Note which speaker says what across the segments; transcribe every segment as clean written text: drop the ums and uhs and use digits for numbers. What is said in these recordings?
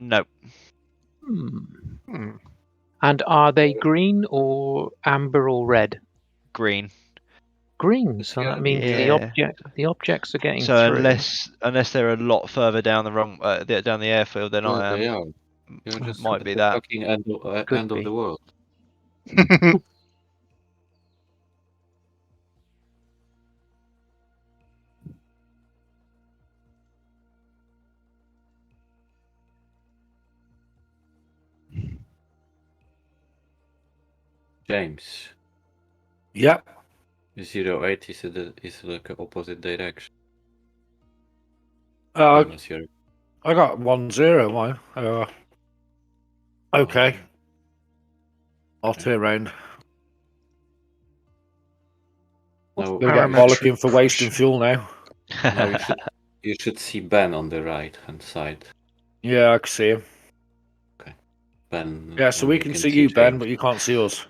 Speaker 1: No.
Speaker 2: And are they green or amber or red?
Speaker 1: Green.
Speaker 2: Green, so that means the objects are getting
Speaker 1: so
Speaker 2: through.
Speaker 1: unless they're a lot further down the down the airfield, then
Speaker 3: They are. You're just
Speaker 1: might be
Speaker 3: the
Speaker 1: that
Speaker 3: fucking end of the world. James.
Speaker 4: Yep.
Speaker 3: 08 is like opposite direction.
Speaker 4: I got 10, mine. Okay. I'll turn around.
Speaker 3: No,
Speaker 4: We'll get bollocking for wasting fuel now.
Speaker 3: No, you should see Ben on the right hand side.
Speaker 4: Yeah, I can see him.
Speaker 3: Okay. Ben.
Speaker 4: Yeah, so we can see you, Ben, but you can't see us.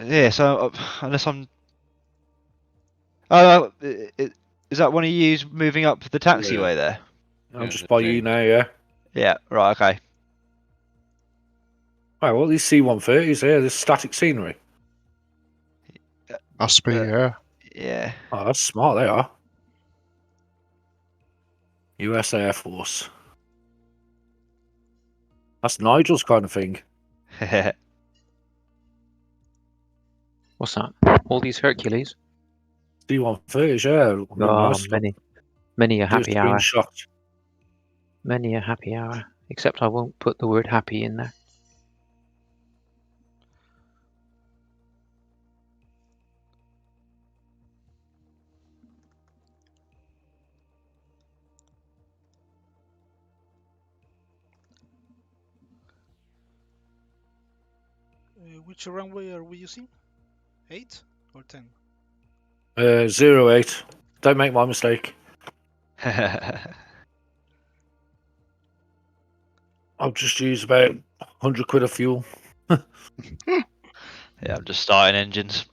Speaker 1: Yeah, so unless I'm... is that one of you moving up the taxiway there?
Speaker 4: I'm just by you now, yeah.
Speaker 1: Yeah, right, okay.
Speaker 4: Right, well, these C-130s here, this static scenery.
Speaker 5: Must be, yeah.
Speaker 1: Yeah.
Speaker 4: Oh, that's smart, they are. US Air Force. That's Nigel's kind of thing.
Speaker 2: What's that? All these Hercules?
Speaker 4: C-130s, yeah.
Speaker 2: Oh,
Speaker 4: Nice.
Speaker 2: many a happy hour.
Speaker 4: Shot.
Speaker 2: Many a happy hour. Except I won't put the word happy in there.
Speaker 6: Which runway are we using? 8 or 10?
Speaker 4: 08. Don't make my mistake. I'll just use about 100 quid of fuel.
Speaker 1: Yeah, I'm just starting engines.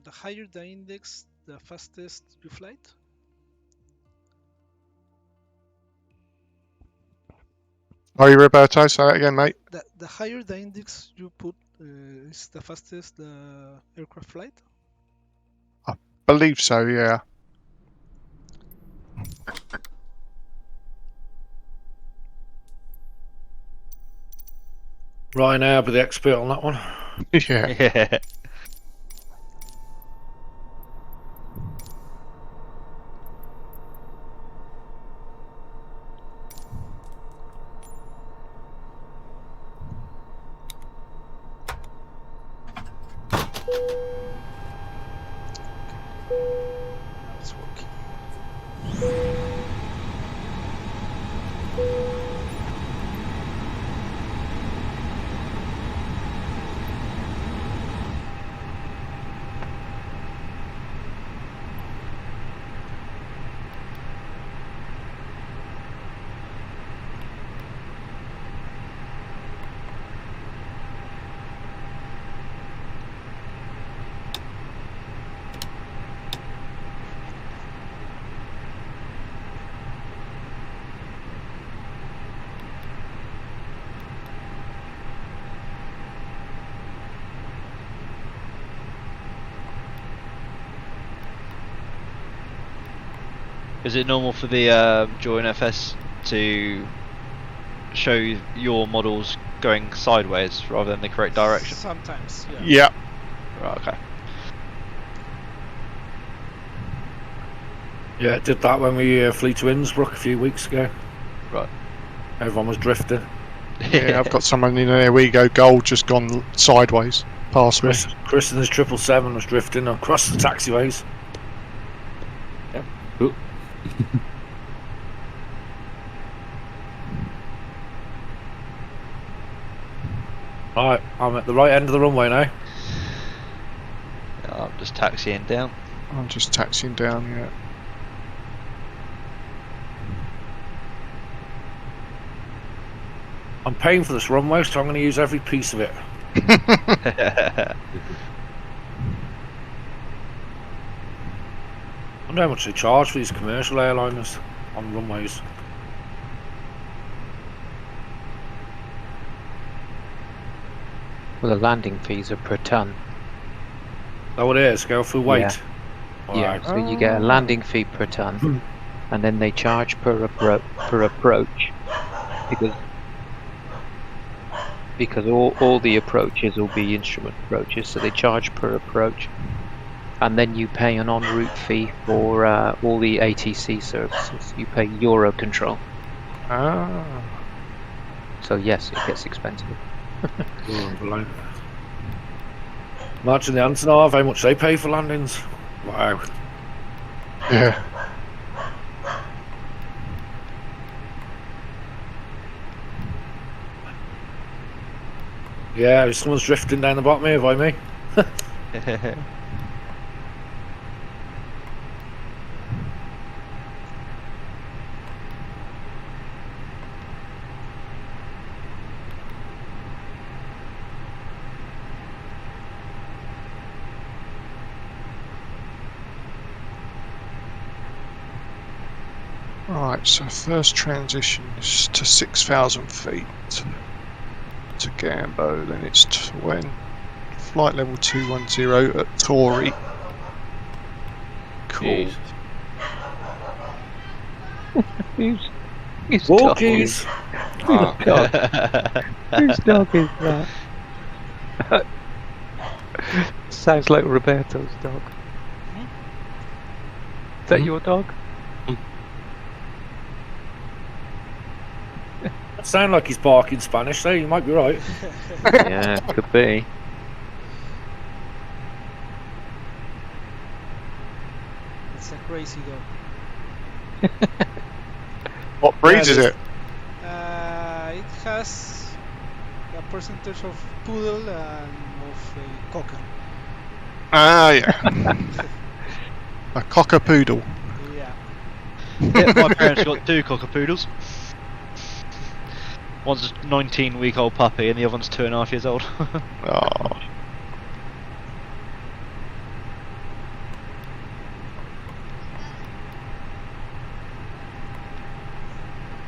Speaker 6: The higher the index, the fastest you flight?
Speaker 5: Are you Roberto? Say that again, mate.
Speaker 6: The higher the index you put is the fastest the aircraft flight?
Speaker 5: I believe so, yeah.
Speaker 4: Right now, I'll be the expert on that one.
Speaker 5: Yeah.
Speaker 6: It's working.
Speaker 1: Is it normal for the Join FS to show your models going sideways rather than the correct direction?
Speaker 6: Sometimes, yeah.
Speaker 5: Yeah.
Speaker 1: Right, okay.
Speaker 4: Yeah, did that when we flew to Innsbruck a few weeks ago.
Speaker 1: Right.
Speaker 4: Everyone was drifting.
Speaker 5: Yeah, I've got someone in there. We go gold, just gone sideways past me.
Speaker 4: Chris and his 777 was drifting across the taxiways.
Speaker 3: Ooh.
Speaker 4: Right, I'm at the right end of the runway now.
Speaker 1: I'm just taxiing down.
Speaker 5: I'm just taxiing down. Yeah.
Speaker 4: I'm paying for this runway, so I'm going to use every piece of it. I wonder how much they charge for these commercial airliners on runways.
Speaker 2: Well, the landing fees are per ton.
Speaker 4: Oh, it is. Go through weight.
Speaker 2: Yeah. Yeah,
Speaker 4: Alright.
Speaker 2: so you get a landing fee per ton, and then they charge per approach, because all the approaches will be instrument approaches, so they charge per approach, and then you pay an en route fee for all the ATC services. You pay Eurocontrol.
Speaker 5: Ah.
Speaker 2: So yes, it gets expensive.
Speaker 4: Imagine the Antonov, how much they pay for landings. Wow.
Speaker 5: Yeah.
Speaker 4: Yeah, someone's drifting down the bottom here by me.
Speaker 5: Right, so first transition is to 6,000 feet to Gambo, then it's when flight level 210 at Tory. Cool.
Speaker 3: Jeez.
Speaker 2: Whose
Speaker 4: Walkies!
Speaker 2: dog is that? Sounds like Roberto's dog. Is that your dog?
Speaker 4: Sound like he's barking Spanish there, you might be right.
Speaker 2: Yeah, could be.
Speaker 6: It's a crazy dog.
Speaker 5: What breed is
Speaker 4: this-
Speaker 5: it?
Speaker 6: It has a percentage of poodle and of cocker.
Speaker 5: Ah, yeah. A cockapoodle.
Speaker 6: Yeah.
Speaker 1: Yeah, my parents got 2 cockapoodles. One's a 19-week-old puppy and the other one's 2.5 years old.
Speaker 5: Oh.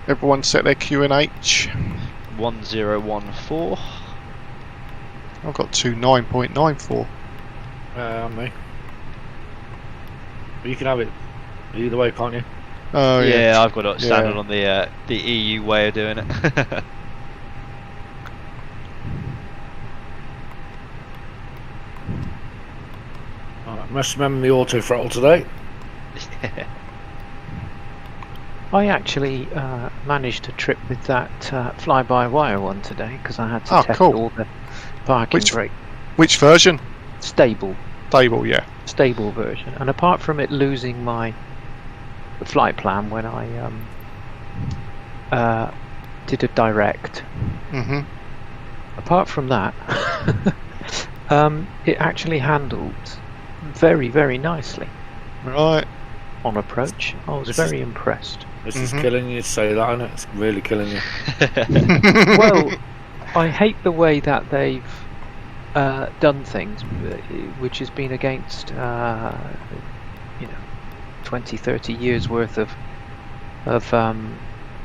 Speaker 5: Everyone set their QNH.
Speaker 1: 1014.
Speaker 5: I've got 29.94.
Speaker 4: Me. But you can have it either way, can't you?
Speaker 5: Oh yeah.
Speaker 1: Yeah, I've got it standard
Speaker 5: Yeah.
Speaker 1: on the EU way of doing it.
Speaker 4: Alright, must remember the auto throttle today.
Speaker 2: I actually managed to trip with that fly-by-wire one today because I had to
Speaker 5: Oh,
Speaker 2: test
Speaker 5: cool.
Speaker 2: all the parking
Speaker 5: Which-
Speaker 2: brake.
Speaker 5: Which version?
Speaker 2: Stable
Speaker 5: Stable, yeah.
Speaker 2: version. And apart from it losing my flight plan when I did a direct,
Speaker 5: Mm-hmm.
Speaker 2: apart from that, it actually handled very, very nicely
Speaker 5: Right.
Speaker 2: on approach. I was
Speaker 4: This is-
Speaker 2: very impressed.
Speaker 4: This is
Speaker 5: Mhm.
Speaker 4: killing you to say that, isn't it? It's really killing you.
Speaker 2: Well, I hate the way that they've done things, which has been against 20, 30 years worth of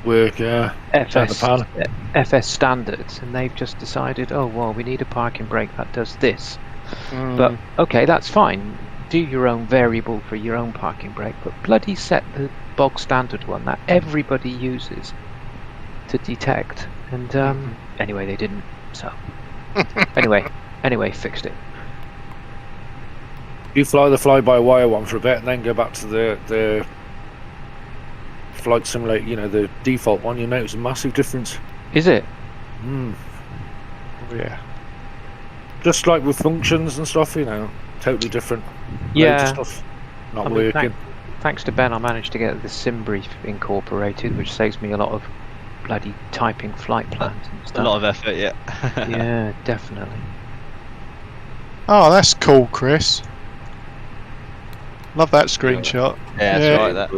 Speaker 4: Work, yeah.
Speaker 2: FS
Speaker 4: Down
Speaker 2: FS standards, and they've just decided, oh well, we need a parking brake that does this.
Speaker 5: Mm.
Speaker 2: But okay, that's fine. Do your own variable for your own parking brake, but bloody set the bog standard one that everybody uses to detect. And anyway, they didn't. So anyway, fixed it.
Speaker 4: You fly the fly-by-wire one for a bit and then go back to the Flight Simulator, you know, the default one, you notice a massive difference.
Speaker 2: Is it?
Speaker 4: Mm.
Speaker 5: Oh, yeah.
Speaker 4: Just like with functions and stuff, you know, totally different. Loads of
Speaker 2: Yeah.
Speaker 4: stuff not
Speaker 2: I mean,
Speaker 4: working.
Speaker 2: thanks to Ben, I managed to get the SimBrief incorporated, which saves me a lot of bloody typing flight plans and
Speaker 1: A
Speaker 2: stuff.
Speaker 1: lot of effort, yeah.
Speaker 2: Yeah, definitely.
Speaker 5: Oh, that's cool, Chris. Love that screenshot.
Speaker 1: Yeah, that's right. That.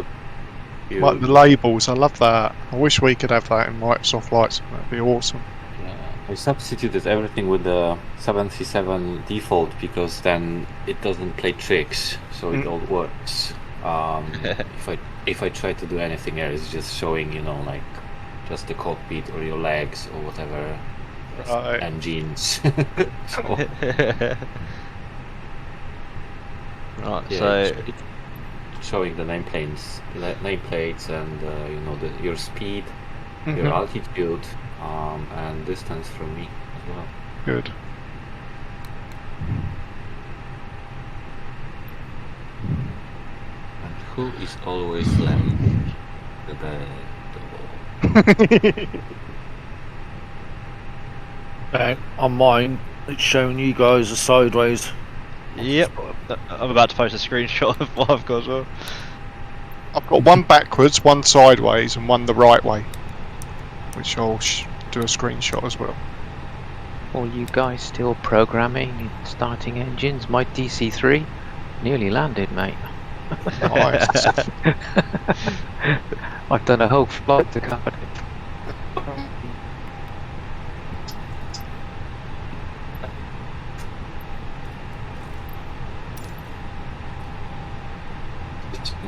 Speaker 5: Like the labels, I love that. I wish we could have that in Microsoft Flight. That'd be awesome.
Speaker 3: I substituted everything with the 737 default because then it doesn't play tricks, so it all works. If I try to do anything else, it's just showing, you know, like just the cockpit or your legs or whatever,
Speaker 5: Right.
Speaker 3: engines. So,
Speaker 1: Right,
Speaker 3: yeah,
Speaker 1: so
Speaker 3: it's showing the nameplates and you know your speed, your altitude, and distance from me as well.
Speaker 5: Good.
Speaker 3: And who is always late? The bad.
Speaker 4: On mine, it's showing you guys are sideways.
Speaker 1: yep, I'm about to post a screenshot of what I've got as well.
Speaker 5: I've got one backwards, one sideways, and one the right way, which I'll do a screenshot as well.
Speaker 2: All you guys still programming and starting engines? My DC-3 nearly landed, mate.
Speaker 5: Nice.
Speaker 2: I've done a whole flight to Cardiff.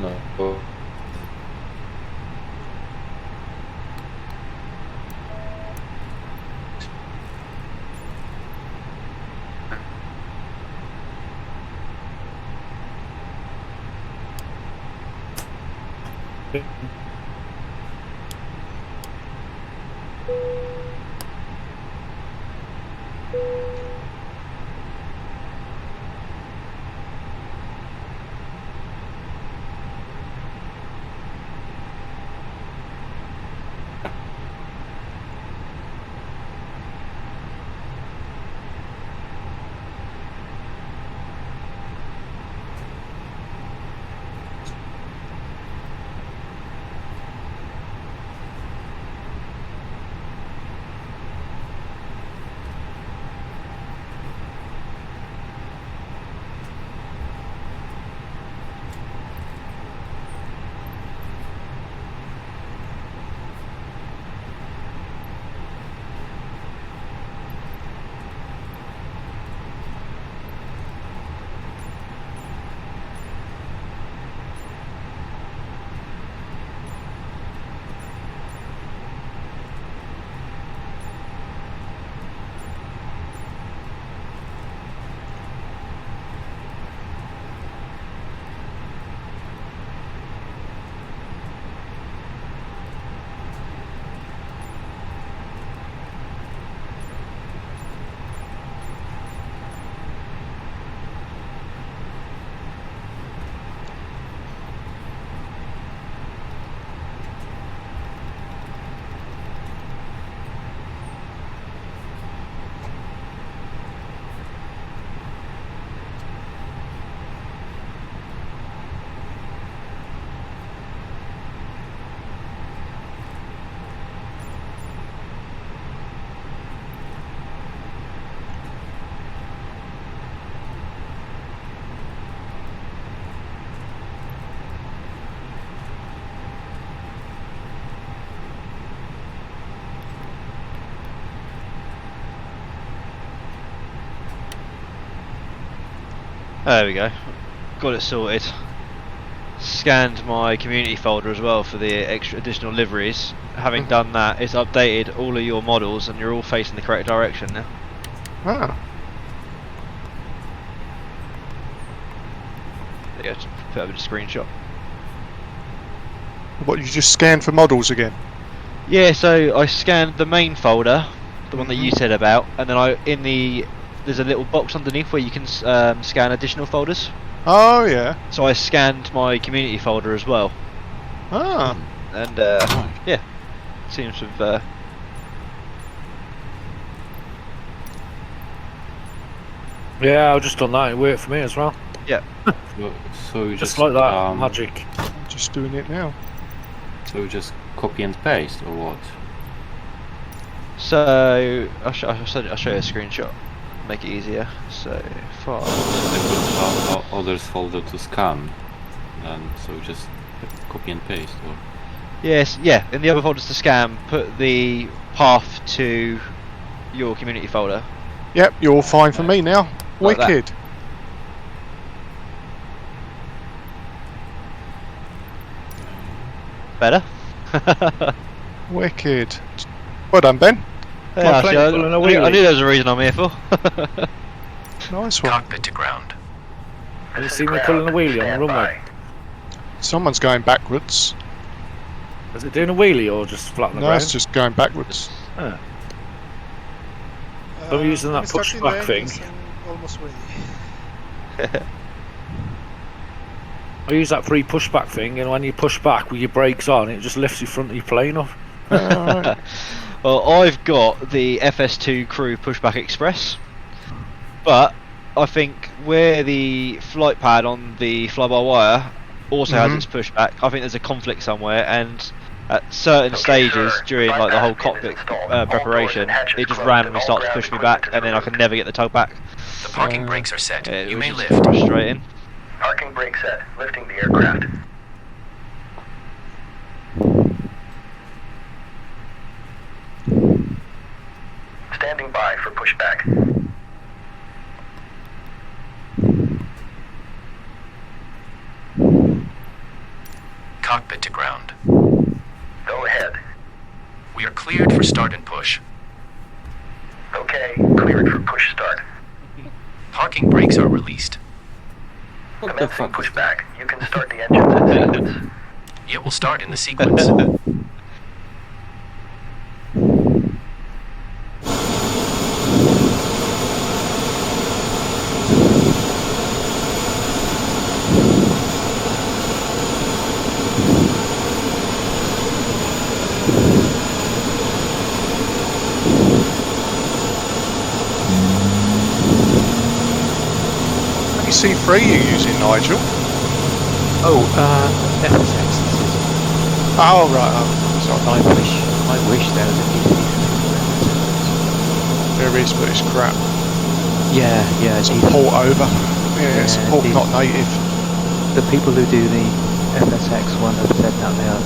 Speaker 3: No.
Speaker 1: There we go. Got it sorted. Scanned my community folder as well for the extra additional liveries. Having done that, it's updated all of your models and you're all facing the correct direction now.
Speaker 5: Ah,
Speaker 1: There you go, just put up a screenshot.
Speaker 5: what, you just scanned for models again?
Speaker 1: Yeah, so I scanned the main folder, the one that you said about, and then there's a little box underneath where you can scan additional folders.
Speaker 5: Oh, yeah.
Speaker 1: So I scanned my community folder as well.
Speaker 5: Ah,
Speaker 1: and yeah, seems to have.
Speaker 4: Yeah, I've just done that. It worked for me as well.
Speaker 3: So you
Speaker 4: Just
Speaker 3: just
Speaker 4: like that, magic.
Speaker 5: I'm just doing it now.
Speaker 3: So you just copy and paste, or what?
Speaker 1: So I'll show you a screenshot, make it easier. So file.
Speaker 3: They put others folder to scan, and so you just copy and paste, or
Speaker 1: Yes, yeah. In the other folders to scan, put the path to your community folder.
Speaker 5: Yep, you're all fine for me now.
Speaker 1: Like that.
Speaker 5: Wicked.
Speaker 1: Better.
Speaker 5: Wicked. Well done, Ben.
Speaker 1: Yeah,
Speaker 4: plane
Speaker 1: actually,
Speaker 4: pulling a
Speaker 1: I
Speaker 4: wheelie.
Speaker 1: knew there was a reason I'm here for.
Speaker 5: Nice one.
Speaker 7: Cockpit to ground.
Speaker 4: Have you seen me pulling a wheelie on the runway?
Speaker 5: Someone's going backwards.
Speaker 4: Is it doing a wheelie or just flat on the
Speaker 5: No,
Speaker 4: ground?
Speaker 5: it's just going backwards.
Speaker 4: Ah. I'm using that push back thing.
Speaker 6: Almost ready.
Speaker 4: I use that free pushback thing, and when you push back with your brakes on, it just lifts your front of your plane up.
Speaker 5: Alright.
Speaker 1: Well, I've got the FS2 Crew Pushback Express, but I think where the flight pad on the fly-by-wire also has its pushback, I think there's a conflict somewhere, and at certain stages during like the whole cockpit preparation, it just randomly starts to push me back, and then I can never get the tug back.
Speaker 7: The parking brakes are set.
Speaker 1: It
Speaker 7: You
Speaker 1: was
Speaker 7: may
Speaker 1: just
Speaker 7: lift.
Speaker 1: frustrating.
Speaker 8: Parking brake set. Lifting the aircraft. Standing by for pushback.
Speaker 7: Cockpit to ground.
Speaker 8: Go ahead.
Speaker 7: We are cleared for start and push.
Speaker 8: Okay, cleared for push start.
Speaker 7: Parking brakes are released.
Speaker 3: what the
Speaker 8: Commencing
Speaker 3: fuck?
Speaker 8: pushback. You can start the engines in sequence.
Speaker 7: It will start in the sequence.
Speaker 5: C3 you're using, Nigel?
Speaker 2: Oh, FSX.
Speaker 5: Oh, right. Oh, sorry.
Speaker 2: I wish there was a DC3.
Speaker 5: There is, but it's crap.
Speaker 2: Yeah,
Speaker 5: It's a
Speaker 2: DC.
Speaker 5: port over. Yeah, it's a
Speaker 2: Yeah,
Speaker 5: port
Speaker 2: the-
Speaker 5: not native.
Speaker 2: The people who do the FSX one have said that they are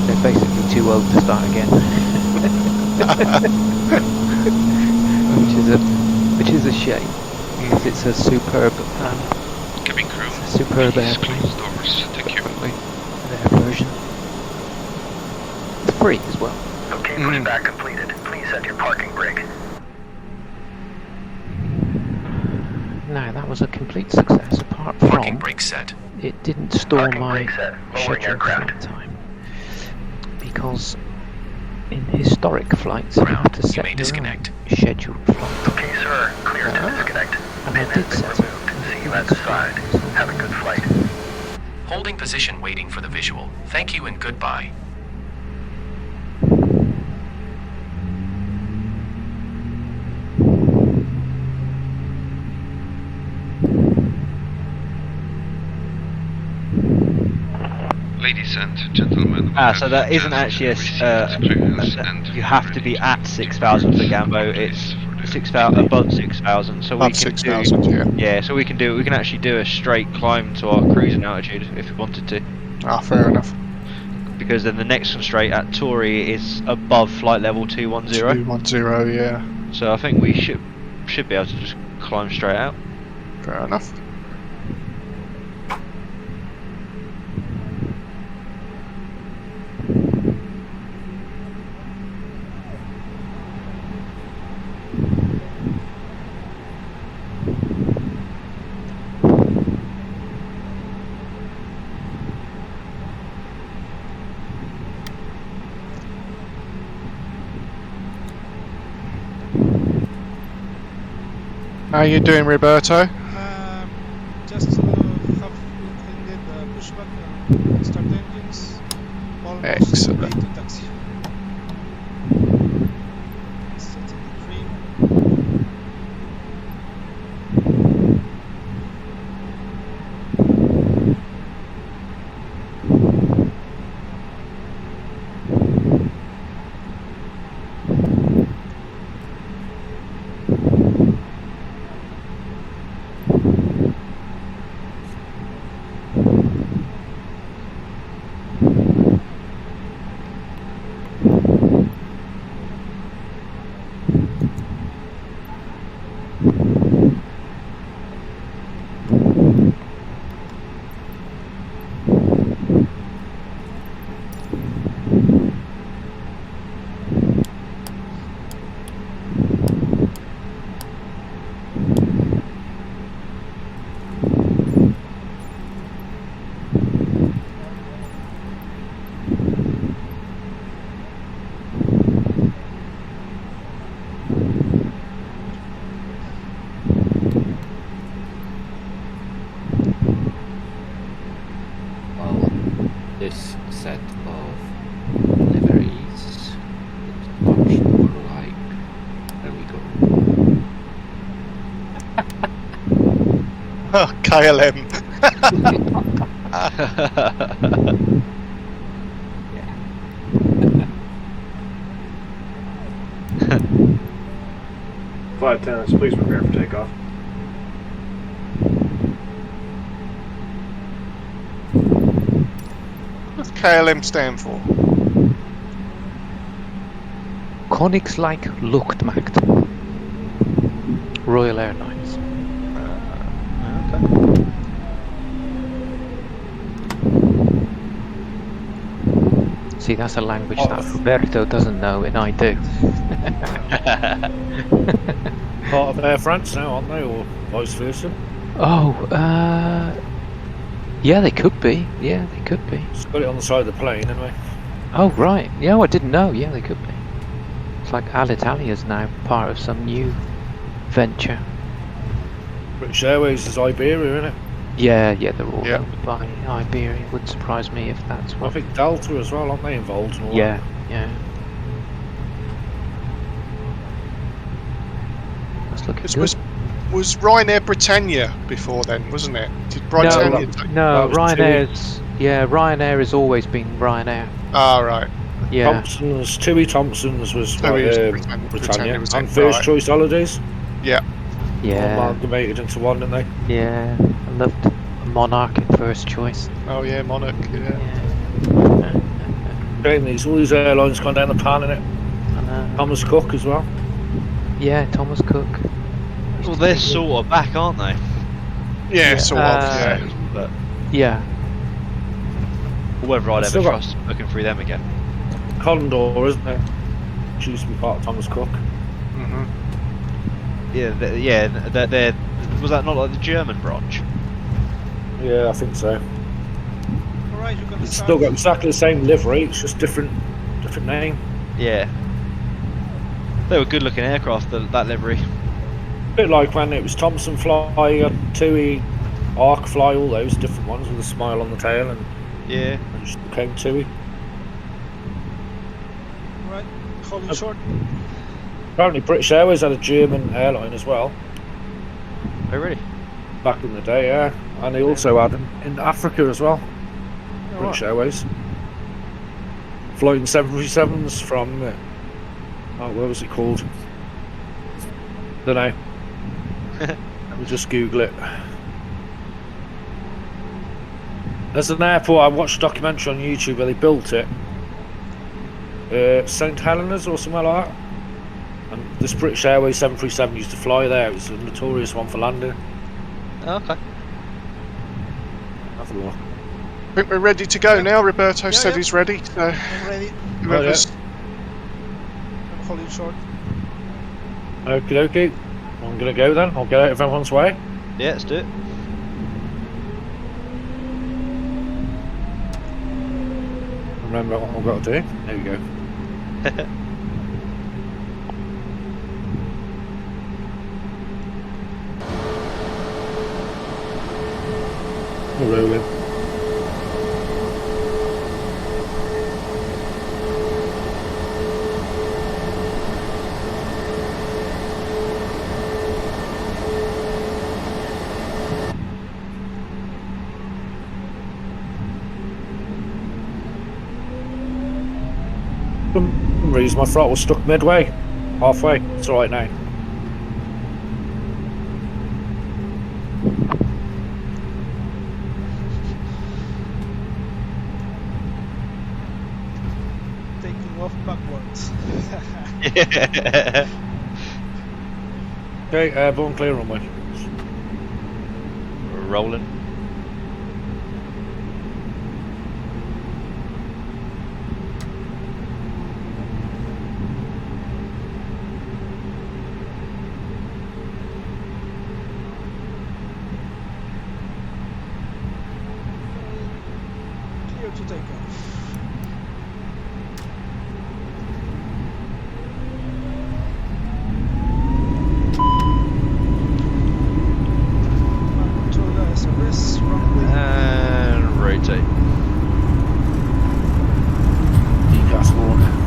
Speaker 2: they're basically too old to start again. which is a shame, because it's a superb
Speaker 9: Cabin crew,
Speaker 2: superb
Speaker 9: please
Speaker 2: airplane.
Speaker 9: close doors. Thank you.
Speaker 2: Their version. It's free as well.
Speaker 8: Okay, pushback completed. Please set your parking brake.
Speaker 2: No, that was a complete success. Apart
Speaker 7: Parking
Speaker 2: from
Speaker 7: brakes set.
Speaker 2: it didn't store
Speaker 8: Parking
Speaker 2: my
Speaker 8: brake set. Lowering
Speaker 2: scheduled
Speaker 8: aircraft.
Speaker 2: flight time, because in historic flights you have
Speaker 7: Ground.
Speaker 2: to
Speaker 7: You
Speaker 2: set
Speaker 7: may
Speaker 2: your
Speaker 7: disconnect.
Speaker 2: own scheduled flight.
Speaker 8: Okay, sir. Clear to disconnect.
Speaker 2: And I
Speaker 8: Pin
Speaker 2: did
Speaker 8: has been
Speaker 2: set it.
Speaker 8: removed. See you at the side. Have a good flight.
Speaker 7: Holding position waiting for the visual. Thank you and goodbye.
Speaker 9: Ladies and gentlemen, we
Speaker 1: So
Speaker 9: have
Speaker 1: that isn't
Speaker 9: just
Speaker 1: actually
Speaker 9: received clearance and
Speaker 1: you have to be at 6,000 for Gambo. It's 6,000 above 6,000. So we
Speaker 5: Above
Speaker 1: can
Speaker 5: 6,000,
Speaker 1: do
Speaker 5: yeah.
Speaker 1: So we can actually do a straight climb to our cruising altitude if we wanted to,
Speaker 5: Ah, fair enough.
Speaker 1: because then the next constraint at Tori is above flight level 210.
Speaker 5: 210, yeah.
Speaker 1: So I think we should be able to just climb straight out.
Speaker 5: Fair enough. How you doing, Roberto?
Speaker 6: Just have ended the pushback, start the engines. Almost
Speaker 5: Excellent.
Speaker 6: ready to taxi. Setting the trim.
Speaker 3: Well, this set of liveries looks much more like. There we go.
Speaker 5: KLM.
Speaker 10: Flight attendants, please prepare for takeoff.
Speaker 5: What's KLM stand for?
Speaker 2: Koninklijk Luchtmacht. Royal Airlines. See, that's a language that Roberto doesn't know, and I do.
Speaker 4: Part of Air France now, aren't they, or vice versa?
Speaker 2: Oh, yeah, they could be. Yeah, they could be.
Speaker 4: It's got it on the side of the plane, anyway.
Speaker 2: Oh, right. Yeah, I didn't know. Yeah, they could be. It's like Alitalia's now part of some new venture.
Speaker 4: British Airways is Iberia, isn't it?
Speaker 2: Yeah, they're all
Speaker 5: Yeah.
Speaker 2: owned by Iberia. Wouldn't surprise me if that's
Speaker 4: I
Speaker 2: what.
Speaker 4: think Delta as well, aren't they involved in all
Speaker 2: Yeah, yeah. That's looking
Speaker 5: This
Speaker 2: good.
Speaker 5: was Ryanair Britannia before then, wasn't it? Did Britannia take...
Speaker 2: No,
Speaker 4: that was
Speaker 2: Ryanair's. Yeah, Ryanair has always been Ryanair.
Speaker 5: Ah, right.
Speaker 2: Yeah.
Speaker 4: Tui Thompson's was
Speaker 5: Tui
Speaker 4: Britannia,
Speaker 5: Britannia was
Speaker 4: and
Speaker 5: it,
Speaker 4: First
Speaker 5: right.
Speaker 4: Choice Holidays
Speaker 2: Yeah.
Speaker 4: amalgamated into one, didn't they?
Speaker 2: Yeah. I loved Monarch in First Choice.
Speaker 5: Oh yeah, Monarch. Yeah.
Speaker 4: Shame all these airlines gone down the pan, innit? Thomas Cook as well.
Speaker 2: Yeah, Thomas Cook.
Speaker 1: Well, they're sort of back, aren't they?
Speaker 5: Yeah, sort of. Yeah.
Speaker 1: But
Speaker 2: Yeah.
Speaker 1: whether I'd ever
Speaker 4: Still got-
Speaker 1: trust looking through them again.
Speaker 4: Condor, isn't it? She used to be part of Thomas Cook.
Speaker 5: Mhm.
Speaker 1: They're was that not like the German branch?
Speaker 4: Yeah, I think so.
Speaker 6: Alright, you're gonna
Speaker 4: It's
Speaker 6: start.
Speaker 4: still got exactly the same livery, it's just different name.
Speaker 1: Yeah. They were good looking aircraft, that livery.
Speaker 4: A bit like when it was Thompson Fly, Tui, Arc Fly, all those different ones with a smile on the tail, and
Speaker 1: Yeah.
Speaker 4: it just became Tui.
Speaker 6: Alright, holding short.
Speaker 4: Apparently British Airways had a German airline as well,
Speaker 1: Oh really?
Speaker 4: back in the day, yeah. And they also had them in Africa as well, British Airways. Flying 737s from, what was it called? Don't know. Let me just Google it. There's an airport, I watched a documentary on YouTube where they built it. St Helena's or somewhere like that. And this British Airways 737 used to fly there. It was a notorious one for landing.
Speaker 1: Okay.
Speaker 5: I
Speaker 4: Have a look.
Speaker 5: think we're ready to go now. Roberto said
Speaker 6: yeah.
Speaker 5: he's ready. So
Speaker 6: I'm ready.
Speaker 5: whoever's
Speaker 6: I'm holding short.
Speaker 4: Okie dokie. I'm gonna go then. I'll get out of everyone's way.
Speaker 1: Yeah, let's do it.
Speaker 4: Remember what I've got to do. There we go. We're rolling. reason my throttle was stuck midway, halfway. It's alright now.
Speaker 6: Taking off backwards.
Speaker 1: Yeah.
Speaker 4: Okay, airborne clear runway.
Speaker 1: Rolling.
Speaker 6: Clear to take off. To the SRS runway.
Speaker 1: And rotate.
Speaker 4: Decast 1.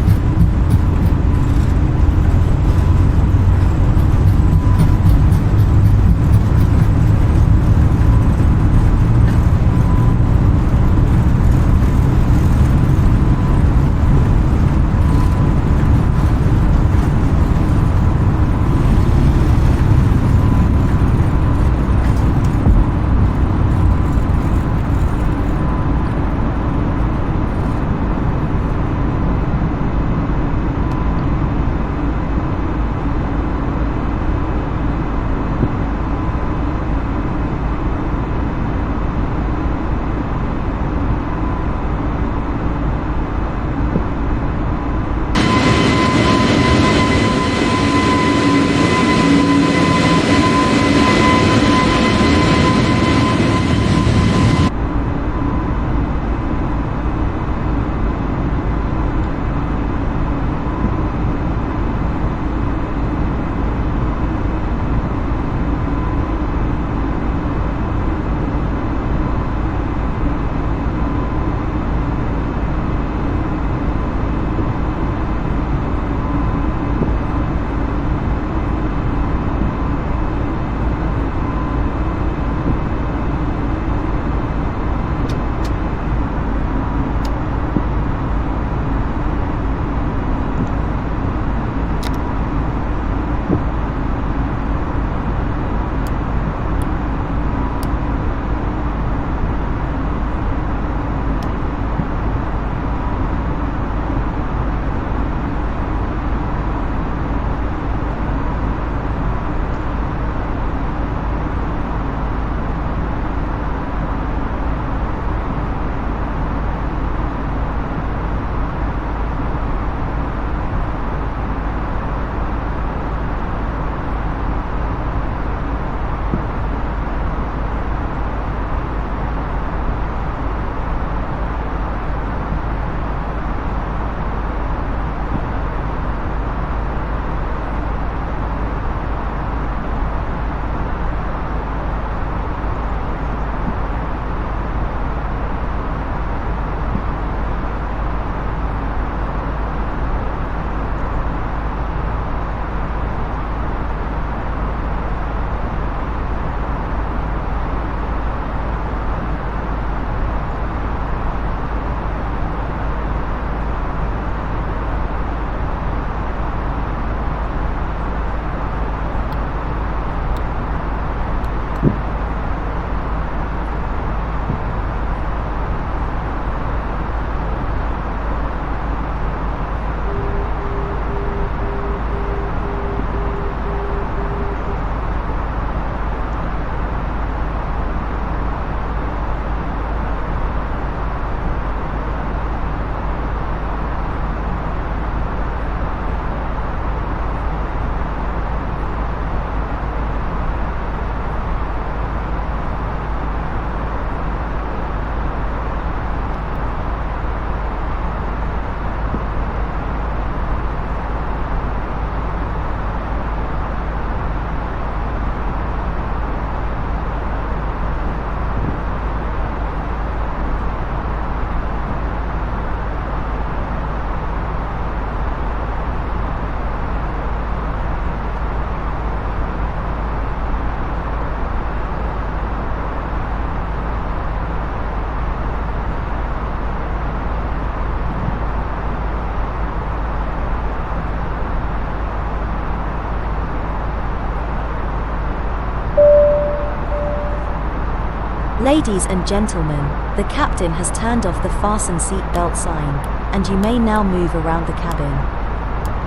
Speaker 11: Ladies and gentlemen, the captain has turned off the fasten seat belt sign, and you may now move around the cabin.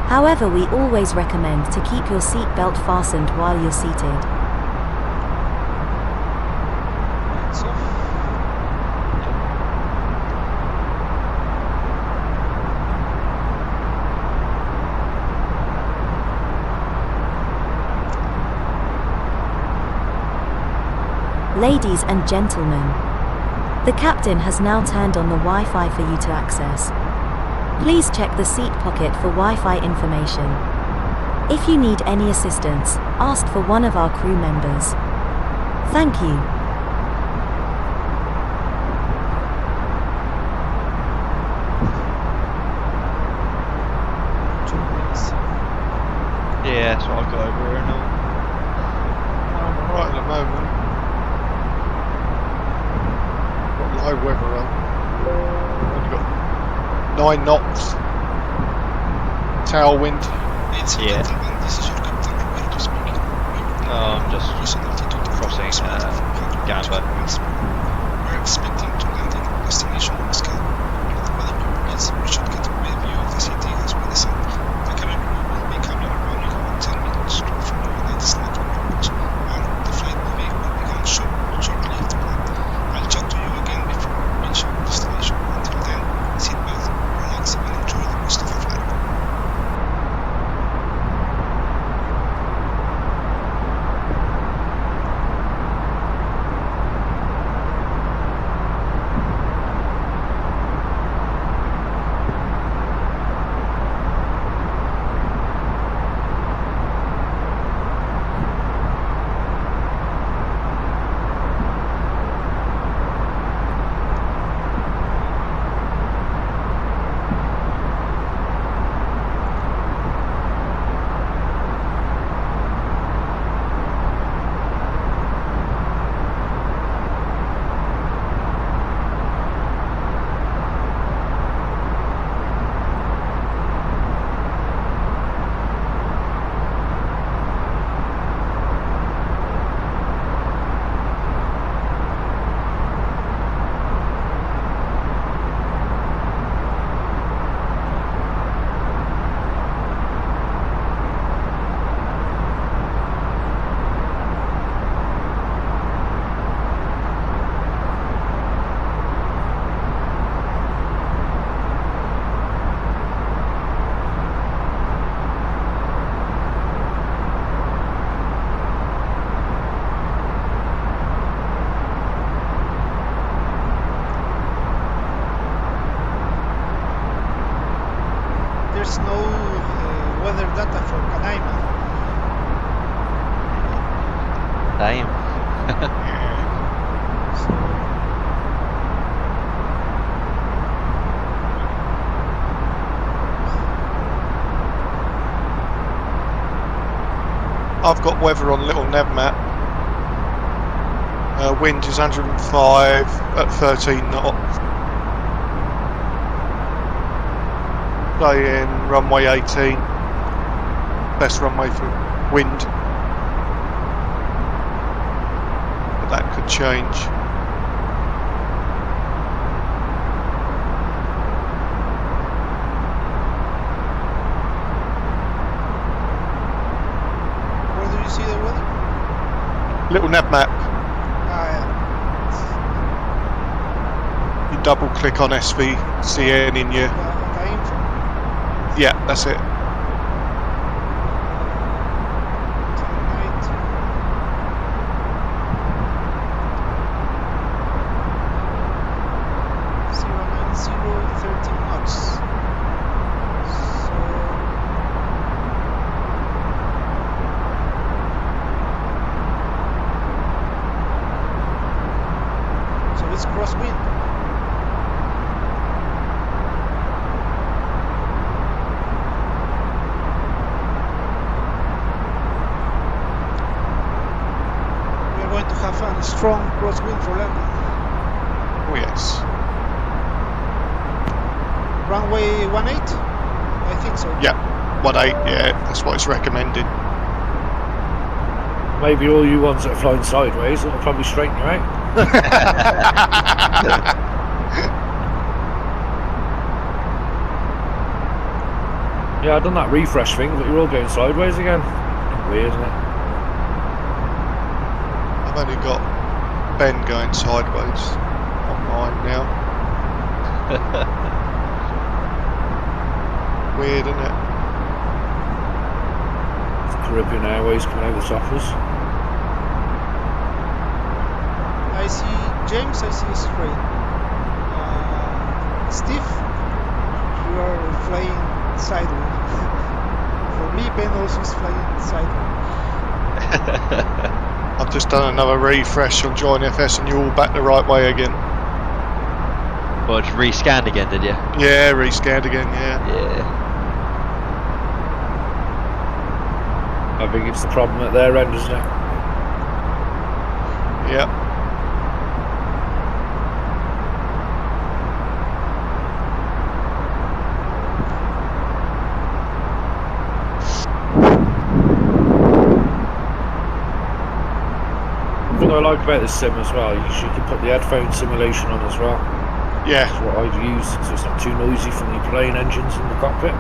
Speaker 11: However, we always recommend to keep your seat belt fastened while you're seated.
Speaker 6: Lights off.
Speaker 11: Ladies and gentlemen, the captain has now turned on the Wi-Fi for you to access. Please check the seat pocket for Wi-Fi information. If you need any assistance, ask for one of our crew members. Thank you.
Speaker 1: Yeah, that's what I've got over here now.
Speaker 5: I'm alright at the moment. Got low weather on. Only got 9 knots. Tailwind.
Speaker 1: Yeah. I'm just crossing Gambo.
Speaker 12: We're expecting to land in destination Moscow. The weather permits, we should get a great view of the city as we descend. The cabin crew will be coming around in about 10 minutes to from your latest network approach, and the flight will begin shortly after that. I'll chat to you again before we reach our destination. Until then, sit back, relax, and enjoy the rest of the flight.
Speaker 6: There's no weather data for Canaima.
Speaker 1: Damn.
Speaker 5: I've got weather on little nav map. Wind is 105 at 13 knots. Stay in runway 18. Best runway for wind. But that could change.
Speaker 6: Where do you see the weather?
Speaker 5: Little nav map. You double click on SVCN in your... Yeah, that's it.
Speaker 6: Strong crosswind for landing.
Speaker 5: Oh yes.
Speaker 6: Runway 18? I think so.
Speaker 5: Yeah, 18, yeah, that's what it's recommended.
Speaker 4: Maybe all you ones that are flying sideways, it'll probably straighten you out. Yeah, I've done that refresh thing, but you're all going sideways again. Weird, isn't it?
Speaker 5: I've only got Ben going sideways on mine now. Weird, isn't it?
Speaker 4: Caribbean Airways coming over the top of us.
Speaker 6: I see James, I see straight. Steve, you are flying sideways. For me, Ben also is flying sideways.
Speaker 5: I've just done another refresh on Join FS and you're all back the right way again.
Speaker 1: Well, it's rescanned again, did you?
Speaker 5: Yeah, rescanned again, yeah.
Speaker 1: Yeah.
Speaker 4: I think it's the problem at their end, isn't it?
Speaker 5: Yep.
Speaker 4: What I like about this sim as well, you can put the headphone simulation on as well.
Speaker 5: Yeah.
Speaker 4: That's what I'd use, so it's not too noisy from the plane engines in the cockpit.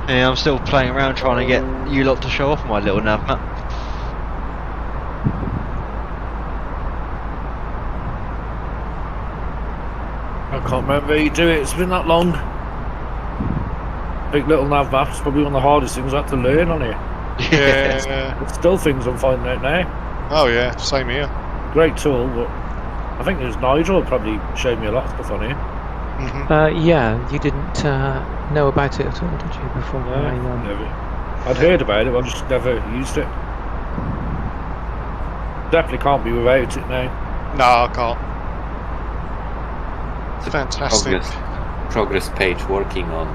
Speaker 1: Yeah, I'm still playing around trying to get you lot to show off my little nav map.
Speaker 4: I can't remember how you do it, it's been that long. Big little nav map's probably one of the hardest things I have to learn on here.
Speaker 5: Yeah.
Speaker 4: It's still things I'm finding out now.
Speaker 5: Oh yeah, same here.
Speaker 4: Great tool, but I think there's Nigel probably showed me a lot of stuff on here.
Speaker 2: Yeah, you didn't know about it at all, did you, before?
Speaker 4: Never. I'd heard about it, but I just never used it. Definitely can't be without it now.
Speaker 5: No, I can't. It's fantastic.
Speaker 3: Progress page working on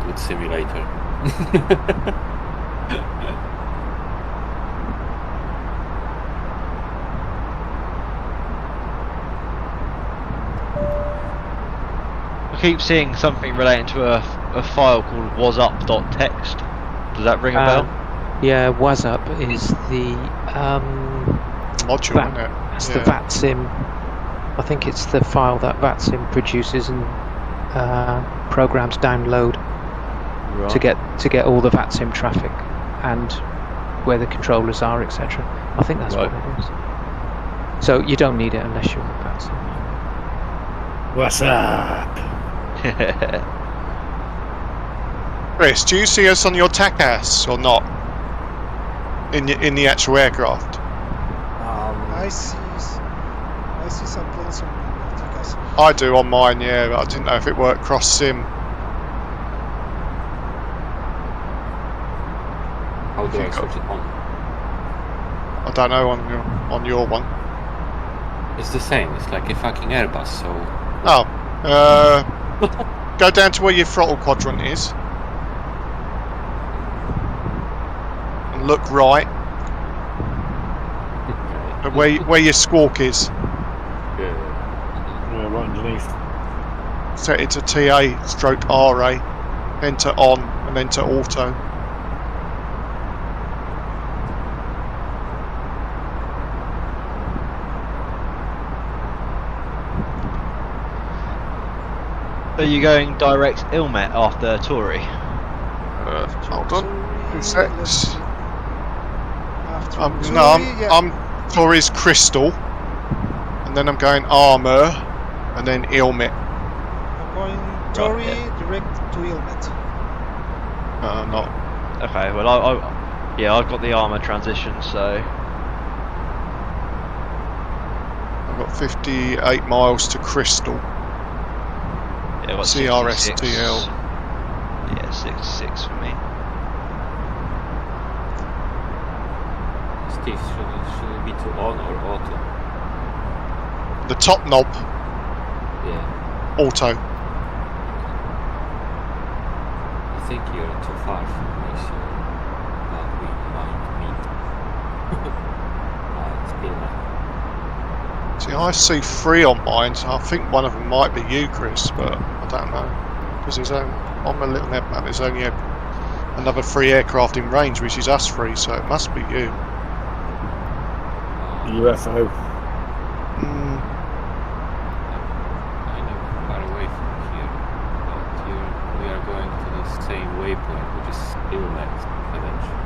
Speaker 3: Good Simulator.
Speaker 1: I keep seeing something relating to a file called wasup.txt. Does that ring a bell?
Speaker 2: Yeah, wasup is the
Speaker 5: module, isn't it?
Speaker 2: It's the VATSIM. I think it's the file that VATSIM produces and programs download to get all the VATSIM traffic and where the controllers are, etc. I think that's what it is. So you don't need it unless you're on VATSIM.
Speaker 4: What's up?
Speaker 5: Chris, do you see us on your TACAS or not? In the actual aircraft?
Speaker 6: I see some planes on TACAS.
Speaker 5: I do on mine, yeah, but I didn't know if it worked cross sim.
Speaker 3: How do I switch it on?
Speaker 5: I don't know on your one.
Speaker 3: It's the same. It's like a fucking Airbus. So.
Speaker 5: Oh. Go down to where your throttle quadrant is. And look right. At where your squawk is.
Speaker 4: Yeah, right underneath.
Speaker 5: Set it to TA/RA. Then to on and then to auto.
Speaker 1: Are you going direct Ilmet after Tory?
Speaker 5: Hold on. 2 secs.
Speaker 6: After
Speaker 5: No,
Speaker 6: Turi, yeah.
Speaker 5: Turi is crystal, and then I'm going armor, and then helmet.
Speaker 6: I'm going Turi direct to helmet.
Speaker 5: Not.
Speaker 1: Okay, well I've got the armor transition, so
Speaker 5: I've got 58 miles to crystal.
Speaker 1: yeah, what,
Speaker 5: CRSTL.
Speaker 1: 66? Yeah, 66 for me.
Speaker 3: Steve, should it be to on or auto?
Speaker 5: The top knob,
Speaker 3: Yeah.
Speaker 5: auto.
Speaker 3: I think you're too far from me, so that we might meet. It's been
Speaker 5: See, I see 3 on mine, so I think one of them might be you, Chris, but I don't know. Because there's on my little net map, there's only another 3 aircraft in range, which is us 3, so it must be you.
Speaker 4: UFO.
Speaker 3: kind of far away from here, but we are going to the same waypoint, which is still next eventually.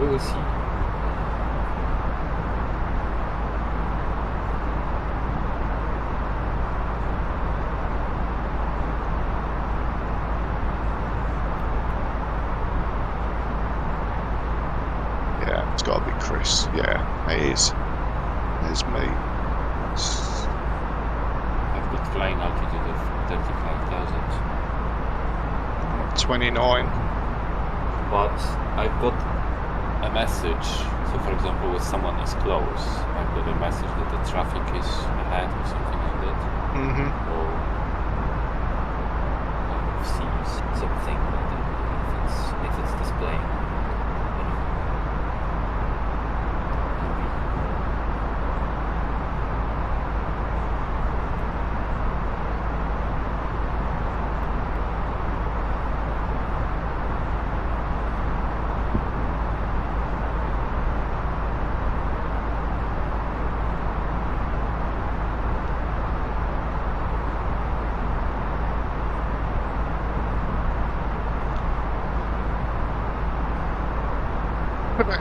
Speaker 3: We will see.
Speaker 5: Yeah, it's got to be Chris. Yeah, it is. There's me.
Speaker 3: I've got flying altitude of 35,000.
Speaker 5: 29.
Speaker 3: But I've got a message. So, for example, if someone is close, I've got a message that the traffic is ahead or something like that.
Speaker 5: Mm-hmm.
Speaker 3: Or sees something like that if it's displaying.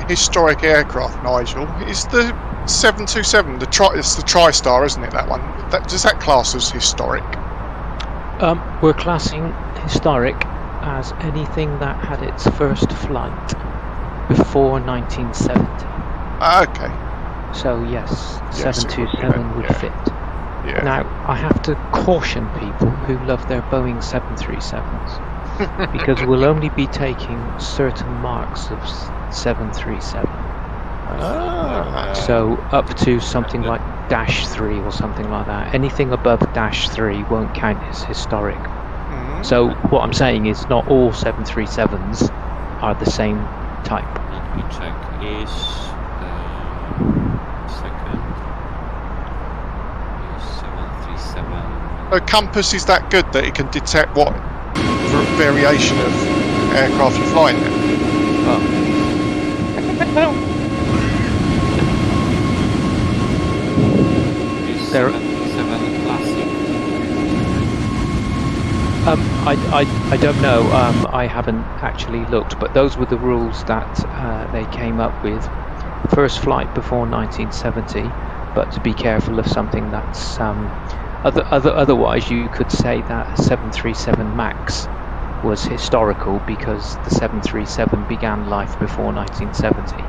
Speaker 5: Historic aircraft, Nigel. Is the 727 it's the TriStar, isn't it? That one. Does that class as historic?
Speaker 2: We're classing historic as anything that had its first flight before 1970.
Speaker 5: Okay.
Speaker 2: So yes,
Speaker 5: Yes, it would be
Speaker 2: 727
Speaker 5: then,
Speaker 2: would
Speaker 5: yeah.
Speaker 2: fit.
Speaker 5: Yeah.
Speaker 2: Now, I have to caution people who love their Boeing 737s because we'll only be taking certain marks of 737. So up to something like -3 or something like that. Anything above -3 won't count as historic. So what I'm saying is not all 737s are the same type.
Speaker 3: Let me check. Is second is 737.
Speaker 5: A compass is that good that it can detect what variation of aircraft you're flying in?
Speaker 3: Is
Speaker 2: There-
Speaker 3: 737 classic?
Speaker 2: I don't know. I haven't actually looked, but those were the rules that they came up with. First flight before 1970, but to be careful of something that's otherwise you could say that 737 MAX was historical because the 737 began life before 1970.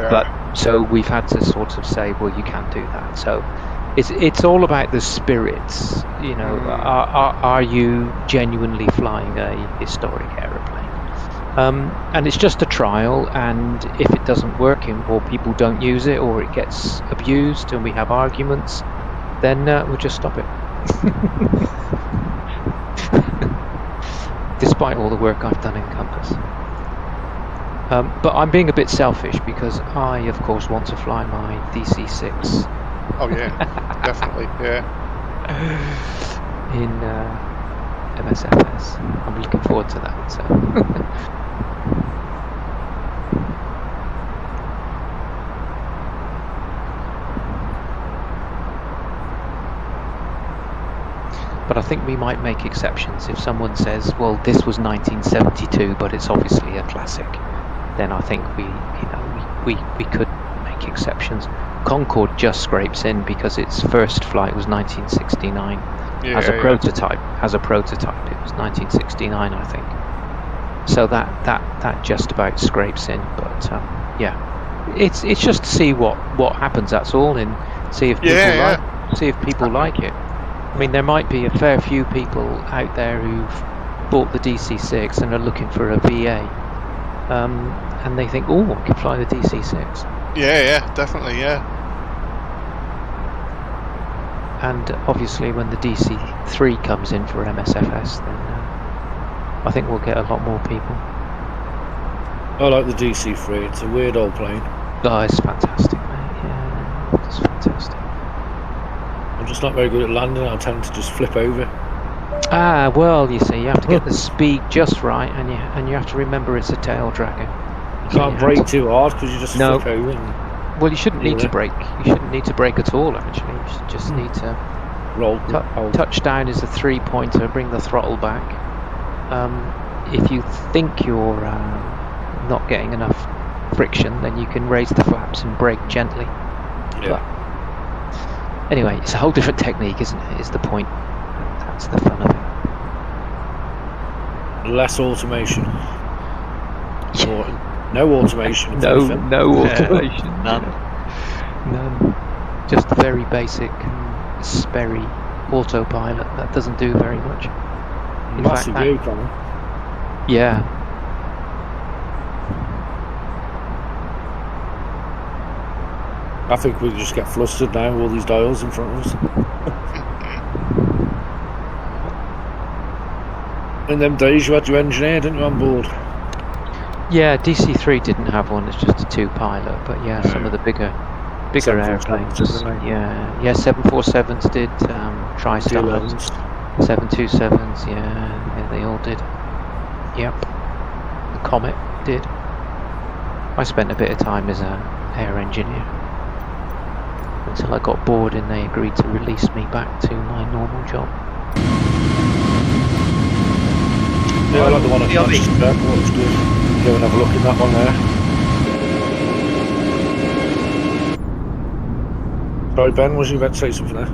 Speaker 2: But so we've had to sort of say, well, you can't do that. So it's all about the spirits. You know, are you genuinely flying a historic aeroplane? And it's just a trial, and if it doesn't work or people don't use it or it gets abused and we have arguments, then we'll just stop it. Despite all the work I've done in Compass. But I'm being a bit selfish because I, of course, want to fly my DC-6.
Speaker 5: Oh yeah, definitely, yeah.
Speaker 2: In MSFS. I'm looking forward to that. So. But I think we might make exceptions if someone says, "Well, this was 1972, but it's obviously a classic." Then I think we could make exceptions. Concorde just scrapes in because its first flight was 1969 as a prototype. As a prototype, it was 1969, I think. So that just about scrapes in. But yeah, it's just to see what happens. That's all, and see if people like it. I mean, there might be a fair few people out there who've bought the DC-6 and are looking for a VA, and they think, "Oh, I can fly the DC-6."
Speaker 5: Yeah, definitely, yeah.
Speaker 2: And obviously, when the DC-3 comes in for MSFS, then I think we'll get a lot more people.
Speaker 4: I like the DC-3. It's a weird old plane.
Speaker 2: Oh, it's fantastic, mate. Yeah, it's fantastic.
Speaker 4: I'm just not very good at landing. I tend to just flip over.
Speaker 2: Ah, well, you see, you have to get the speed just right, and you have to remember it's a tail dragger.
Speaker 4: You can't brake too hard because you just flip over.
Speaker 2: Well, you shouldn't need to brake. You shouldn't need to brake at all, actually. You should just need to
Speaker 4: roll.
Speaker 2: Touchdown is a 3-pointer. Bring the throttle back. If you think you're not getting enough friction, then you can raise the flaps and brake gently.
Speaker 4: Yeah.
Speaker 2: But anyway, it's a whole different technique, isn't it? Is the point. That's the fun of it.
Speaker 4: Less automation. Or no automation.
Speaker 2: No automation.
Speaker 1: None.
Speaker 2: Just very basic Sperry autopilot that doesn't do very much. In
Speaker 4: Massive
Speaker 2: fact,
Speaker 4: view coming.
Speaker 2: Yeah.
Speaker 4: I think we just get flustered now with all these dials in front of us. In them days you had your engineer, didn't you, on board?
Speaker 2: Yeah, DC-3 didn't have one, it's just a 2-pilot, but yeah, some of the bigger airplanes. Yeah, 747s did, TriStars, 727s, yeah, they all did. Yep. The Comet did. I spent a bit of time as an air engineer until I got bored and they agreed to release me back to my normal job.
Speaker 4: Yeah, I like the one at Manchester. That looks good. Go and have a look in that one there. Sorry, Ben, was you about to say something there?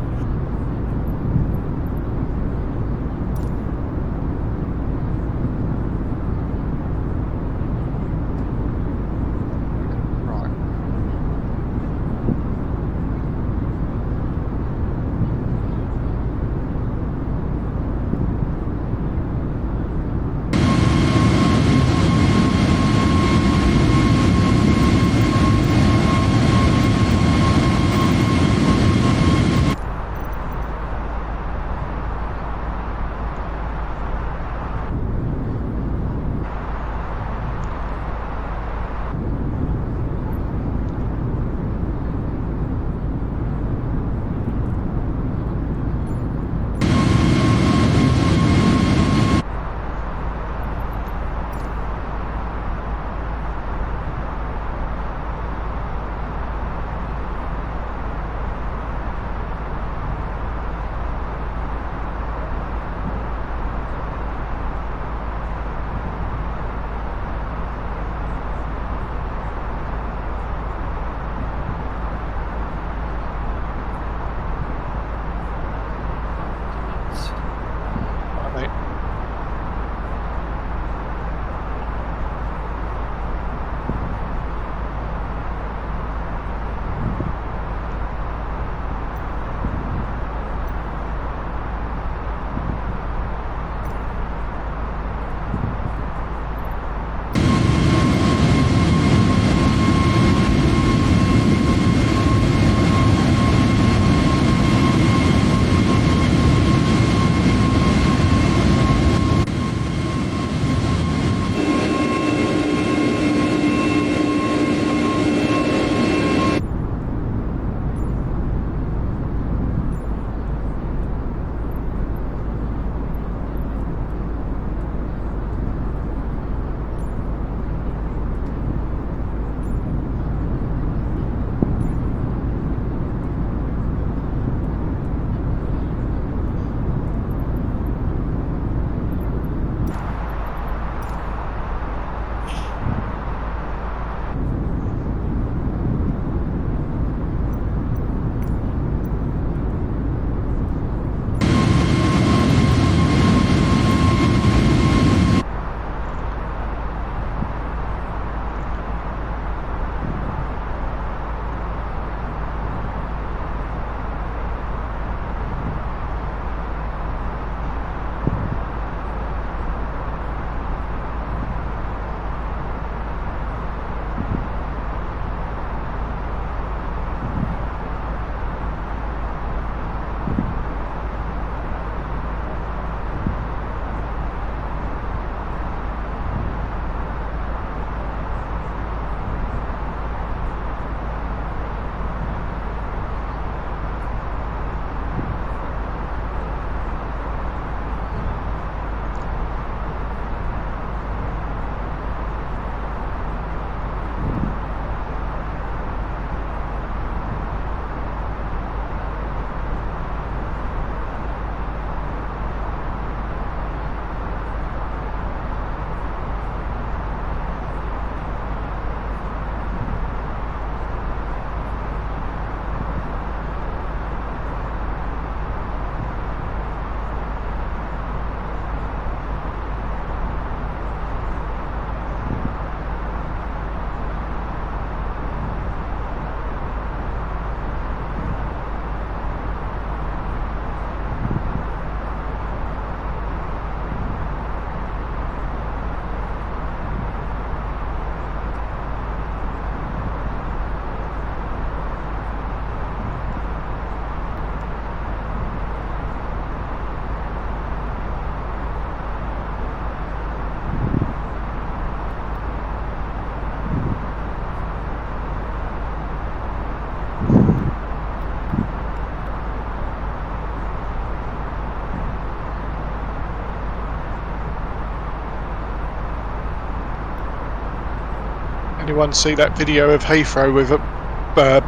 Speaker 5: Anyone see that video of Heathrow with a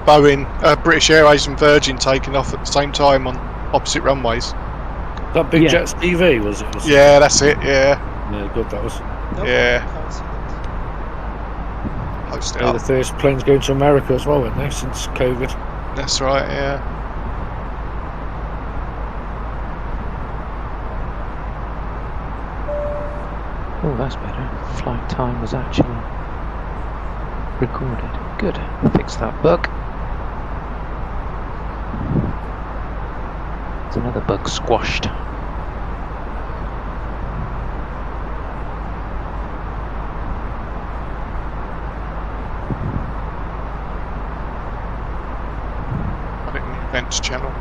Speaker 5: Boeing, British Airways and Virgin taking off at the same time on opposite runways?
Speaker 4: That Big Jets TV was it?
Speaker 5: Yeah, that's it. Yeah.
Speaker 4: Yeah, good that was.
Speaker 6: Nope,
Speaker 5: Yeah.
Speaker 6: can't see that.
Speaker 5: Post it
Speaker 4: They're
Speaker 5: up.
Speaker 4: the first planes going to America as well, weren't they? Since COVID.
Speaker 5: That's right. Yeah.
Speaker 2: Oh, that's better. Flight time was actually recorded. Good. Fix that bug. There's another bug squashed.
Speaker 5: I'm in the events channel.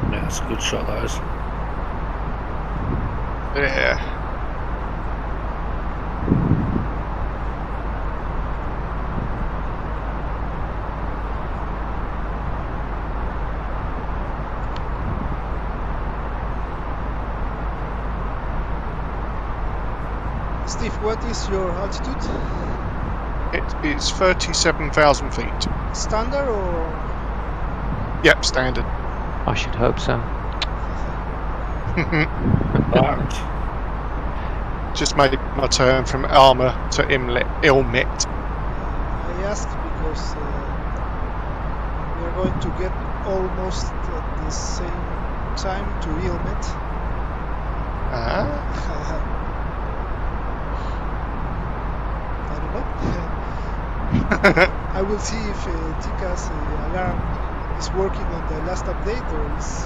Speaker 4: Yeah, that's a good shot, that is.
Speaker 5: Yeah.
Speaker 6: Steve, what is your altitude?
Speaker 5: It is 37,000 feet.
Speaker 6: Standard or?
Speaker 5: Yep, standard.
Speaker 2: I should hope so.
Speaker 5: Just made my turn from Armour to Ilmet.
Speaker 6: I asked because we are going to get almost at the same time to Ilmet. I don't know. I will see if Tika's alarm is working on the last update or is.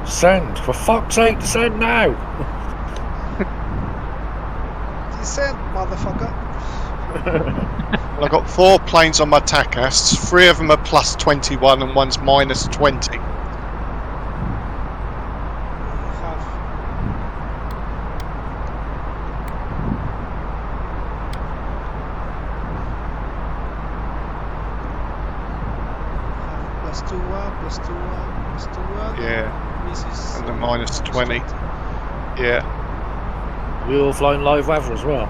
Speaker 4: Send! For fuck's sake, send now!
Speaker 6: Descend, motherfucker!
Speaker 5: Well, I've got 4 planes on my TACAS. 3 of them are plus 21 and one's minus 20. Yeah. And the minus 20. Yeah.
Speaker 4: We all flying live weather as well?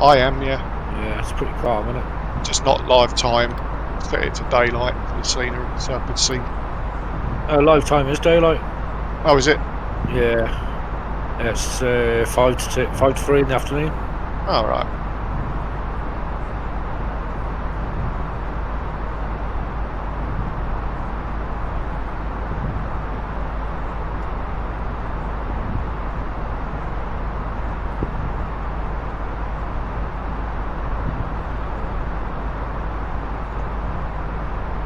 Speaker 5: I am, yeah.
Speaker 4: Yeah, it's pretty calm, isn't it?
Speaker 5: Just not live time. Set it to daylight for the scenery, so I could see.
Speaker 4: Live time is daylight.
Speaker 5: Oh, is it?
Speaker 4: Yeah. It's 5 to 3 in the afternoon.
Speaker 5: Oh, right.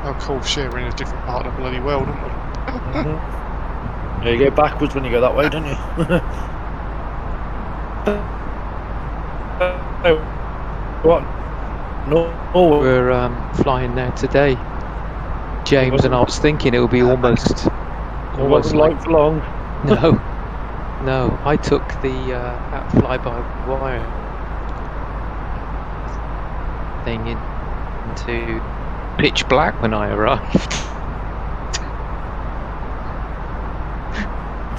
Speaker 5: Of course, yeah, we're in a different part of the bloody world, aren't we?
Speaker 4: Yeah, you go backwards when you go that way, don't you? What? No.
Speaker 2: We're flying there today, James, and I was thinking it would be almost
Speaker 4: like for long.
Speaker 2: No, I took the that fly-by-wire thing into pitch black when I arrived.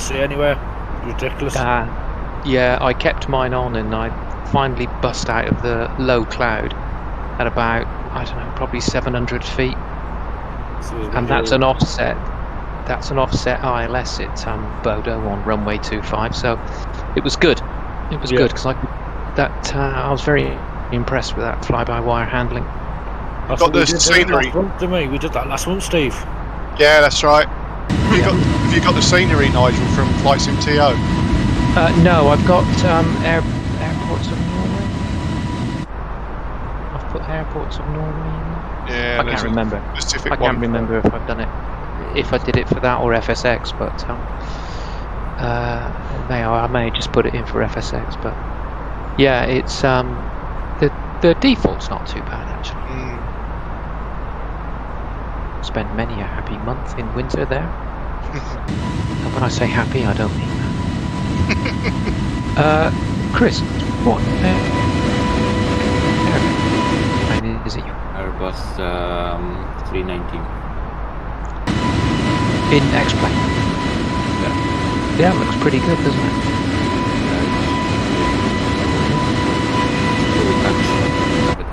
Speaker 4: See anywhere? Ridiculous.
Speaker 2: Yeah, I kept mine on and I finally bust out of the low cloud at about, I don't know, probably 700 feet. And that's an offset. That's an offset ILS at Bodo on runway 25. So it was good. It was good because I was very impressed with that fly-by-wire handling.
Speaker 5: That's got the scenery.
Speaker 4: We did that last month, Steve.
Speaker 5: Yeah, that's right. Have you got the scenery, Nigel, from Flight Sim TO?
Speaker 2: No, I've got airports of Norway. I've put airports of Norway in there.
Speaker 5: Yeah,
Speaker 2: I can't remember. I can't remember if I've done it, if I did it for that or FSX, but I may just put it in for FSX, but yeah, it's the default's not too bad actually. Spent many a happy month in winter there. And when I say happy, I don't mean that. Chris, what airplane is it?
Speaker 3: Airbus 319.
Speaker 2: In X-plane. Yeah, it looks pretty good, doesn't it?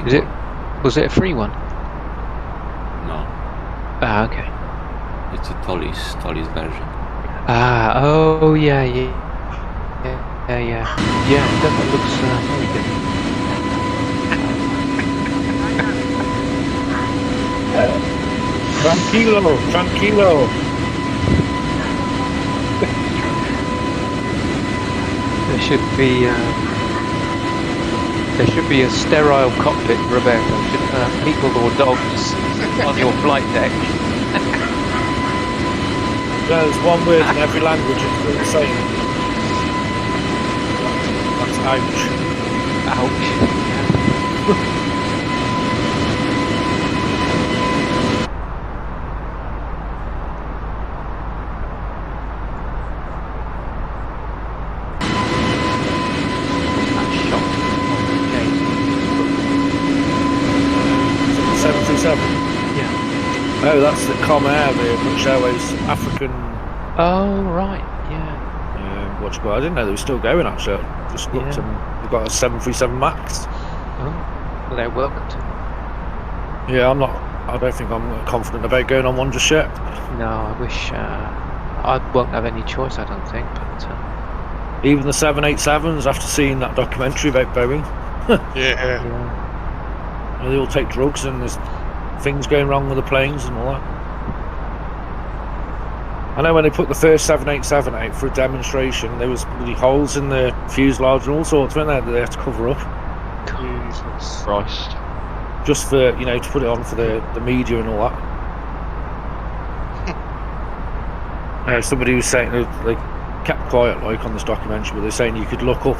Speaker 2: Is it? Was it a free one?
Speaker 3: No.
Speaker 2: Ah, okay.
Speaker 3: It's a Tolly's version.
Speaker 2: Ah, oh yeah. Yeah, it definitely looks very good.
Speaker 4: Tranquilo.
Speaker 2: There should be a sterile cockpit, Roberto. People or dogs on your flight deck.
Speaker 4: There's one word in every language it's the same. That's ouch.
Speaker 2: Ouch.
Speaker 4: Oh, that's the Camaina, the British Airways African.
Speaker 2: Oh, right, yeah.
Speaker 4: I didn't know they were still going actually. I just looked and they've got a 737 Max.
Speaker 2: Oh, well, they're welcome to.
Speaker 4: Yeah, I don't think I'm confident about going on one just yet.
Speaker 2: No, I wish. I won't have any choice, I don't think, but.
Speaker 4: Even the 787s, after seeing that documentary about Boeing.
Speaker 5: Yeah.
Speaker 4: They all take drugs and there's things going wrong with the planes and all that. I know when they put the first 787 out for a demonstration, there was bloody holes in the fuselage and all sorts, weren't there, that they had to cover up.
Speaker 5: Jesus
Speaker 1: Christ.
Speaker 4: Just for, to put it on for the media and all that. Somebody was saying, they kept quiet like on this documentary, but they're saying you could look up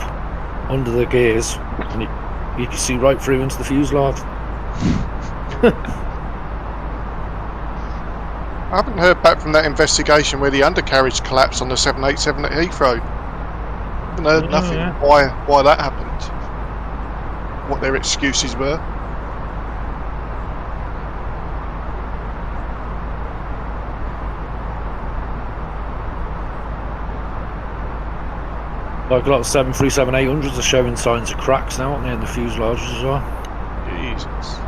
Speaker 4: under the gears and you could see right through into the fuselage.
Speaker 5: I haven't heard back from that investigation where the undercarriage collapsed on the 787 at Heathrow. I haven't heard nothing why that happened. What their excuses were.
Speaker 4: Like a lot of 737-800s are showing signs of cracks now, aren't they, in the fuselages as well?
Speaker 5: Jesus.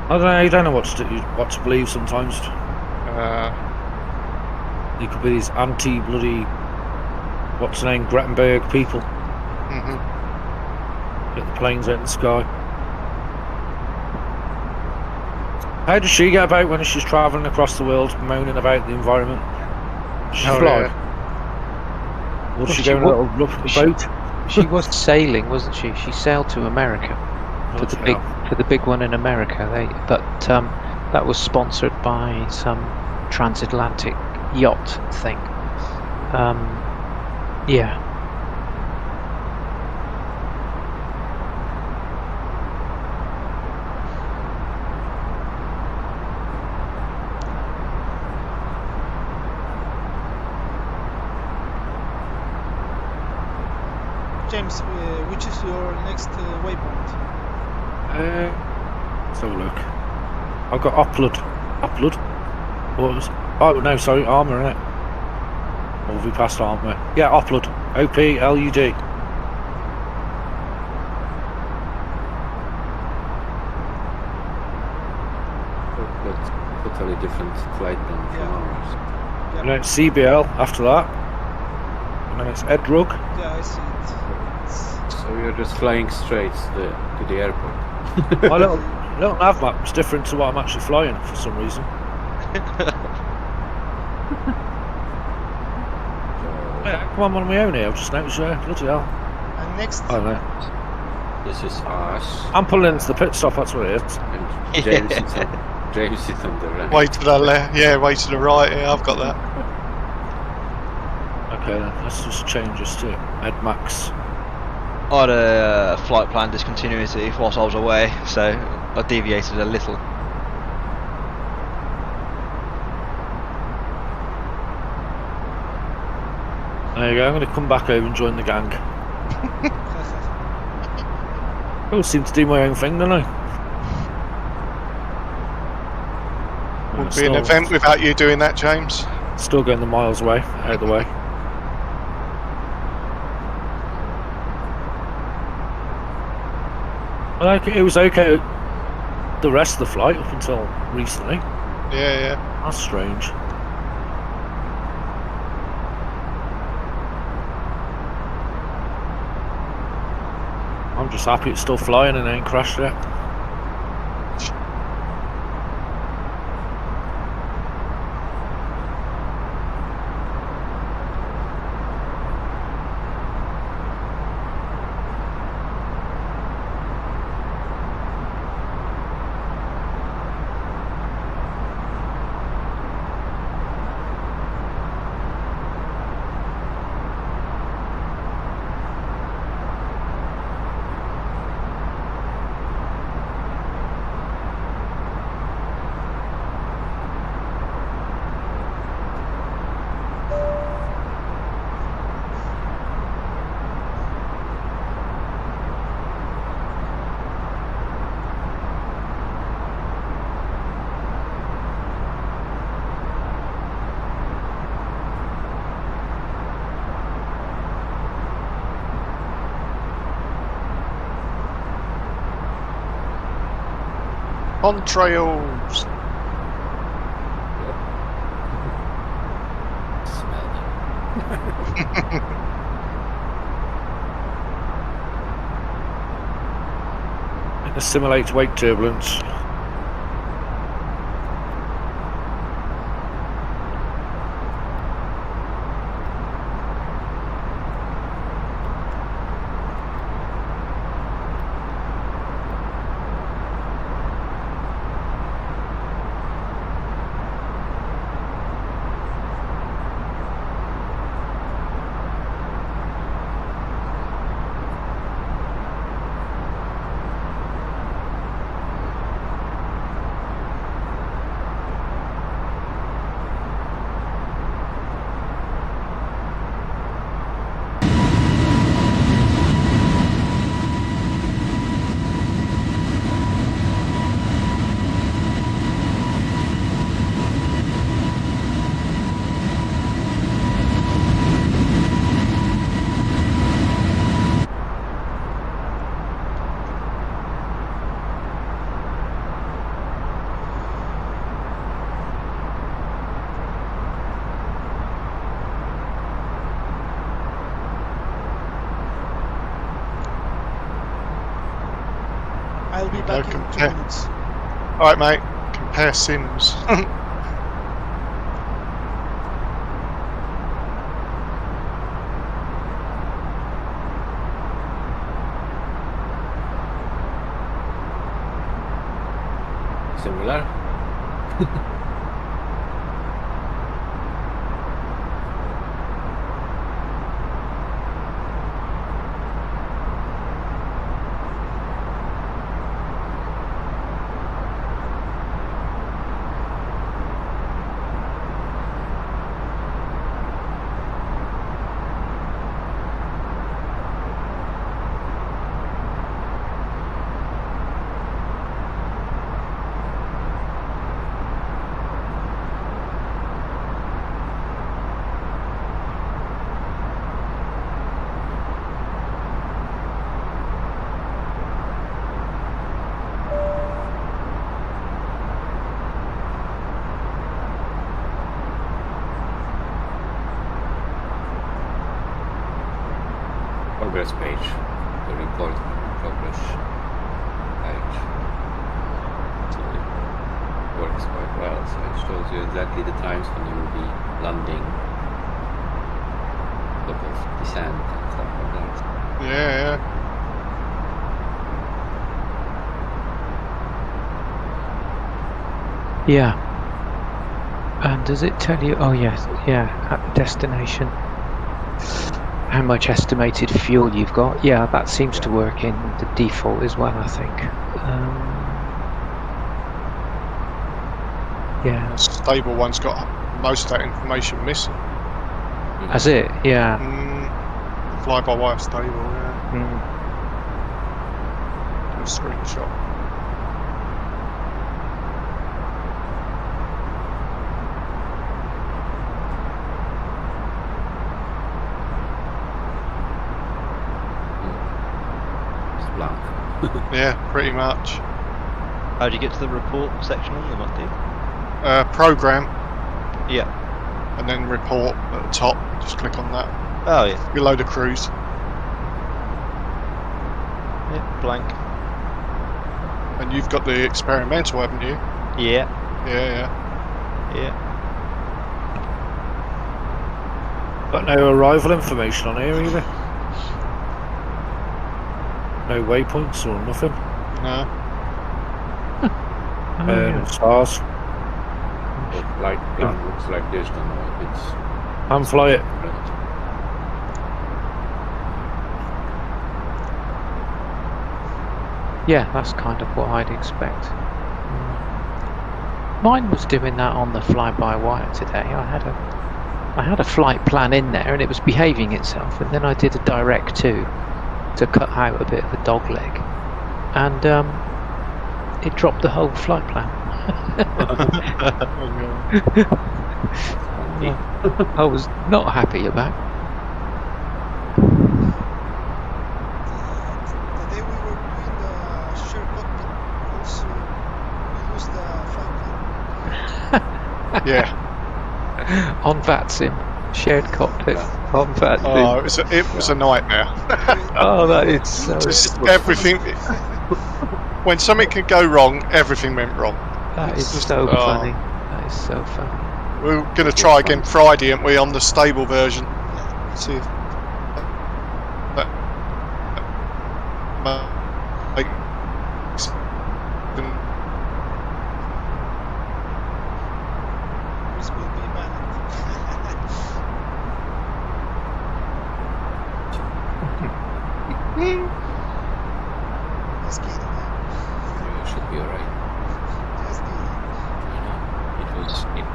Speaker 4: I don't know. You don't know what to believe sometimes. It could be these anti-bloody, what's the name, Grettenberg people. Get the planes out in the sky. How does she get about when she's travelling across the world, moaning about the environment? She fly. Or does she go in a little boat?
Speaker 2: She was sailing, wasn't she? She sailed to America. For the big one in America, but that was sponsored by some transatlantic yacht thing. Yeah.
Speaker 6: James, which is your next waypoint?
Speaker 4: Let's have a look. I've got Upload. What was? Oh no, sorry, Armour, innit? Or have we passed Armour? Yeah, Upload. OPLUD.
Speaker 3: That's a totally different flight than from ours.
Speaker 4: And then it's CBL after that. And then it's Edrug.
Speaker 6: Yeah, I see it.
Speaker 3: So you're just flying straight to the airport.
Speaker 4: My little nav map is different to what I'm actually flying for some reason. Come on my own here, I've just noticed bloody hell.
Speaker 6: And next?
Speaker 4: I don't know.
Speaker 3: This is us.
Speaker 4: I'm pulling into the pit stop, that's what it is.
Speaker 3: And James is on the right.
Speaker 5: Way to the left, way to the right, yeah, I've got that.
Speaker 4: Okay, then let's just change this to Ed Max.
Speaker 1: I had a flight plan discontinuity whilst I was away, so I deviated a little.
Speaker 4: There you go, I'm going to come back over and join the gang. I all seem to do my own thing, don't I?
Speaker 5: Wouldn't be an event without you doing that, James.
Speaker 4: Still getting the miles away, out of the way. Well, it was okay the rest of the flight up until recently.
Speaker 5: Yeah.
Speaker 4: That's strange. I'm just happy it's still flying and ain't crashed yet.
Speaker 5: Contrails.
Speaker 3: Smell
Speaker 4: It assimilates wake turbulence.
Speaker 6: I'll be back in 2 minutes.
Speaker 5: Alright, mate. Compare sims.
Speaker 3: Similar. Progress page. The report progress page. So it works quite well. So it shows you exactly the times when you will be landing, top of descent and stuff like that.
Speaker 5: Yeah.
Speaker 2: Yeah. And does it tell you? Oh yes, yeah, at the destination. how much estimated fuel you've got. Yeah, that seems to work in the default as well, I think. Yeah.
Speaker 5: The stable one's got most of that information missing.
Speaker 2: Has it? Yeah.
Speaker 5: Fly-by-wire stable, yeah. A screenshot.
Speaker 3: Blank.
Speaker 5: Yeah, pretty much.
Speaker 1: How do you get to the report section on them, I think?
Speaker 5: Program.
Speaker 1: Yeah.
Speaker 5: And then report at the top. Just click on that.
Speaker 1: Oh yeah.
Speaker 5: Below the cruise.
Speaker 1: Yeah, blank.
Speaker 5: And you've got the experimental, haven't you?
Speaker 1: Yeah.
Speaker 5: Yeah.
Speaker 4: Got no arrival information on here either. No waypoints or nothing.
Speaker 5: No.
Speaker 4: Stars.
Speaker 3: But like gun looks like this, don't know if it's.
Speaker 4: And fly it.
Speaker 2: Yeah, that's kind of what I'd expect. Mine was doing that on the fly-by-wire today. I had a flight plan in there and it was behaving itself, and then I did a direct to cut out a bit of a dog leg, and it dropped the whole flight plan. I was not happy about.
Speaker 6: The day we were doing the shared cockpit, also we used the flight plan.
Speaker 5: Yeah.
Speaker 2: On VATSIM, shared cockpit on VATSIM.
Speaker 5: Oh, it was a nightmare.
Speaker 2: Oh, that is so.
Speaker 5: Just everything. When something could go wrong, everything went wrong.
Speaker 2: That is
Speaker 5: just,
Speaker 2: so funny. That is so funny.
Speaker 5: We're going to try again Friday, aren't we, on the stable version? See if that makes
Speaker 6: Chris will be banned. Just kidding.
Speaker 3: You should be alright.
Speaker 6: Just kidding.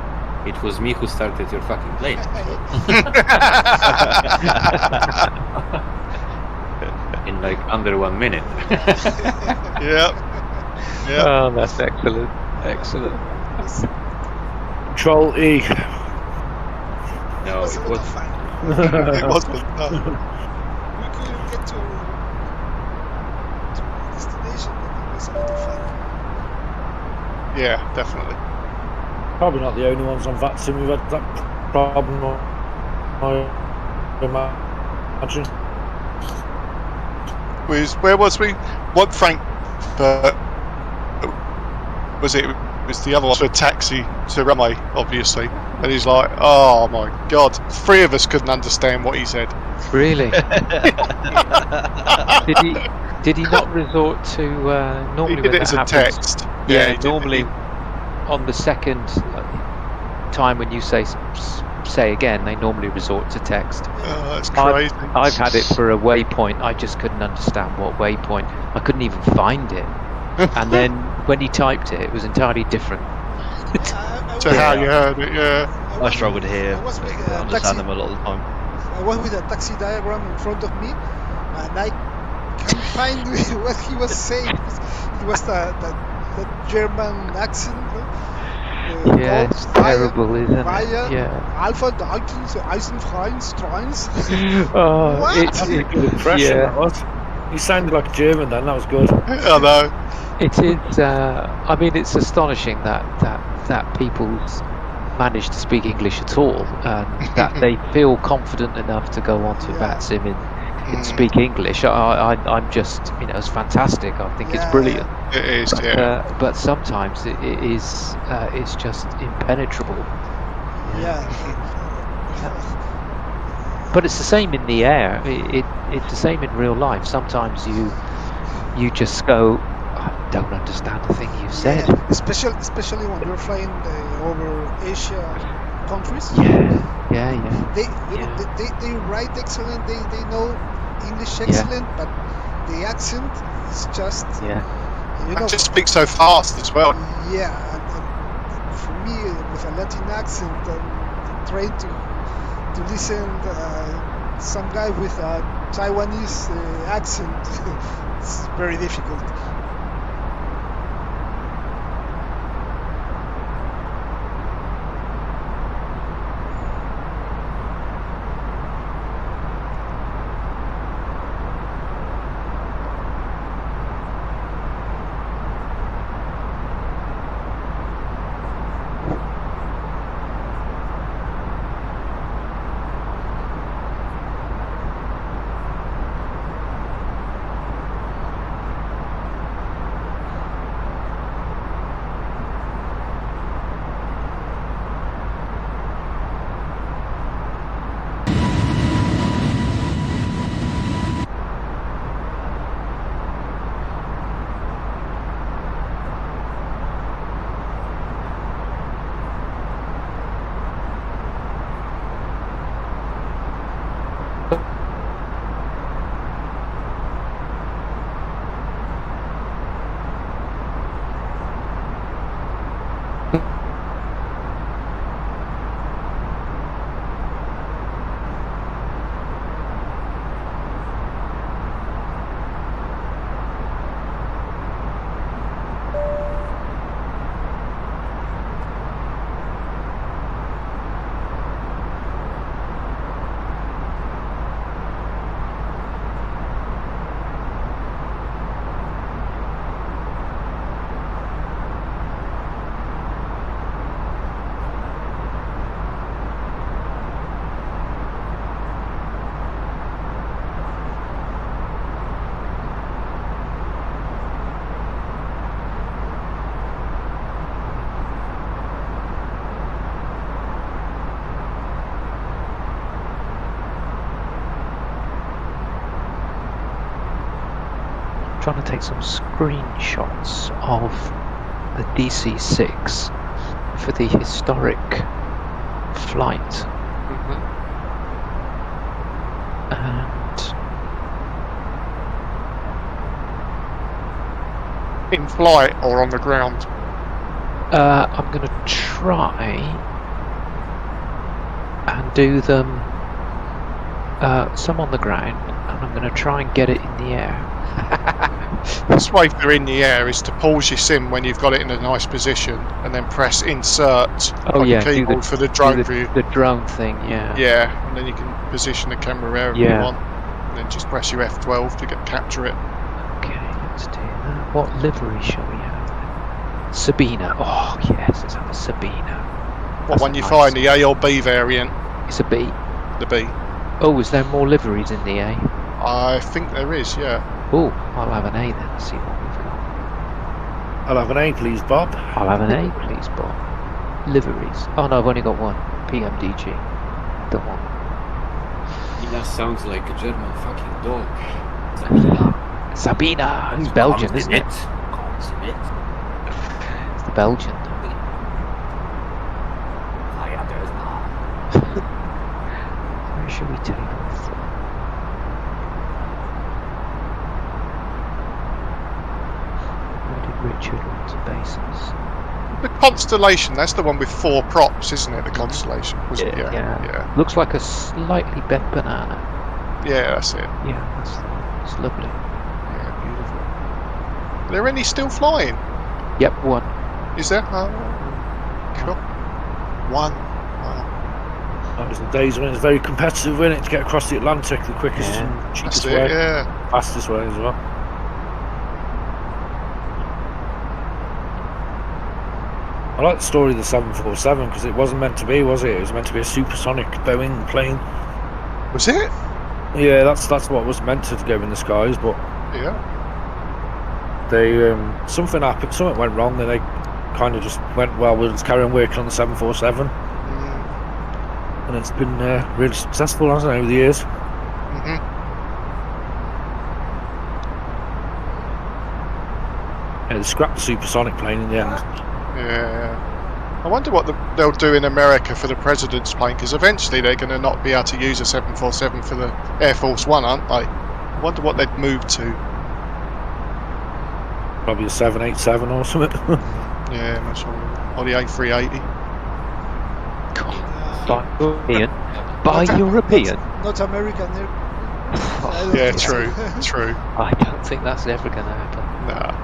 Speaker 3: It was me who started your fucking plane. In like under 1 minute.
Speaker 5: Yeah.
Speaker 2: Oh, that's excellent. Excellent.
Speaker 4: Control E.
Speaker 3: No,
Speaker 6: It was a
Speaker 3: it
Speaker 6: lot
Speaker 3: was.
Speaker 6: of fun.
Speaker 5: It wasn't. No.
Speaker 6: We couldn't get to destination, but it was a lot of fun.
Speaker 5: Yeah, definitely.
Speaker 4: Probably not the only ones on VATSIM who've had that problem, I imagine.
Speaker 5: Where was we? What Frank? Was it? It was the other one. A taxi to runway, obviously, and he's like, "Oh my god!" 3 of us couldn't understand what he said.
Speaker 2: Really? Did he not resort to normally
Speaker 5: He did
Speaker 2: when
Speaker 5: it as
Speaker 2: that
Speaker 5: a
Speaker 2: happens?
Speaker 5: text.
Speaker 2: Yeah,
Speaker 5: he did.
Speaker 2: normally on the second time when you say again, they normally resort to text.
Speaker 5: Oh, that's crazy.
Speaker 2: I've had it for a waypoint. I just couldn't understand what waypoint. I couldn't even find it. And then when he typed it, it was entirely different.
Speaker 5: To how you heard it, yeah.
Speaker 1: I struggle to hear.
Speaker 6: I was with a
Speaker 1: Understand
Speaker 6: taxi.
Speaker 1: them a lot of the time.
Speaker 6: I was with a taxi diagram in front of me, and I can't find what he was saying. It was the German accent. No?
Speaker 2: Yeah, it's terrible, isn't it?
Speaker 6: Bayern,
Speaker 2: Yeah.
Speaker 6: Alpha, Deutschland, Eisenfreins, Trains.
Speaker 2: Oh,
Speaker 6: What?
Speaker 2: it's
Speaker 4: That's a good impression,
Speaker 2: yeah.
Speaker 4: that was. He sounded like German then, that was good.
Speaker 5: I know.
Speaker 2: It is. I mean, it's astonishing that people manage to speak English at all, and that they feel confident enough to go onto VATSIM and speak English. I'm just, it's fantastic. I think it's brilliant.
Speaker 5: It is, yeah.
Speaker 2: But sometimes it's just impenetrable.
Speaker 6: Yeah.
Speaker 2: But it's the same in the air. It's the same in real life. Sometimes you just go, I don't understand the thing you said.
Speaker 6: Yeah, especially when you're flying over Asia countries.
Speaker 2: Yeah.
Speaker 6: They write excellent. They know English excellent, but the accent is just
Speaker 5: just speak so fast as well.
Speaker 6: Yeah, and for me, with a Latin accent, and trying to listen some guy with a Taiwanese accent, it's very difficult.
Speaker 2: Trying to take some screenshots of the DC-6 for the historic flight. And
Speaker 5: in flight or on the ground?
Speaker 2: I'm going to try and do them some on the ground, and I'm going to try and get it in the air.
Speaker 5: Best way if you're in the air is to pause your sim when you've got it in a nice position, and then press insert on the keyboard for the drone view.
Speaker 2: The drone thing, yeah.
Speaker 5: Yeah, and then you can position the camera wherever you want, and then just press your F12 to capture it.
Speaker 2: Okay, let's do that. What livery shall we have? Sabina. Oh yes, let's have a Sabina.
Speaker 5: What one you find, the A or B variant?
Speaker 2: It's a B.
Speaker 5: The B.
Speaker 2: Oh, is there more liveries in the A?
Speaker 5: I think there is, yeah.
Speaker 2: Oh, I'll have an A then, let's see what we've got.
Speaker 4: I'll have an A, please, Bob.
Speaker 2: I'll have an A, please, Bob. Liveries. Oh no, I've only got one. PMDG. Don't want.
Speaker 3: That sounds like a German fucking dog.
Speaker 2: Sabina! It's Belgian, isn't it? It's the Belgian dog. Where should we take off? Richard wants bases.
Speaker 5: The Constellation, that's the one with 4 props, isn't it? The Constellation, was it? Yeah.
Speaker 2: Looks like a slightly bent banana.
Speaker 5: Yeah, that's it.
Speaker 2: Yeah, that's lovely.
Speaker 5: Yeah, beautiful. Are there any still flying?
Speaker 2: Yep, one.
Speaker 5: Is there? Oh, cool. One. Wow.
Speaker 4: That was the days when it was very competitive, wasn't it, to get across the Atlantic the quickest and cheapest way. Fastest way as well. I like the story of the 747 because it wasn't meant to be, was it? It was meant to be a supersonic Boeing plane.
Speaker 5: Was it?
Speaker 4: Yeah, that's what was meant to go in the skies, but they something happened, something went wrong, and they kind of just went, well, we'll just carry on working on the 747, and it's been really successful, hasn't it, over the years? Yeah, they scrapped the supersonic plane in the end.
Speaker 5: Yeah. I wonder what they'll do in America for the president's plane, because eventually they're going to not be able to use a 747 for the Air Force One, aren't they? I wonder what they'd move to.
Speaker 4: Probably a 787 or something.
Speaker 5: Yeah, that's all. Or the A380.
Speaker 2: Buy European. Buy European.
Speaker 6: Not American.
Speaker 5: Yeah, true, true.
Speaker 2: I don't think that's ever going to happen.
Speaker 5: Nah.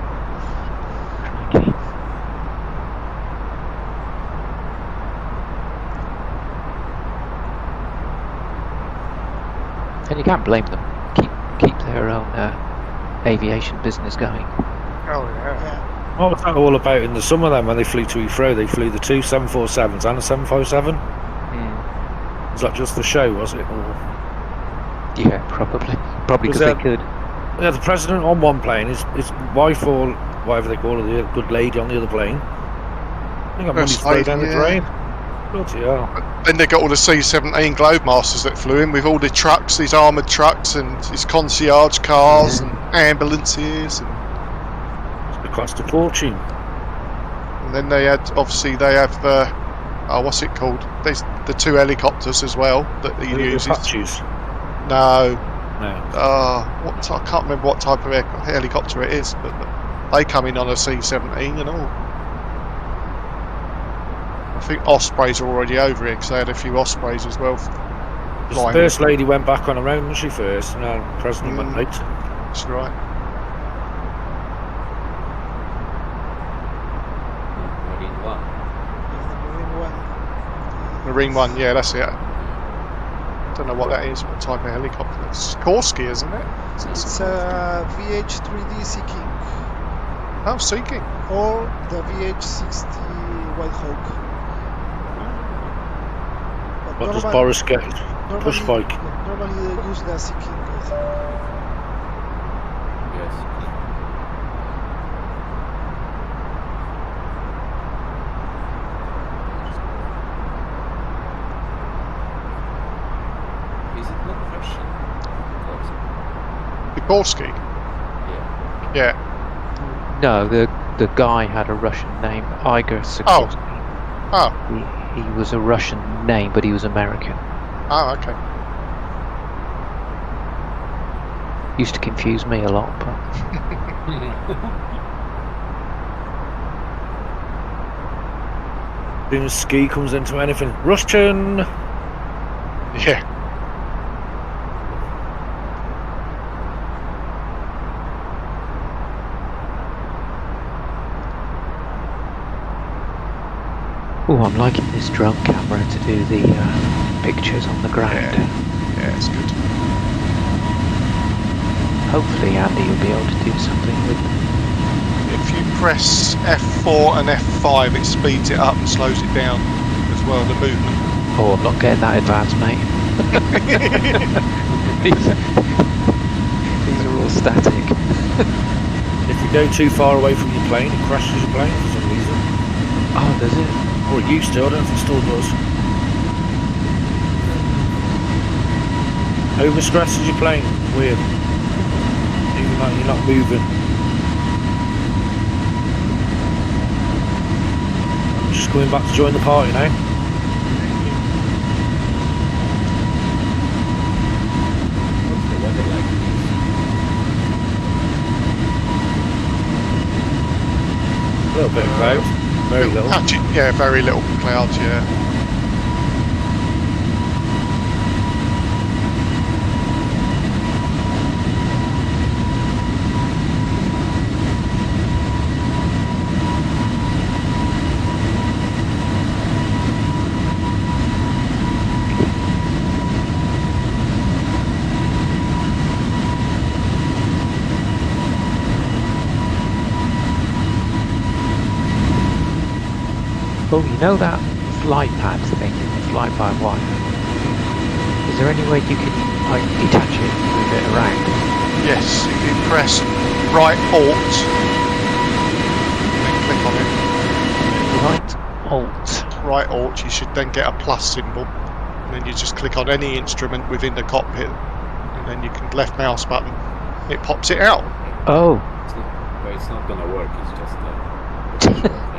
Speaker 2: And you can't blame them. Keep their own aviation business going.
Speaker 5: Oh yeah.
Speaker 4: What was that all about in the summer then when they flew to Heathrow? They flew the two 747s and a 757? Was that just the show, was it? Or...
Speaker 2: Yeah, probably because they could.
Speaker 4: Yeah, the president on one plane, his wife or whatever they call her, the good lady on the other plane. I think I'm going to throw down the drain. Bloody hell.
Speaker 5: Then they got all the C-17 Globemasters that flew in with all the trucks, these armoured trucks and these concierge cars and ambulances. And
Speaker 4: it cost a fortune.
Speaker 5: And then they have what's it called? There's the two helicopters as well that he uses.
Speaker 4: Apaches?
Speaker 5: No.
Speaker 4: No.
Speaker 5: I can't remember what type of helicopter it is, but they come in on a C-17 and all. I think Ospreys are already over here because they had a few Ospreys as well.
Speaker 4: The first lady went back on her own, didn't she, first? And the president went late.
Speaker 5: That's right. Marine One, yeah, that's it. Don't know what that is, what type of helicopter. It's Korsky, isn't it?
Speaker 6: It's a VH-3D Sea King.
Speaker 5: Oh, Sea King.
Speaker 6: Or the VH-60 White Hawk.
Speaker 4: What does Boris get? Push bike.
Speaker 6: Normally they use the Sea King, I think.
Speaker 3: Yes. Is it not Russian?
Speaker 5: Sikorsky? Yeah.
Speaker 2: No, the guy had a Russian name, Igor Sikorsky.
Speaker 5: Oh.
Speaker 2: He was a Russian name, but he was American.
Speaker 5: Oh, okay.
Speaker 2: Used to confuse me a lot, but...
Speaker 4: As soon as ski comes into anything, Russian!
Speaker 5: Yeah.
Speaker 2: Oh, I'm liking this drone camera to do the pictures on the ground.
Speaker 5: Yeah, it's good.
Speaker 2: Hopefully Andy will be able to do something with it.
Speaker 5: If you press F4 and F5, it speeds it up and slows it down as well, the movement.
Speaker 2: Oh, I'm not getting that advanced, mate. These are all static.
Speaker 4: If you go too far away from your plane, it crashes your plane for some reason.
Speaker 2: Oh, does it?
Speaker 4: Or it used to, I don't know if it still does. Over stresses your plane, weird. Even like you're not moving. I'm just going back to join the party now.
Speaker 3: What's the weather like?
Speaker 4: A little bit of cloud. Very little.
Speaker 5: Patchy, yeah, very little clouds, yeah.
Speaker 2: Oh, you know that flight pad thing, flight by wire? Is there any way you can like detach it and move it around?
Speaker 5: Yes, if you press right Alt, then click on it. Right Alt, you should then get a plus symbol. And then you just click on any instrument within the cockpit. And then you can left mouse button. It pops it out.
Speaker 2: Oh.
Speaker 3: It's not gonna work, it's just a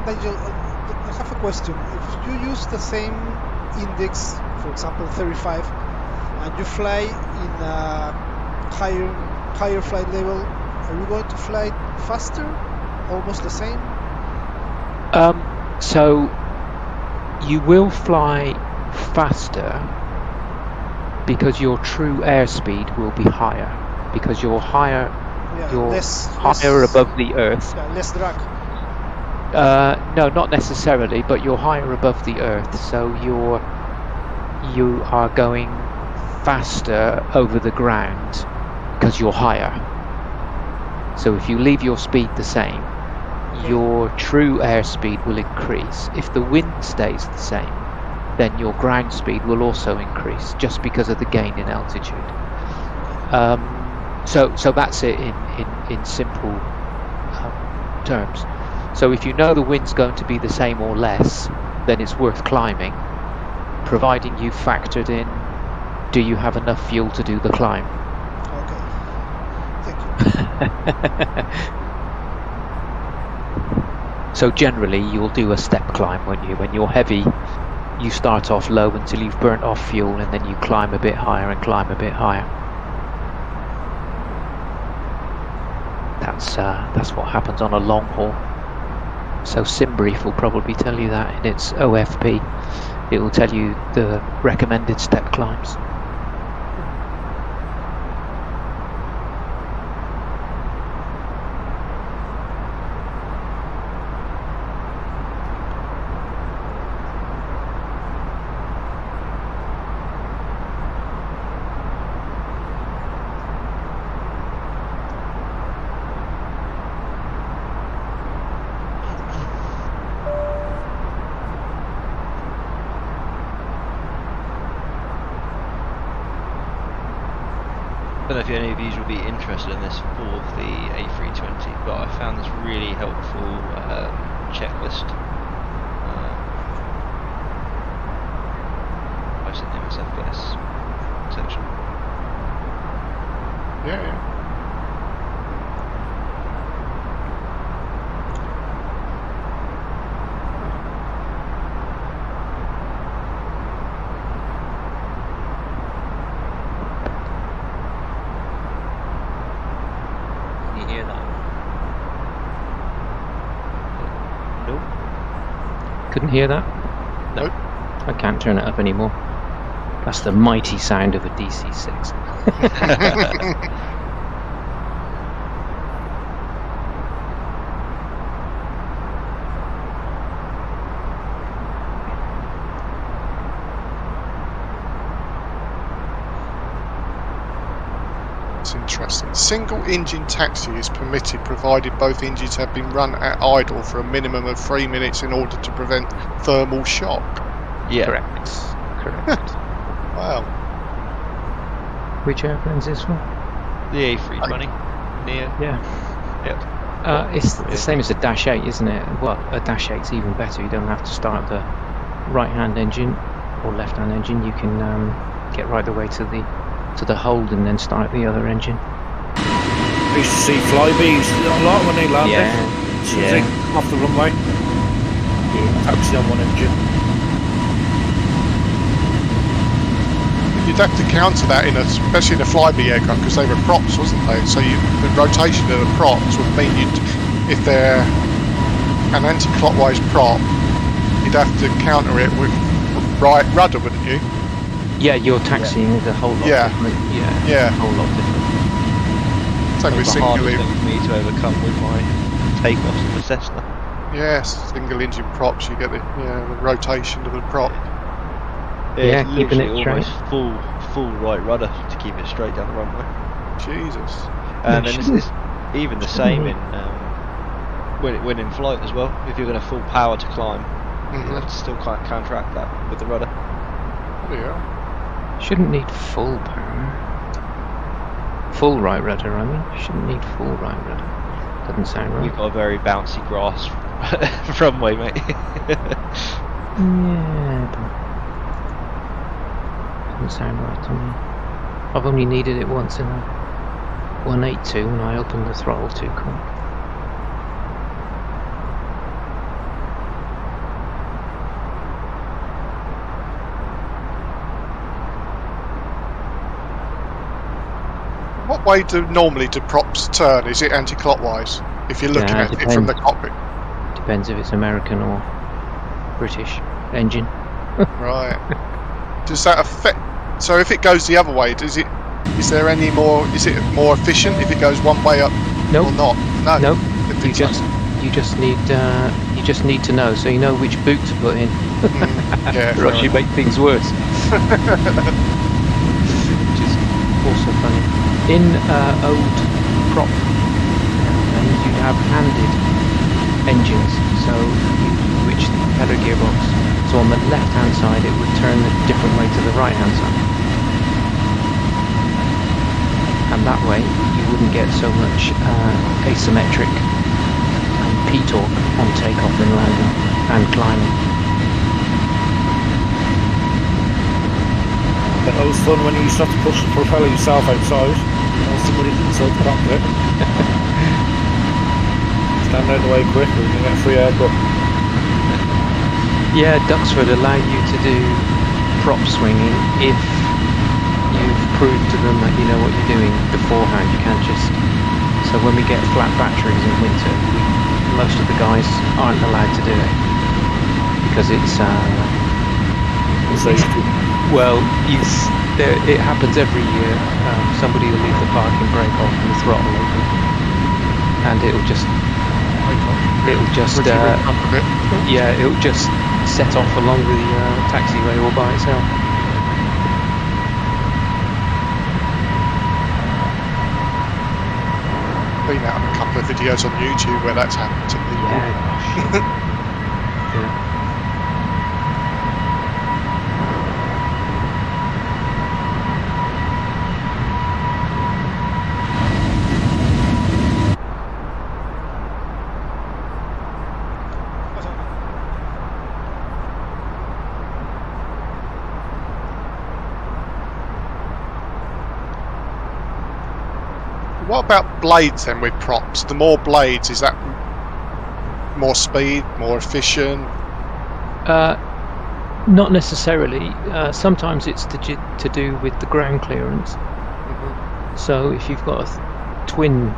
Speaker 6: Nigel, I have a question. If you use the same index, for example 35, and you fly in a higher flight level, are you going to fly faster? Almost the same?
Speaker 2: So you will fly faster because your true airspeed will be higher, because you're higher, higher above the Earth.
Speaker 6: Yeah, less drag.
Speaker 2: No, not necessarily, but you're higher above the Earth, so you are going faster over the ground because you're higher. So if you leave your speed the same, your true airspeed will increase. If the wind stays the same, then your ground speed will also increase just because of the gain in altitude. So that's it in simple terms. So if you know the wind's going to be the same or less, then it's worth climbing, providing you've factored in, do you have enough fuel to do the climb?
Speaker 6: Okay. Thank you.
Speaker 2: So generally you'll do a step climb, won't you? When you're heavy, you start off low until you've burnt off fuel, and then you climb a bit higher and climb a bit higher. That's what happens on a long haul. So SimBrief will probably tell you that in its OFP. It will tell you the recommended step climbs.
Speaker 1: I don't know if any of you will be interested in this for the A320, but I found this really helpful checklist. I sent the SFS section.
Speaker 5: Yeah.
Speaker 2: Couldn't hear that? No.
Speaker 5: Nope.
Speaker 2: I can't turn it up anymore. That's the mighty sound of a DC-6.
Speaker 5: It's interesting. Single engine taxi is permitted provided both engines have been run at idle for a minimum of 3 minutes in order to prevent thermal shock.
Speaker 1: Yeah.
Speaker 2: Correct.
Speaker 5: Wow.
Speaker 2: Which airplane is this one?
Speaker 1: The A320. Neo.
Speaker 2: Yeah.
Speaker 1: Yep.
Speaker 2: It's the same as a Dash 8, isn't it? Well, a Dash 8's even better. You don't have to start the right-hand engine or left-hand engine. You can get right the way to the hold and then start the other engine.
Speaker 4: I used to see Flybees a lot when they landed. As soon as they come off the runway. Taxi on one engine.
Speaker 5: You'd have to counter that especially in a Flybe aircraft because they were props, wasn't they? So the rotation of the props would mean if they're an anti-clockwise prop, you'd have to counter it with right rudder, wouldn't you?
Speaker 2: Yeah, your taxiing is a whole lot different. Yeah. A whole lot different.
Speaker 5: Same with
Speaker 1: the
Speaker 5: single
Speaker 1: hardest thing for me to overcome with my takeoffs in the Cessna.
Speaker 5: Yes, single engine props, you get the rotation of the prop.
Speaker 1: Yeah, it's
Speaker 2: keeping
Speaker 1: literally
Speaker 2: it
Speaker 1: almost
Speaker 2: straight.
Speaker 1: full right rudder to keep it straight down the runway.
Speaker 5: Jesus.
Speaker 1: And then it's even the same in when in flight as well. If you're going to full power to climb, you have to still counteract that with the rudder.
Speaker 5: Oh yeah.
Speaker 2: Shouldn't need full power. Full right rudder, I mean. Shouldn't need full right rudder. Doesn't sound right.
Speaker 1: You've got a very bouncy grass runway, mate.
Speaker 2: Yeah, doesn't sound right to me. I've only needed it once in a 182 when I opened the throttle too quick.
Speaker 5: What way do props turn? Is it anti-clockwise? If you're looking at it from the cockpit.
Speaker 2: Depends if it's American or British engine.
Speaker 5: Right. Does that affect? So if it goes the other way, is it more efficient if it goes one way up or not? No.
Speaker 2: Nope. You just need to know, so you know which boot to put in.
Speaker 5: Yeah.
Speaker 2: Or else you make things worse. Which is also funny. In old prop airplanes, you'd have handed engines, which had a gearbox. So on the left-hand side, it would turn a different way to the right-hand side. And that way, you wouldn't get so much asymmetric P-torque on takeoff and landing and climbing.
Speaker 4: But that was fun when you used to have to push the propeller yourself outside, while somebody inside the cockpit. Stand out of the way quick, or you can get a free aircut.
Speaker 2: Yeah, Duxford allow you to do prop swinging if you've proved to them that you know what you're doing beforehand. You can't just... So when we get flat batteries in winter, most of the guys aren't allowed to do it because it's well, it happens every year. Somebody will leave the parking brake off and the throttle open, and it'll just set off along the taxiway all by itself.
Speaker 5: Been out on a couple of videos on YouTube where that's happened to people.
Speaker 2: Yeah.
Speaker 5: What about blades then with props? The more blades, is that more speed, more efficient?
Speaker 2: Not necessarily. Sometimes it's to do with the ground clearance. So if you've got a twin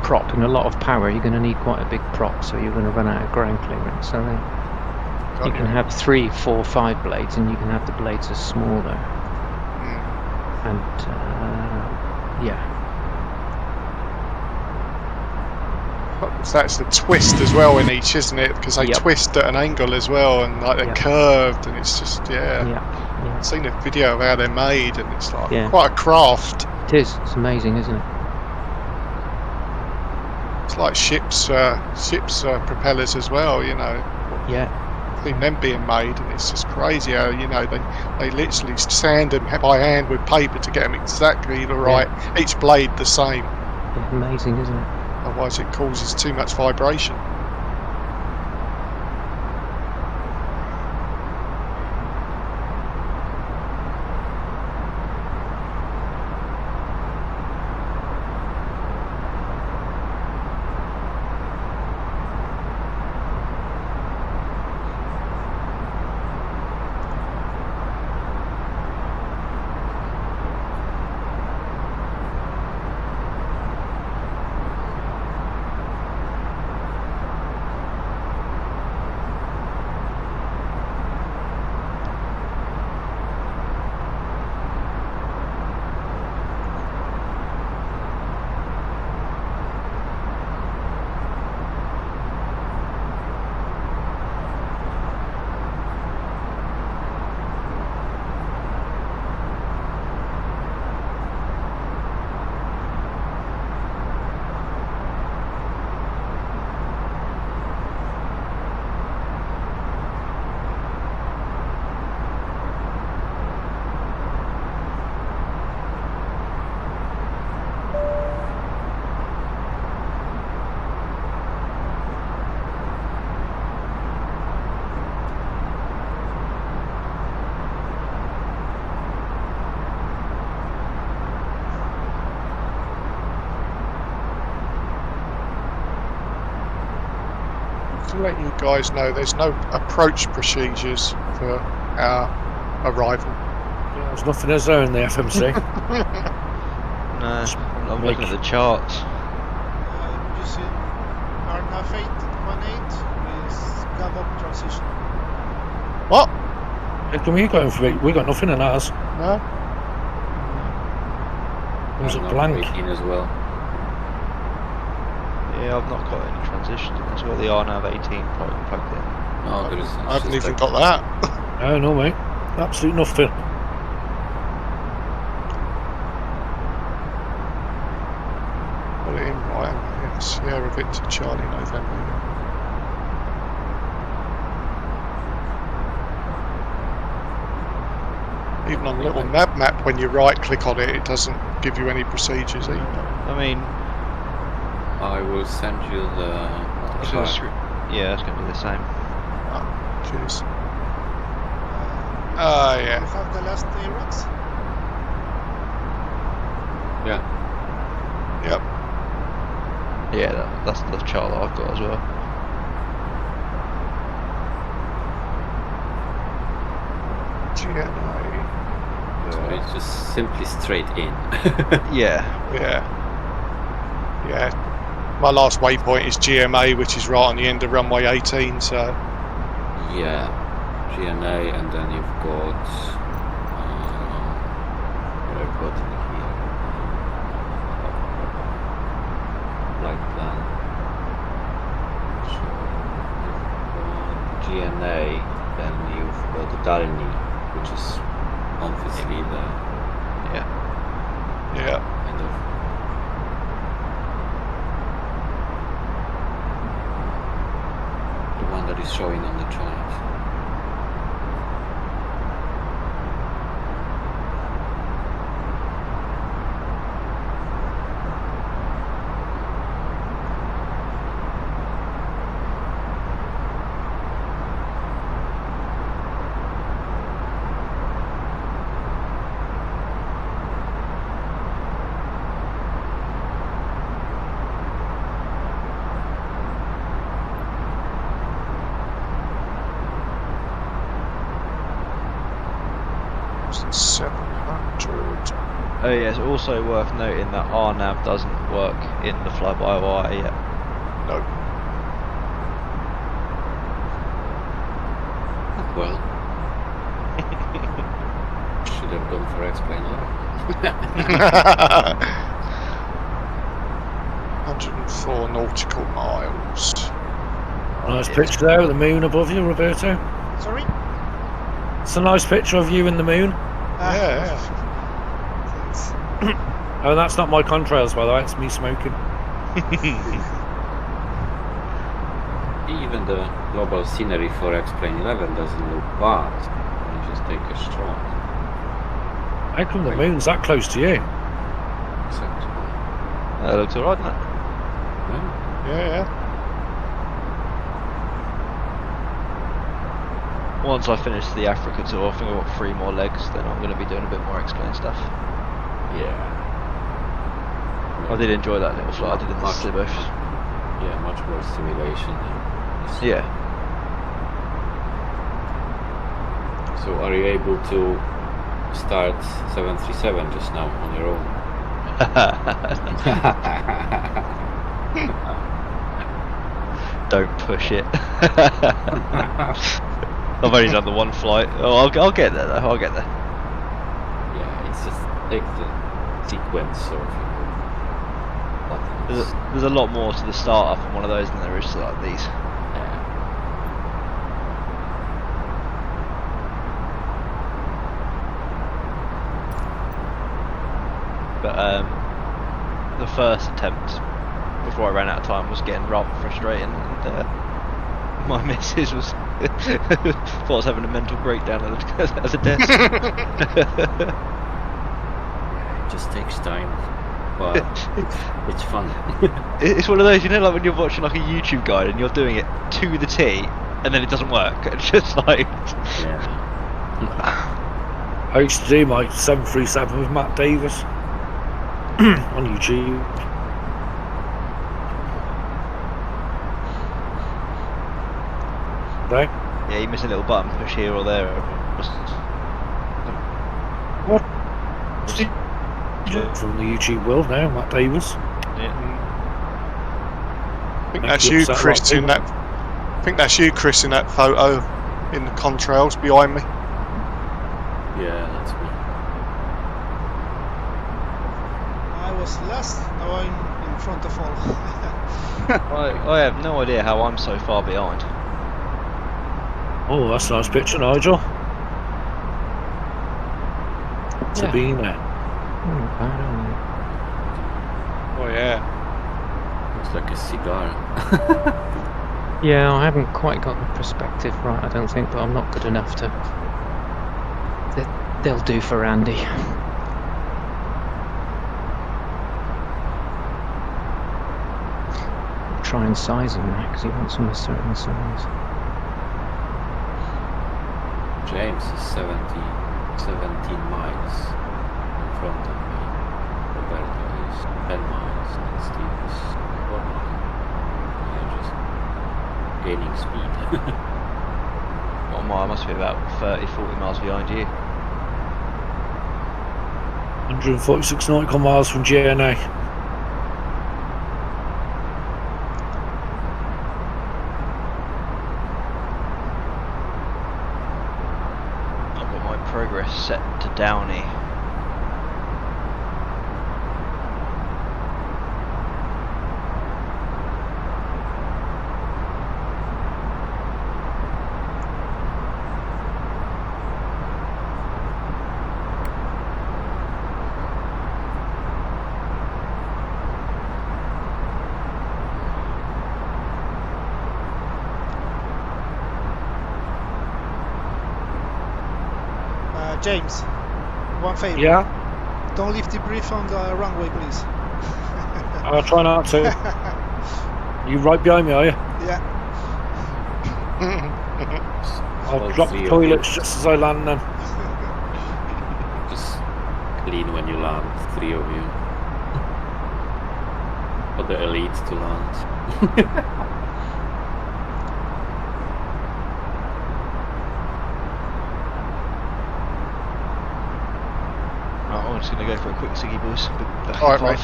Speaker 2: prop and a lot of power, you're going to need quite a big prop, so you're going to run out of ground clearance. So then you can have 3, 4, 5 blades, and you can have the blades as smaller. And yeah.
Speaker 5: That's the twist as well in each, isn't it? Because they twist at an angle as well, and like they're curved, and it's just I've seen a video of how they're made, and it's like quite a craft.
Speaker 2: It is. It's amazing, isn't it?
Speaker 5: It's like ships propellers as well, you know.
Speaker 2: Yeah.
Speaker 5: I've seen them being made, and it's just crazy how they literally sand them by hand with paper to get them exactly the right, each blade the same.
Speaker 2: It's amazing, isn't it?
Speaker 5: Otherwise it causes too much vibration. To let you guys know, there's no approach procedures for our arrival.
Speaker 4: There's nothing, is there, in the FMC?
Speaker 1: No, I'm looking at the charts.
Speaker 6: I'm using RNAV 818 with GAVOP transition.
Speaker 5: What?
Speaker 4: How come you going for it? We got nothing in ours.
Speaker 5: No.
Speaker 4: It was a
Speaker 3: I'm
Speaker 4: blank.
Speaker 3: 18 as well.
Speaker 1: Yeah, I've not got any transitions. That's got the RNAV 18 plugged in.
Speaker 3: No, there is.
Speaker 5: I haven't even got that.
Speaker 4: No, mate. Absolute nothing.
Speaker 5: Put it in right. Yeah, Sierra Victor Charlie November. Even on little nav map, when you right click on it, it doesn't give you any procedures either.
Speaker 1: I mean,
Speaker 3: I will send you the.
Speaker 1: yeah, it's going to be the same.
Speaker 5: Oh, cheers.
Speaker 6: You
Speaker 5: Yeah.
Speaker 6: have the last AROX?
Speaker 3: Yeah.
Speaker 5: Yep.
Speaker 1: Yeah, that's the chart that I've got as well.
Speaker 5: GNA.
Speaker 3: So it's just simply straight in.
Speaker 1: Yeah.
Speaker 5: Yeah. Yeah. My last waypoint is GMA, which is right on the end of runway 18, so.
Speaker 3: Yeah, GNA, and then you've got what I've got in here, flight plan. So you've got GNA, then you've got Dalny, which is obviously the
Speaker 5: Yeah.
Speaker 3: kind of the one that is showing on the chart.
Speaker 1: Oh yeah, it's also worth noting that RNAV doesn't work in the fly-by-wire yet.
Speaker 5: No.
Speaker 3: Well, should have gone for explain now.
Speaker 5: 104 nautical miles.
Speaker 4: Nice picture there of the moon above you, Roberto.
Speaker 6: Sorry?
Speaker 4: It's a nice picture of you in the moon.
Speaker 5: Yeah.
Speaker 6: Thanks.
Speaker 4: Oh, that's not my contrails, by the way. It's me smoking.
Speaker 3: Even the global scenery for X-Plane 11 doesn't look bad when you just take a stroll.
Speaker 4: How come the moon's that close to you?
Speaker 3: Exactly.
Speaker 1: That looks alright, doesn't it?
Speaker 5: Yeah.
Speaker 1: Once I finish the Africa tour, I think I've got 3 more legs, then I'm going to be doing a bit more X-Plane stuff.
Speaker 3: Yeah.
Speaker 1: I did enjoy that little flight I did in the
Speaker 3: Much-
Speaker 1: Slibos.
Speaker 3: Yeah, much more stimulation than this.
Speaker 1: Yeah.
Speaker 3: So are you able to start 737 just now on your own?
Speaker 1: Don't push it. I've only done the one flight. Oh, I'll get there though. I'll get there.
Speaker 3: Yeah, it's just like the sequence sort of.
Speaker 1: There's a lot more to the startup on one of those than there is to like these.
Speaker 3: Yeah.
Speaker 1: But the first attempt before I ran out of time was getting rather frustrating, and my missus was thought I was having a mental breakdown at the desk.
Speaker 3: It just takes time, but it's fun.
Speaker 1: It's one of those, you know, like when you're watching like a YouTube guide and you're doing it to the T, and then it doesn't work. It's just like.
Speaker 3: Yeah.
Speaker 4: I used to do my 737 with Matt Davis on YouTube. No?
Speaker 1: Yeah, you miss a little button push here or there.
Speaker 4: What? from the YouTube world now, Matt Davis.
Speaker 1: Yeah.
Speaker 5: I think that's you, Chris, in that. I think that's you, Chris, in that photo in the contrails behind me.
Speaker 3: Yeah, that's me.
Speaker 6: I was last, now I'm in front of all.
Speaker 1: I have no idea how I'm so far behind.
Speaker 4: Oh, that's a nice picture, Nigel. Sabina.
Speaker 5: Oh yeah.
Speaker 3: Looks like a cigar.
Speaker 2: Yeah, I haven't quite got the perspective right, I don't think, but I'm not good enough to... They'll do for Andy. I'll try and size him now, because he wants them a certain size.
Speaker 3: James is 17 miles in front of me. Roberto is 10 miles and Steve is 4 miles. They're just gaining speed.
Speaker 1: 1 mile, I must be about 30-40 miles behind you.
Speaker 4: 146 nautical miles from GNA.
Speaker 1: I've got my progress set to Downey.
Speaker 6: James, one favor.
Speaker 4: Yeah?
Speaker 6: Don't leave debris on the runway, please.
Speaker 4: I'll try not to. You right behind me, are you?
Speaker 6: Yeah.
Speaker 4: I'll drop the toilets just as I land then.
Speaker 3: Just clean when you land, 3 of you. For the elite to land.
Speaker 1: I'm just going to go for a quick ciggy, boys.
Speaker 5: Alright, mate.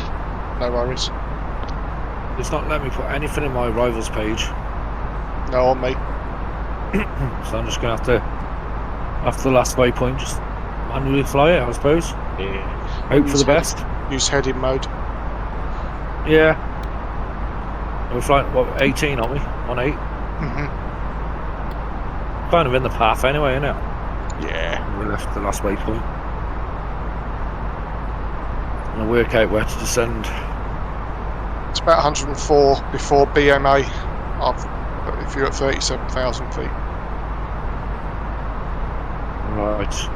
Speaker 5: No worries.
Speaker 4: It's not letting me put anything in my arrivals page.
Speaker 5: No, on me.
Speaker 4: So I'm just going to have to, after the last waypoint, just manually fly it, I suppose.
Speaker 5: Yeah.
Speaker 4: Hope for the best.
Speaker 5: Use heading mode.
Speaker 4: Yeah. We're flying, what, 18, aren't we? On 8?
Speaker 5: Mm-hmm.
Speaker 4: Kind of in the path anyway, isn't it?
Speaker 5: Yeah.
Speaker 4: We left the last waypoint. And I'll work out where to descend.
Speaker 5: It's about 104 before BMA. If you're at 37,000 feet.
Speaker 4: Right.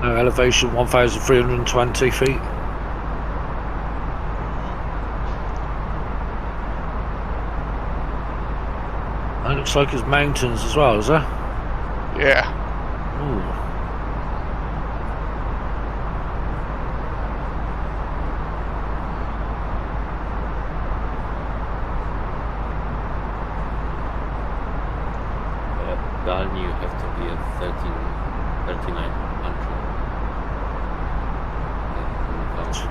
Speaker 4: Elevation 1,320 feet. It looks like it's mountains as well, is there?
Speaker 5: Yeah.
Speaker 4: Ooh.
Speaker 3: Then you have to be at 3900. 27.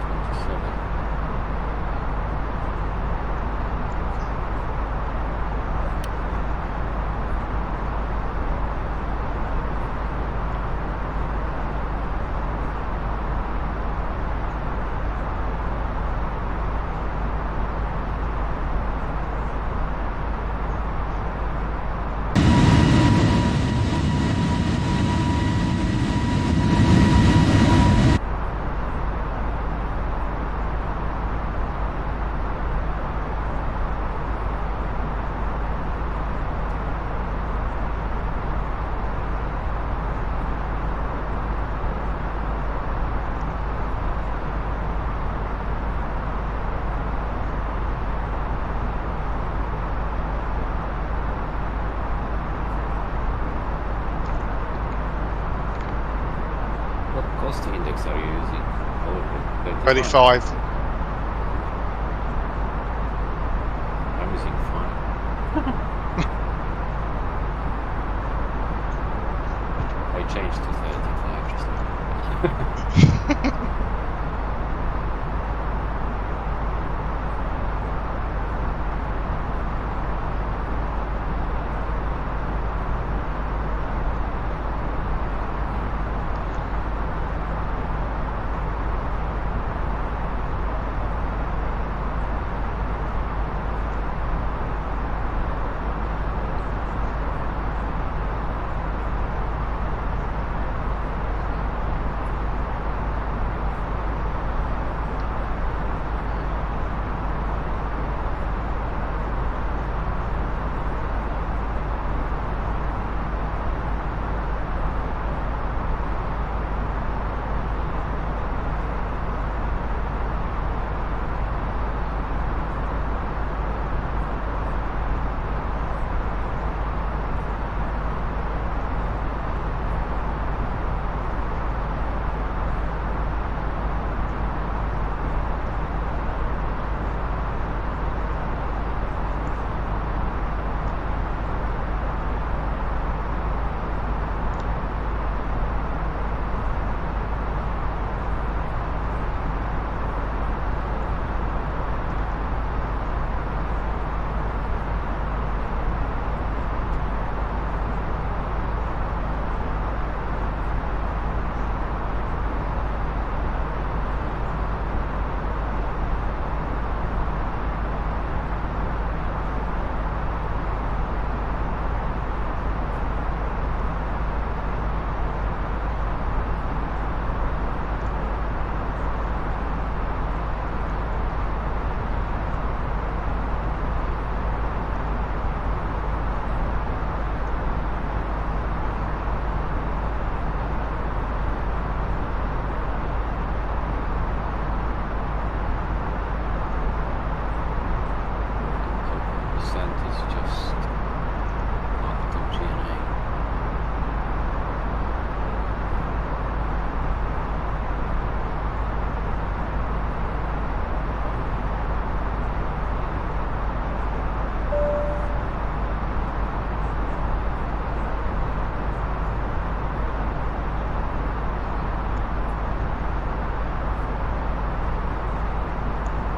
Speaker 3: velocity index are you using? Oh,
Speaker 5: 35.
Speaker 3: I'm using 5. I changed to 35 just now.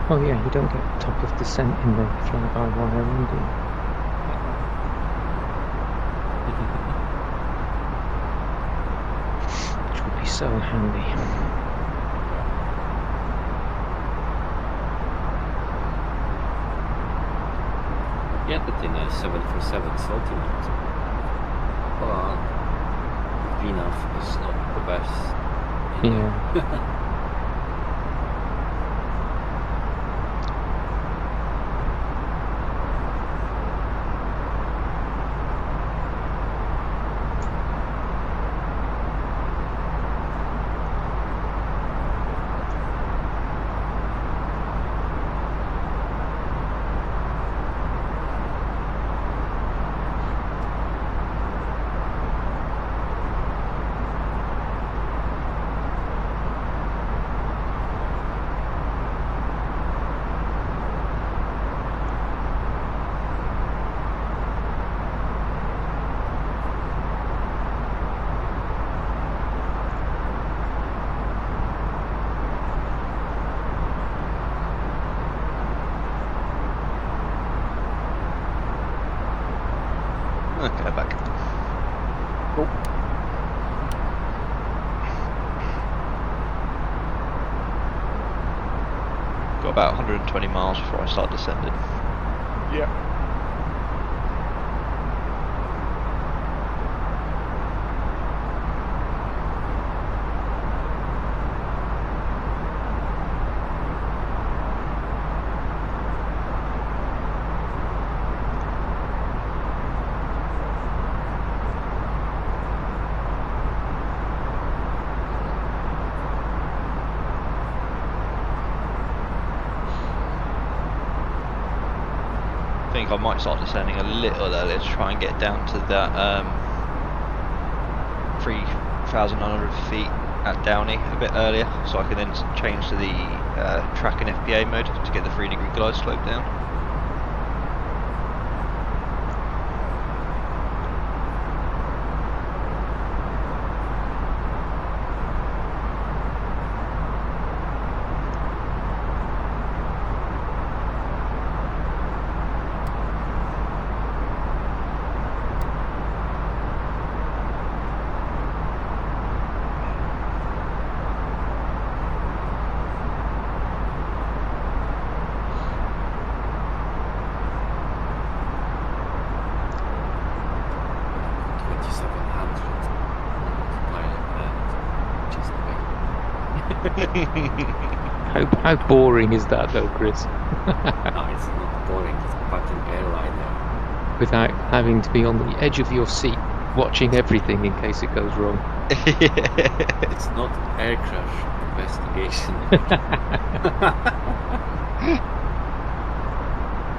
Speaker 2: Oh yeah, you don't get top of descent in the fly-by-wire ending. Which would be so handy.
Speaker 3: Yeah, but in a 747 Ultimate, VNAV is not the best.
Speaker 2: Yeah.
Speaker 1: Okay, back.
Speaker 2: Cool.
Speaker 1: Got about 120 miles before I start descending.
Speaker 4: Yeah.
Speaker 1: I think I might start descending a little earlier to try and get down to that 3,900 feet at Downey a bit earlier, so I can then change to the track and FPA mode to get the 3-degree glide slope down.
Speaker 2: How boring is that though, Chris?
Speaker 3: No, it's not boring. It's a fucking airliner.
Speaker 2: Without having to be on the edge of your seat, watching everything in case it goes wrong.
Speaker 3: It's not air crash investigation.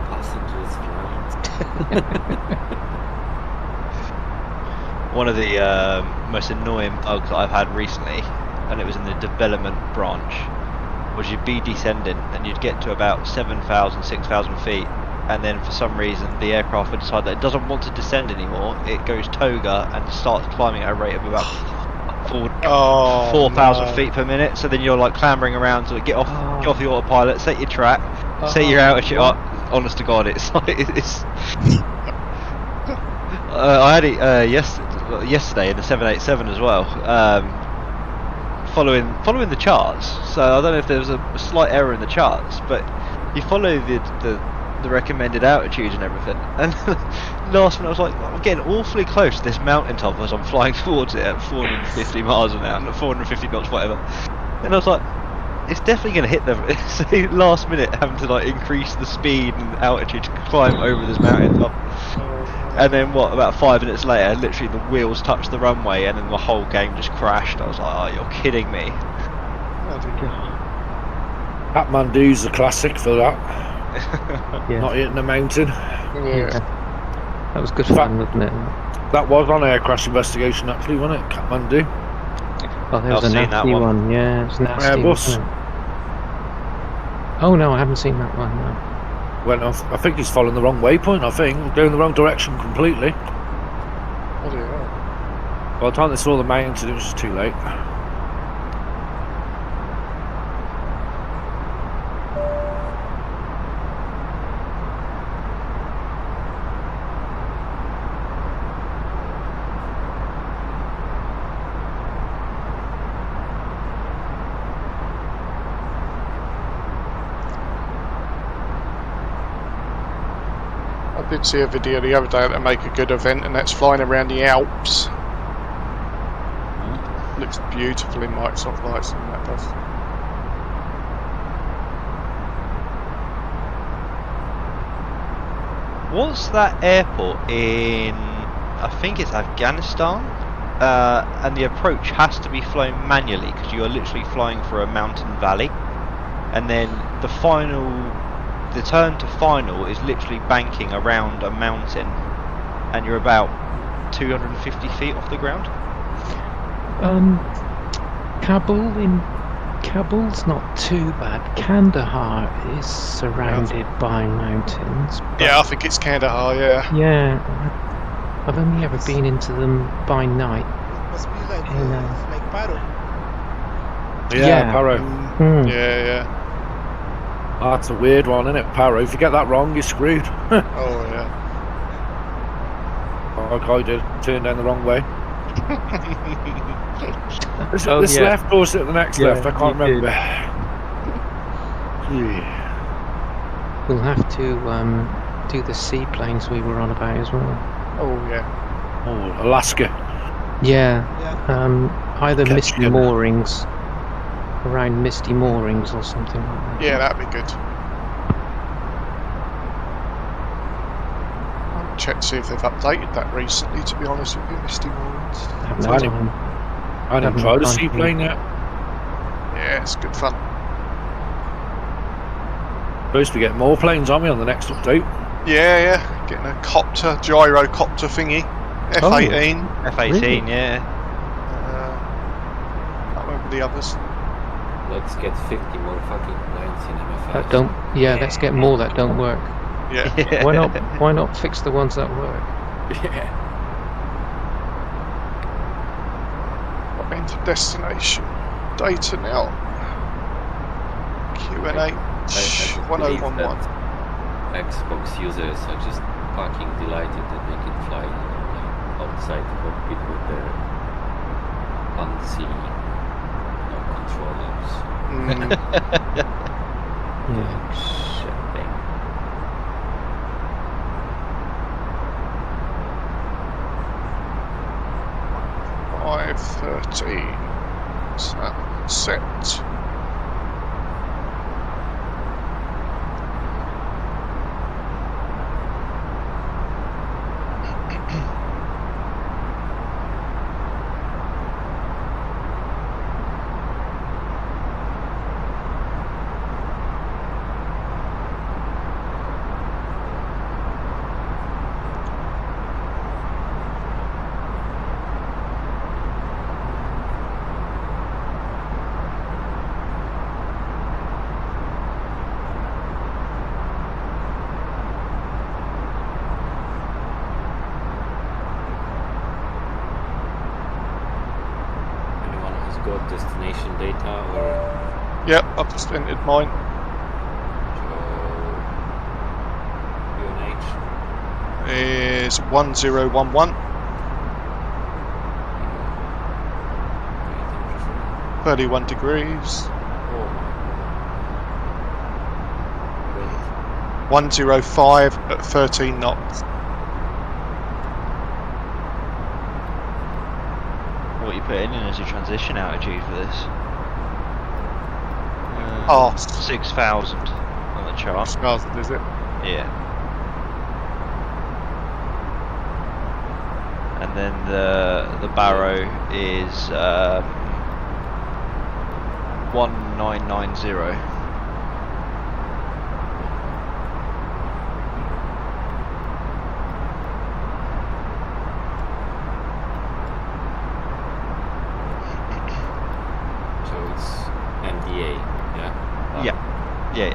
Speaker 3: Passengers flight.
Speaker 1: One of the most annoying bugs that I've had recently, and it was in the development branch, was you'd be descending and you'd get to about 7,000, 6,000 feet, and then for some reason the aircraft would decide that it doesn't want to descend anymore. It goes toga and starts climbing at a rate of about 4,000 feet per minute. So then you're like clambering around to get off the autopilot, set your track, set your altitude up. Honest to God, it's like it's. I had it yesterday in the 787 as well. Following the charts, so I don't know if there was a slight error in the charts, but you follow the recommended altitudes and everything, and last minute I was like, I'm getting awfully close to this mountaintop as I'm flying towards it at 450 miles an hour, 450 knots, whatever, and I was like, it's definitely going to hit them. So last minute having to like increase the speed and altitude to climb over this mountaintop. And then what, about 5 minutes later, literally the wheels touched the runway and then the whole game just crashed. I was like, oh, you're kidding me.
Speaker 4: Kathmandu's a classic for that.
Speaker 2: Yeah.
Speaker 4: Not hitting the mountain.
Speaker 2: Yeah. That was good fun, wasn't it?
Speaker 4: That was on Air Crash Investigation actually, wasn't it? Kathmandu.
Speaker 2: Oh, there was a nasty one. Yeah, it was nasty.
Speaker 4: Airbus.
Speaker 2: Oh no, I haven't seen that one, no.
Speaker 4: Went off. I think he's following the wrong waypoint. I think going the wrong direction completely.
Speaker 5: What do you know?
Speaker 4: By the time they saw the mountain, it was just too late.
Speaker 5: I did see a video the other day that make a good event, and that's flying around the Alps. Looks beautiful in Microsoft lights, and that does.
Speaker 1: What's that airport in? I think it's Afghanistan, and the approach has to be flown manually because you are literally flying for a mountain valley, and then the turn to final is literally banking around a mountain, and you're about 250 feet off the ground.
Speaker 2: Kabul's not too bad. Kandahar is surrounded by mountains.
Speaker 5: Yeah, I think it's Kandahar, yeah.
Speaker 2: Yeah, I've only ever been into them by night.
Speaker 6: It must be like Paro.
Speaker 4: Yeah, Paro.
Speaker 5: Yeah.
Speaker 4: Oh, that's a weird one, isn't it? Paro. If you get that wrong, you're screwed.
Speaker 5: Oh, yeah.
Speaker 4: Like I did. Turned down the wrong way. Is it
Speaker 2: Oh,
Speaker 4: this
Speaker 2: yeah.
Speaker 4: left or is it the next
Speaker 2: Yeah,
Speaker 4: left? I can't
Speaker 2: you did.
Speaker 4: remember. Yeah.
Speaker 2: We'll have to do the seaplanes we were on about as well.
Speaker 5: Oh, yeah.
Speaker 4: Oh, Alaska.
Speaker 2: Yeah, either
Speaker 4: Catch
Speaker 2: Misty
Speaker 4: together.
Speaker 2: Moorings, around Misty Moorings or something like that.
Speaker 5: Yeah, that'd be good. I'll check to see if they've updated that recently, to be honest with you, Misty Moorings.
Speaker 2: I have no
Speaker 4: I
Speaker 2: time.
Speaker 4: I didn't try the seaplane yet.
Speaker 5: Yeah, it's good fun.
Speaker 4: Supposed to be getting more planes, aren't we, on the next update?
Speaker 5: Yeah. Getting a gyrocopter thingy. F-18.
Speaker 1: F-18,
Speaker 2: Really?
Speaker 1: yeah.
Speaker 5: Can't remember the others.
Speaker 3: Let's get 50 more fucking points in MFS.
Speaker 2: Let's get more that don't work.
Speaker 5: Yeah.
Speaker 2: Why not fix the ones that work?
Speaker 3: Yeah.
Speaker 5: Enter destination. Data now. QNH
Speaker 3: I just believe
Speaker 5: 1011.
Speaker 3: that Xbox users are just fucking delighted that they can fly outside the cockpit with their unseen controllers.
Speaker 2: Yeah.
Speaker 3: Shit thing.
Speaker 5: Set.
Speaker 3: Got destination data or?
Speaker 5: Yep, I've just entered mine.
Speaker 3: UNH
Speaker 5: is 1011. 31 degrees. 105 at 13 knots.
Speaker 1: What you put in as your transition altitude for this? 6,000 on the chart.
Speaker 5: 6,000, is it?
Speaker 1: Yeah. And then the Barrow is 1990. Yeah.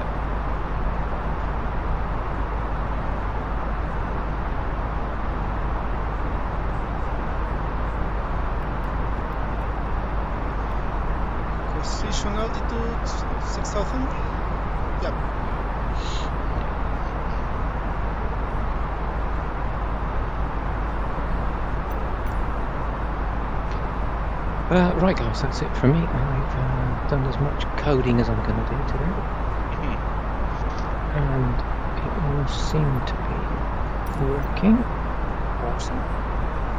Speaker 12: Precision altitude 6,000? Yep.
Speaker 2: Right guys, that's it from me. I've done as much coding as I'm going to do today. And it all seemed to be working.
Speaker 5: Awesome.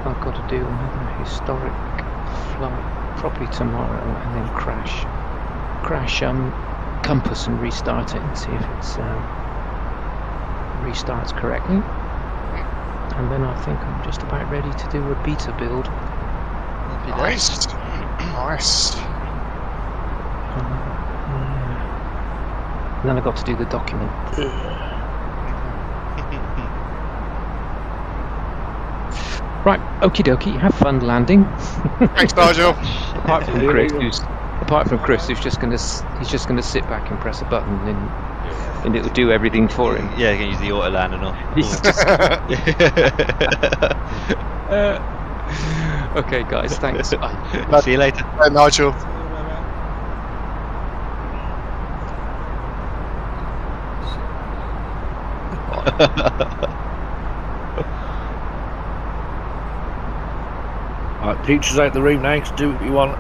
Speaker 2: I've got to do another historic flight probably tomorrow and then crash compass and restart it and see if it's restarts correctly. And then I think I'm just about ready to do a beta build.
Speaker 5: Nice. Nice.
Speaker 2: And then I got to do the document. Right, okie dokie, have fun landing.
Speaker 5: Thanks, Nigel.
Speaker 2: apart from Chris, who's just gonna sit back and press a button and it'll do everything for him.
Speaker 1: Yeah, you can use the auto land and all.
Speaker 2: Okay, guys, thanks.
Speaker 1: Bye. See you later.
Speaker 5: Bye, Nigel.
Speaker 4: Right, teachers out the room now, so do what you want.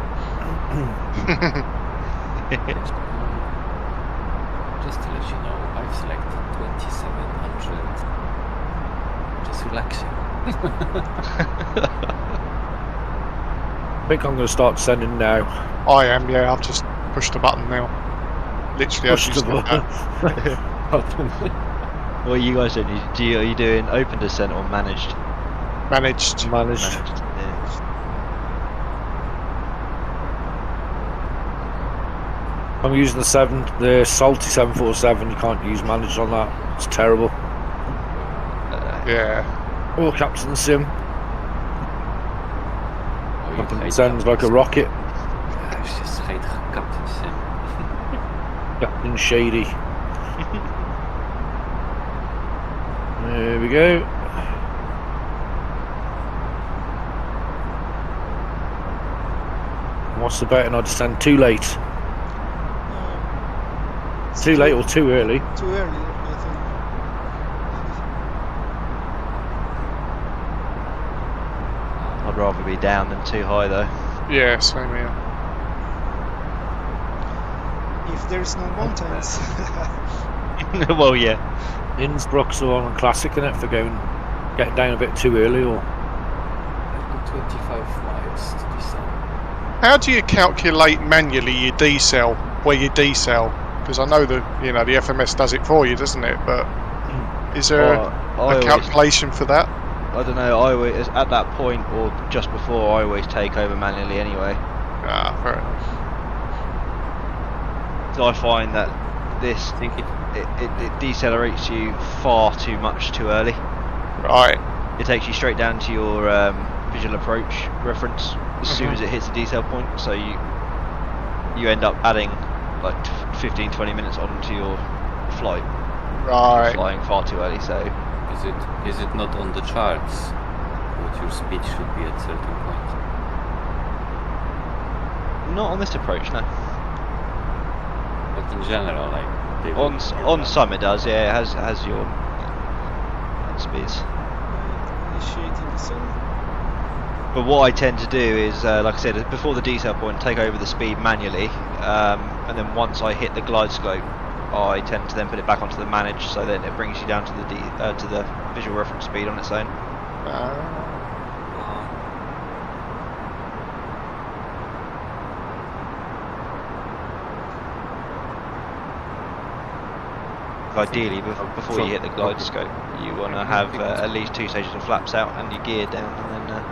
Speaker 3: Just to let you know, I've selected 2700. Just relaxing.
Speaker 4: I think I'm going to start sending now.
Speaker 5: I am, yeah, I've just pushed the button now. Literally,
Speaker 4: Push the button.
Speaker 1: What are you guys doing? Are you doing open descent or managed?
Speaker 5: Managed.
Speaker 1: Yeah.
Speaker 4: I'm using the salty 747. You can't use managed on that. It's terrible.
Speaker 5: Yeah.
Speaker 4: Oh, Captain Sim. Captain sounds like a rocket.
Speaker 3: It's just
Speaker 4: Captain Shady. There we go. What's the betting I descend too late? Too late or too early?
Speaker 6: Too early, I think.
Speaker 1: I'd rather be down than too high though.
Speaker 5: Yeah, same here.
Speaker 6: If there's no mountains.
Speaker 1: Well, yeah.
Speaker 4: Innsbruck's the one classic, isn't it, for getting down a bit too early, or
Speaker 3: 25 miles to descend.
Speaker 5: How do you calculate manually your decel, where you decel? Because I know the the FMS does it for you, doesn't it? But is there a calculation for that?
Speaker 1: I don't know. I always, at that point or just before, I always take over manually anyway.
Speaker 5: Ah, fair enough.
Speaker 1: So I find that this it decelerates you far too much too early.
Speaker 5: Right.
Speaker 1: It takes you straight down to your visual approach reference as soon as it hits the decel point. So you end up adding like 15-20 minutes onto your flight.
Speaker 5: Right.
Speaker 1: You're flying far too early. So
Speaker 3: is it not on the charts what your speed should be at certain point?
Speaker 1: Not on this approach, no.
Speaker 3: But in general, like
Speaker 1: on some it does, yeah. It has your speeds.
Speaker 6: Initiating descent.
Speaker 1: But what I tend to do is, like I said, before the decel point, take over the speed manually, and then once I hit the glide slope, I tend to then put it back onto the manage, so then it brings you down to the visual reference speed on its own. Ideally, before you hit the glide scope, you want to have at least 2 stages of flaps out and your gear down, and then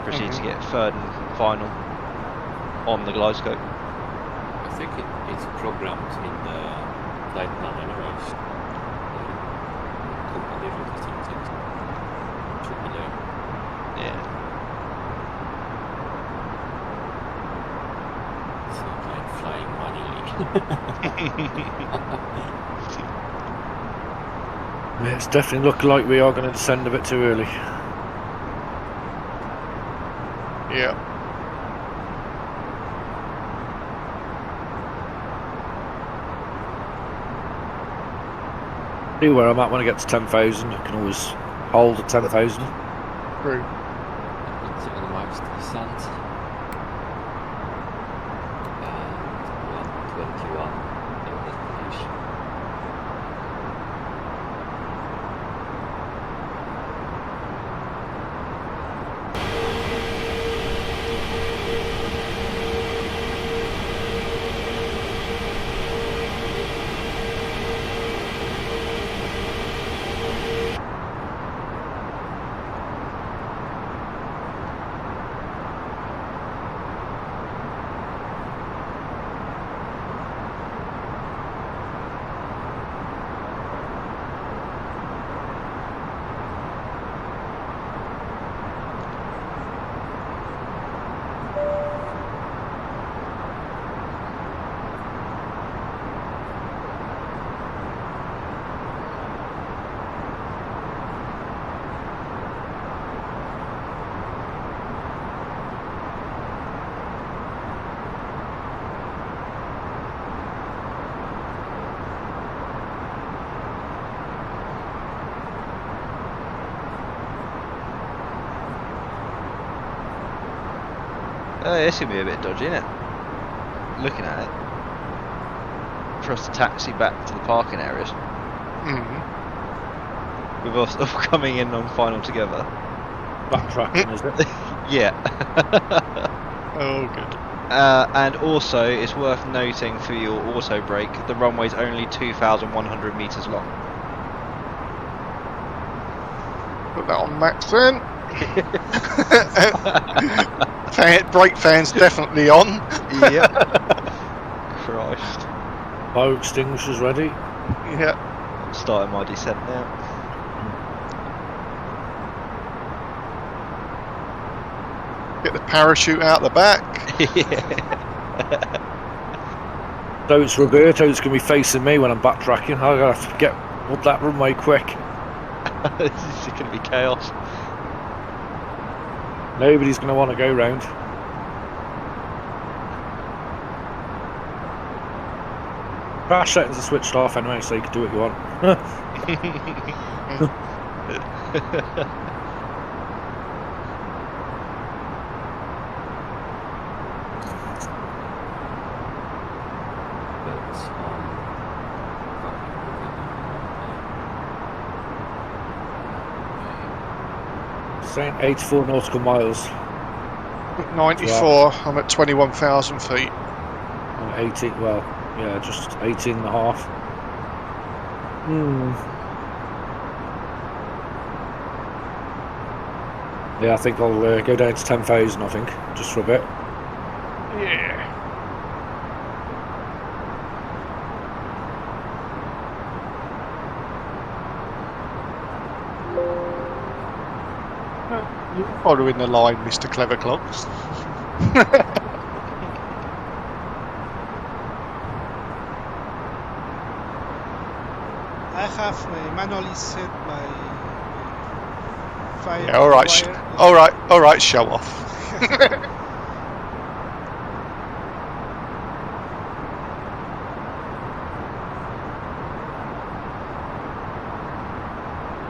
Speaker 1: proceed to get third and final on the glide scope.
Speaker 3: I think it's programmed in the flight plan anyways. The company route, I think it should be there.
Speaker 1: Yeah.
Speaker 3: It's not like flying manually.
Speaker 4: yeah, it's definitely looking like we are going to descend a bit too early.
Speaker 5: Yeah.
Speaker 4: See where I'm at when I get to 10,000. I can always hold at 10,000.
Speaker 5: True.
Speaker 3: 7 miles to descend. And 121 in destination.
Speaker 1: This could be a bit dodgy, isn't it? Looking at it. For us to taxi back to the parking areas. With us all coming in on final together.
Speaker 4: Backtracking, is it?
Speaker 1: Yeah.
Speaker 5: Oh, good.
Speaker 1: And also, it's worth noting for your auto brake, the runway's only 2,100 metres long.
Speaker 5: Put that on max then. Brake fan's definitely on.
Speaker 1: Yep. Christ.
Speaker 4: Fire extinguishers ready.
Speaker 5: Yeah.
Speaker 1: Starting my descent now.
Speaker 5: Get the parachute out the back.
Speaker 4: So it's Roberto that's going to be facing me when I'm backtracking. I'm going to have to get up that runway quick.
Speaker 1: This is going to be chaos.
Speaker 4: Nobody's going to want to go round. Crash settings are switched off anyway, so you can do what you want. Saying 84 nautical miles.
Speaker 5: 94. I'm at 21,000 feet.
Speaker 4: I'm 18. Well, yeah, just 18 and a half. Yeah, I think I'll go down to 10,000. I think just for a bit.
Speaker 5: Yeah. You're following the line, Mr. Clever Clocks.
Speaker 6: I have manually set my fire.
Speaker 5: Yeah, all right, all right, show off.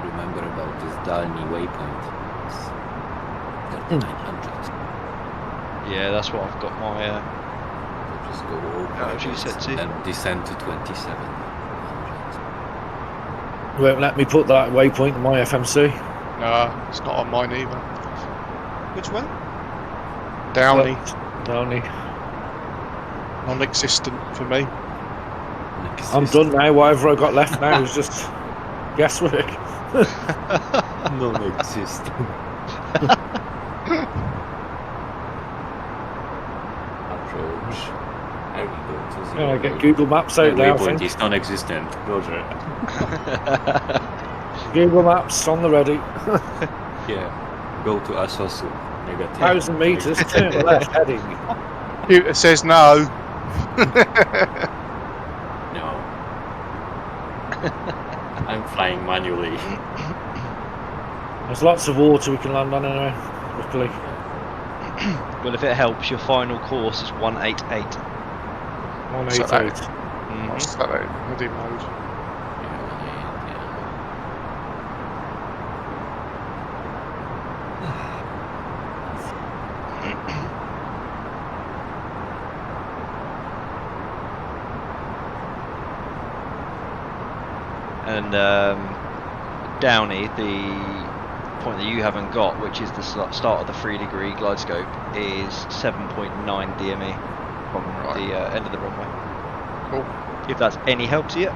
Speaker 3: Remember about this Dalny waypoint? It's 3900.
Speaker 1: Yeah, that's what I've got my
Speaker 3: Just go over
Speaker 1: energy set to.
Speaker 3: and descend to 2700.
Speaker 4: Won't let me put that waypoint in my FMC.
Speaker 5: No, it's not on mine either.
Speaker 6: Which one?
Speaker 5: Downey.
Speaker 4: Downey.
Speaker 5: Non-existent for me.
Speaker 4: I'm done now. Whatever I got left now is just guesswork.
Speaker 3: Non-existent. Approach. There we go to zero.
Speaker 4: Yeah, I get Google Maps out now. I
Speaker 3: Waypoint
Speaker 4: think
Speaker 3: is non-existent. Roger.
Speaker 4: Google Maps on the ready.
Speaker 3: Yeah. Go to Asosu. Negative.
Speaker 4: 1,000 meters. Turn left heading.
Speaker 5: Computer says no.
Speaker 3: No. I'm flying manually.
Speaker 4: There's lots of water we can land on anyway. Luckily.
Speaker 1: Well, if it helps, your final course is 188.
Speaker 4: 188.
Speaker 5: What's that out? Heading mode.
Speaker 1: And Downey, the point that you haven't got, which is the start of the 3-degree glide scope, is 7.9 DME from the end of the runway.
Speaker 5: Cool.
Speaker 1: If that's any help to you.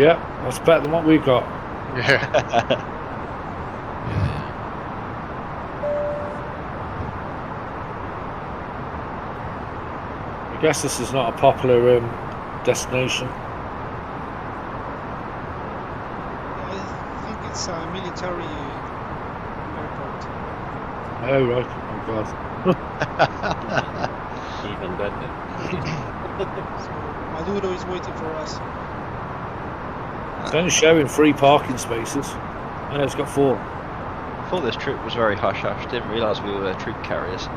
Speaker 4: Yeah, that's better than what we've got.
Speaker 5: Yeah.
Speaker 4: I guess this is not a popular destination.
Speaker 6: It's a military airport.
Speaker 4: Oh right, oh god.
Speaker 3: Even better.
Speaker 6: So Maduro is waiting for us.
Speaker 4: It's only showing 3 parking spaces. I know it's got 4.
Speaker 1: I thought this trip was very hush-hush. Didn't realise we were troop carriers.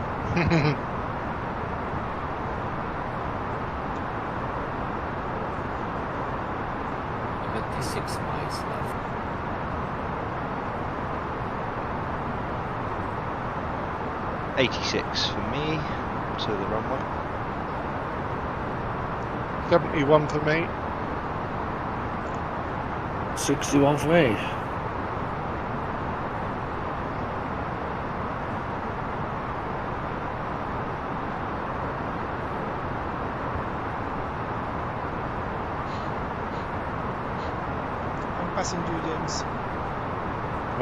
Speaker 3: 6 miles left.
Speaker 1: .86 for me to the runway.
Speaker 5: 71 for me.
Speaker 4: 61 for me.
Speaker 6: Passing you, James.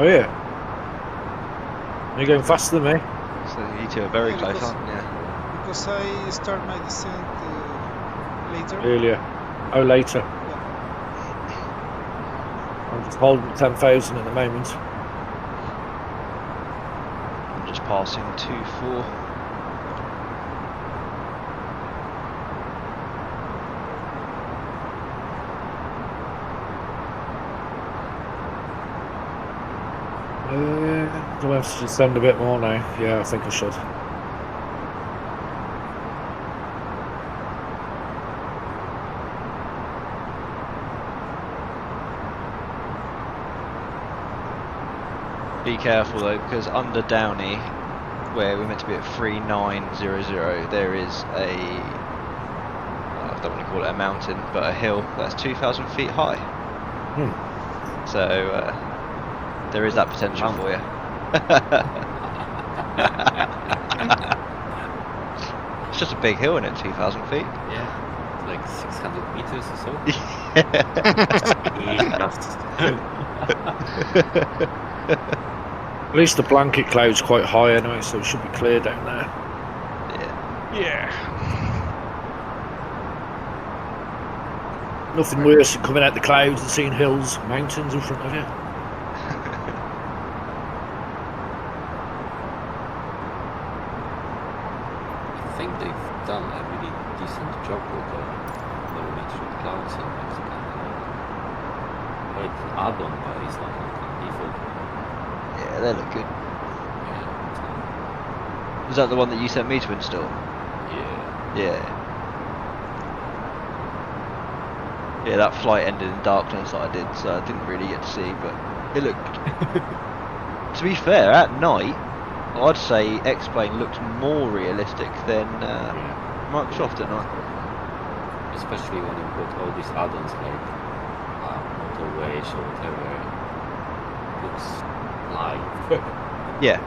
Speaker 4: Oh yeah. You're going faster than me.
Speaker 1: So you two are very close,
Speaker 6: because,
Speaker 1: aren't you?
Speaker 6: Because I start my descent later.
Speaker 4: Earlier. Oh, later.
Speaker 6: Yeah.
Speaker 4: I'm just holding 10,000 at the moment.
Speaker 1: I'm just passing 2-4.
Speaker 4: Do I have to descend a bit more now? Yeah, I think I should.
Speaker 1: Be careful though, because under Downey, where we're meant to be at 3900, there is a, well, I don't want to call it a mountain, but a hill that's 2,000 feet high. So there is that potential for you. It's just a big hill, isn't it? 2,000 feet.
Speaker 3: Yeah, like 600 meters or so.
Speaker 4: At least the blanket cloud's quite high anyway, so it should be clear down there.
Speaker 5: Yeah.
Speaker 4: Nothing worse than coming out the clouds and seeing hills, mountains in front of you.
Speaker 3: I think they've done a really decent job with the natural clouds in Mexico. It's an add-on, but it's not like a default.
Speaker 1: Yeah, they look good.
Speaker 3: Yeah.
Speaker 1: Was that the one that you sent me to install?
Speaker 3: Yeah.
Speaker 1: Yeah. Yeah, that flight ended in darkness that I did, so I didn't really get to see, but it looked... To be fair, at night, I'd say X-Plane looks more realistic than Microsoft at night.
Speaker 3: Especially when you put all these add-ons like motorways or whatever. It looks live.
Speaker 1: Yeah.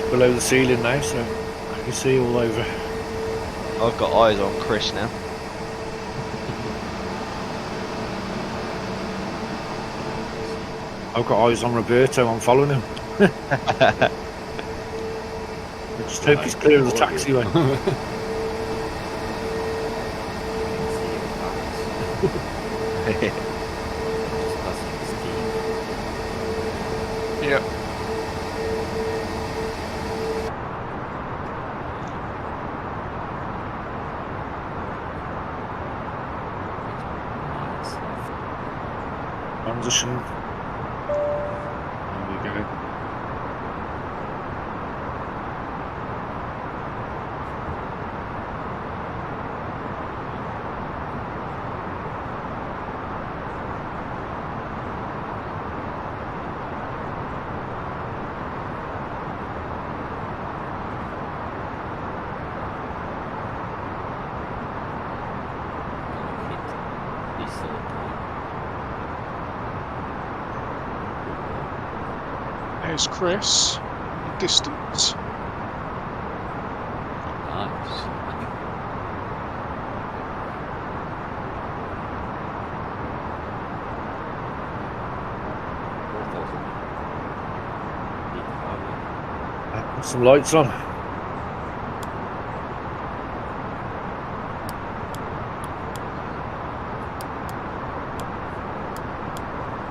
Speaker 4: Below the ceiling now, so I can see all over.
Speaker 1: I've got eyes on Chris now.
Speaker 4: I've got eyes on Roberto, I'm following him. I just hope he's clear of the taxiway.
Speaker 5: Yep.
Speaker 4: Transition. There we go.
Speaker 5: There's Chris. Distance.
Speaker 3: Nice.
Speaker 4: Put some lights on.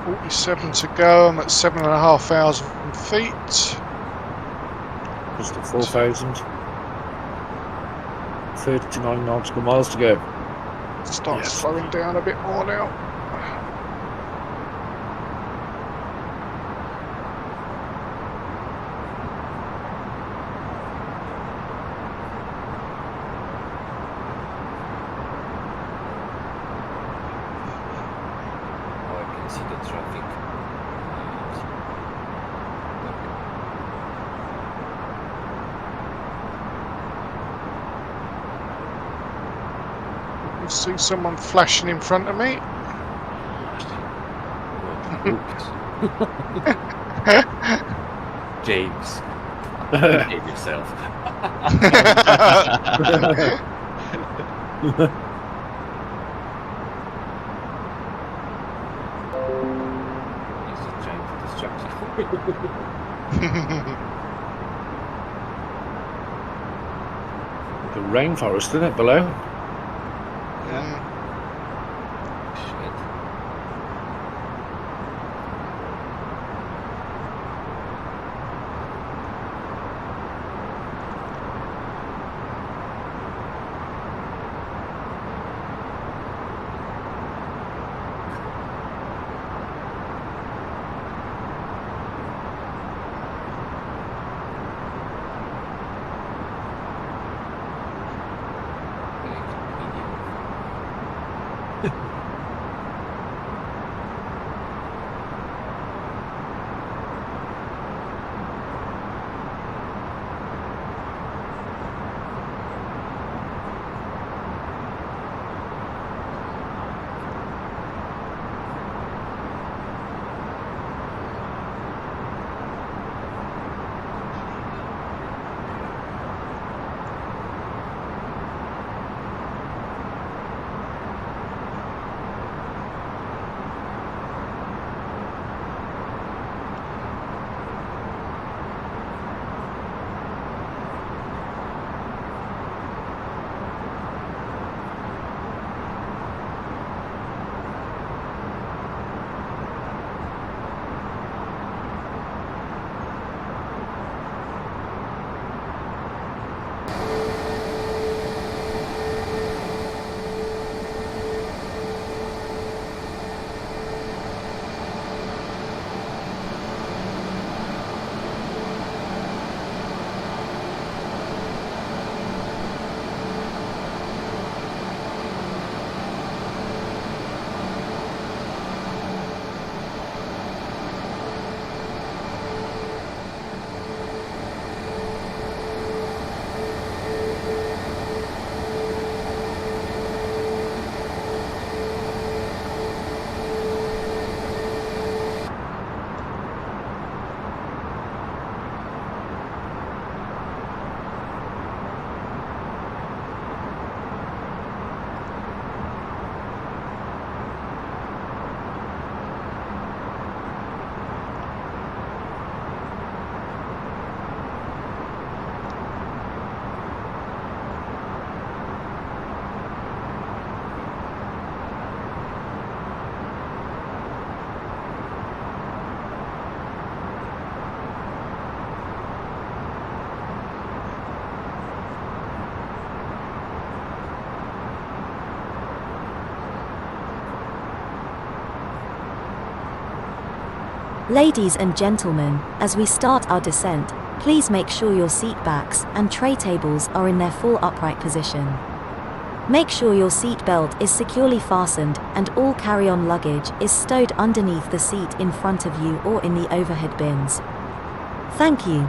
Speaker 5: .47 to go. I'm at 7,500 feet.
Speaker 4: Just at 4,000. 39 nautical miles to go.
Speaker 5: Start slowing down a bit more now. See someone flashing in front of me.
Speaker 3: James, behave yourself. He's just trying to distract you.
Speaker 4: The rainforest, isn't it, below?
Speaker 11: Ladies and gentlemen, as we start our descent, please make sure your seat backs and tray tables are in their full upright position. Make sure your seat belt is securely fastened and all carry-on luggage is stowed underneath the seat in front of you or in the overhead bins. Thank you.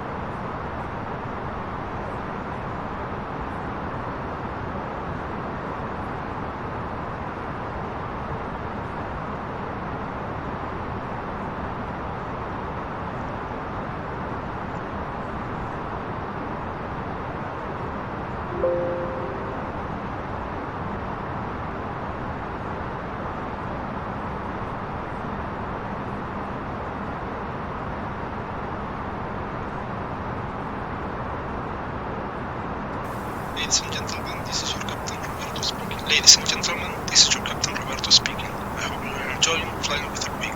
Speaker 12: Ladies and gentlemen, this is your Captain Roberto speaking. Ladies and gentlemen, this is your Captain Roberto speaking. I hope you are enjoying flying with our wing.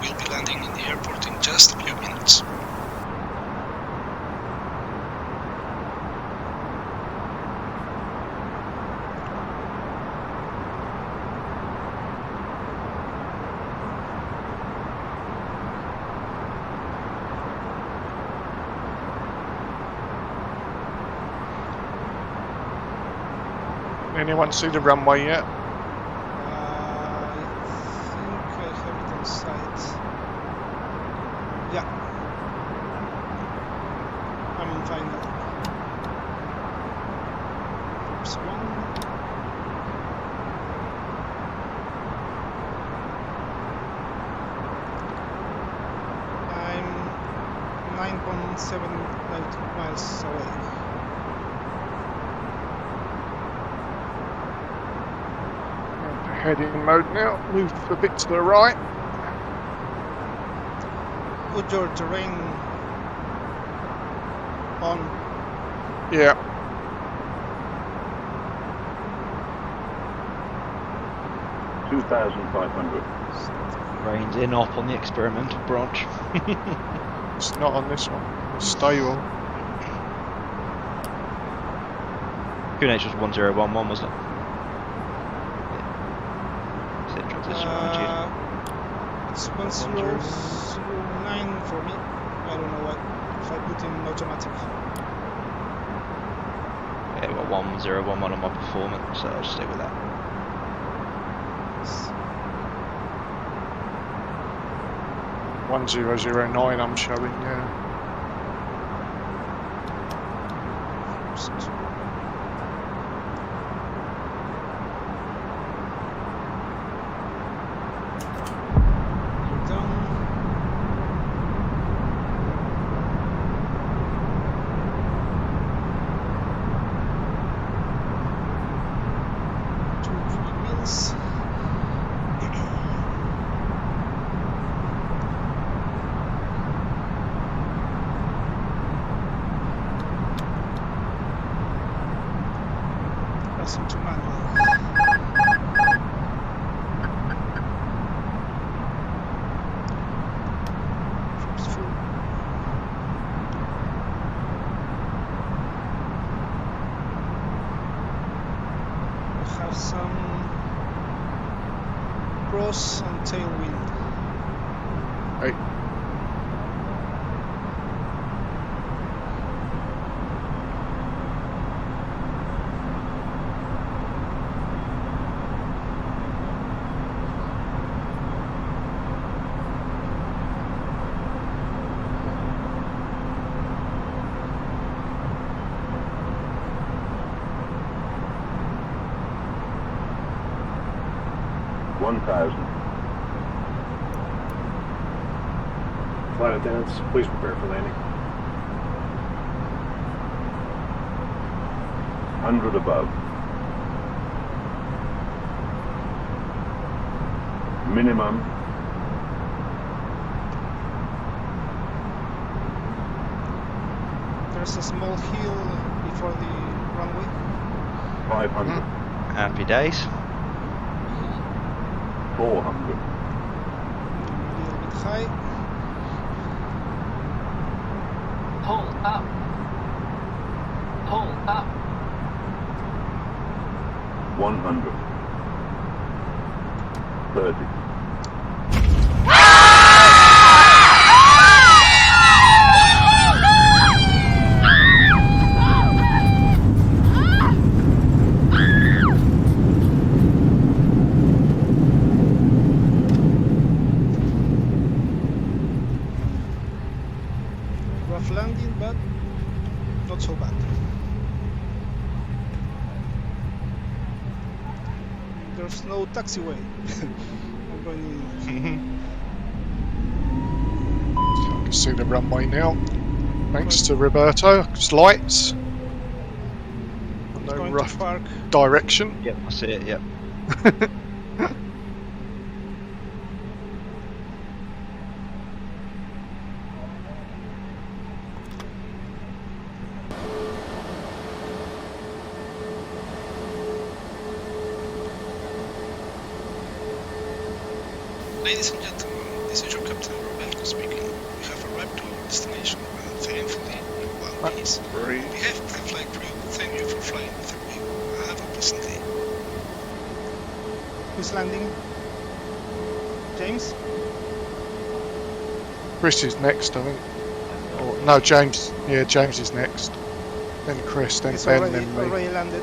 Speaker 12: We'll be landing in the airport in just a few minutes.
Speaker 5: Anyone see the runway yet?
Speaker 6: I think I have it on site. Yeah. I'm in final. There's one. I'm 9.7 nautical miles away.
Speaker 5: Heading mode now. Move a bit to the right.
Speaker 6: Put your terrain on.
Speaker 5: Yeah.
Speaker 13: $2,500.
Speaker 1: Rains in up on the experimental branch.
Speaker 5: It's not on this one. It's stable.
Speaker 1: QNH was 1011, wasn't it?
Speaker 6: It's 1009 for me. I don't know what if I put in automatic.
Speaker 1: Yeah, I've got 1011 on my performance, so I'll just stay with that.
Speaker 5: 1009 I'm showing, yeah.
Speaker 6: Cross and tailwind.
Speaker 5: Hey.
Speaker 10: Flight attendants, please prepare for landing.
Speaker 13: 100 above. Minimum.
Speaker 6: There's a small hill before the runway.
Speaker 13: 500.
Speaker 1: Happy days.
Speaker 13: 400.
Speaker 6: A little bit high.
Speaker 14: Pull up. Pull up.
Speaker 13: 100. 30.
Speaker 6: there's no taxiway. I'm going.
Speaker 5: I can see the runway now. Thanks to Roberto. It's lights. No
Speaker 6: going
Speaker 5: rough
Speaker 6: to park.
Speaker 5: direction.
Speaker 1: Yep, I see it. Yep.
Speaker 12: Ladies and gentlemen, this is your Captain Roberto speaking. We have arrived to our destination and thankfully in one piece. On behalf of the flight crew, thank you for flying with me. Have a pleasant day.
Speaker 6: Who's landing? James?
Speaker 5: Chris is next, I think. Or, no, James. Yeah, James is next. Then Chris, then
Speaker 6: It's
Speaker 5: Ben,
Speaker 6: already,
Speaker 5: then me.
Speaker 6: already landed.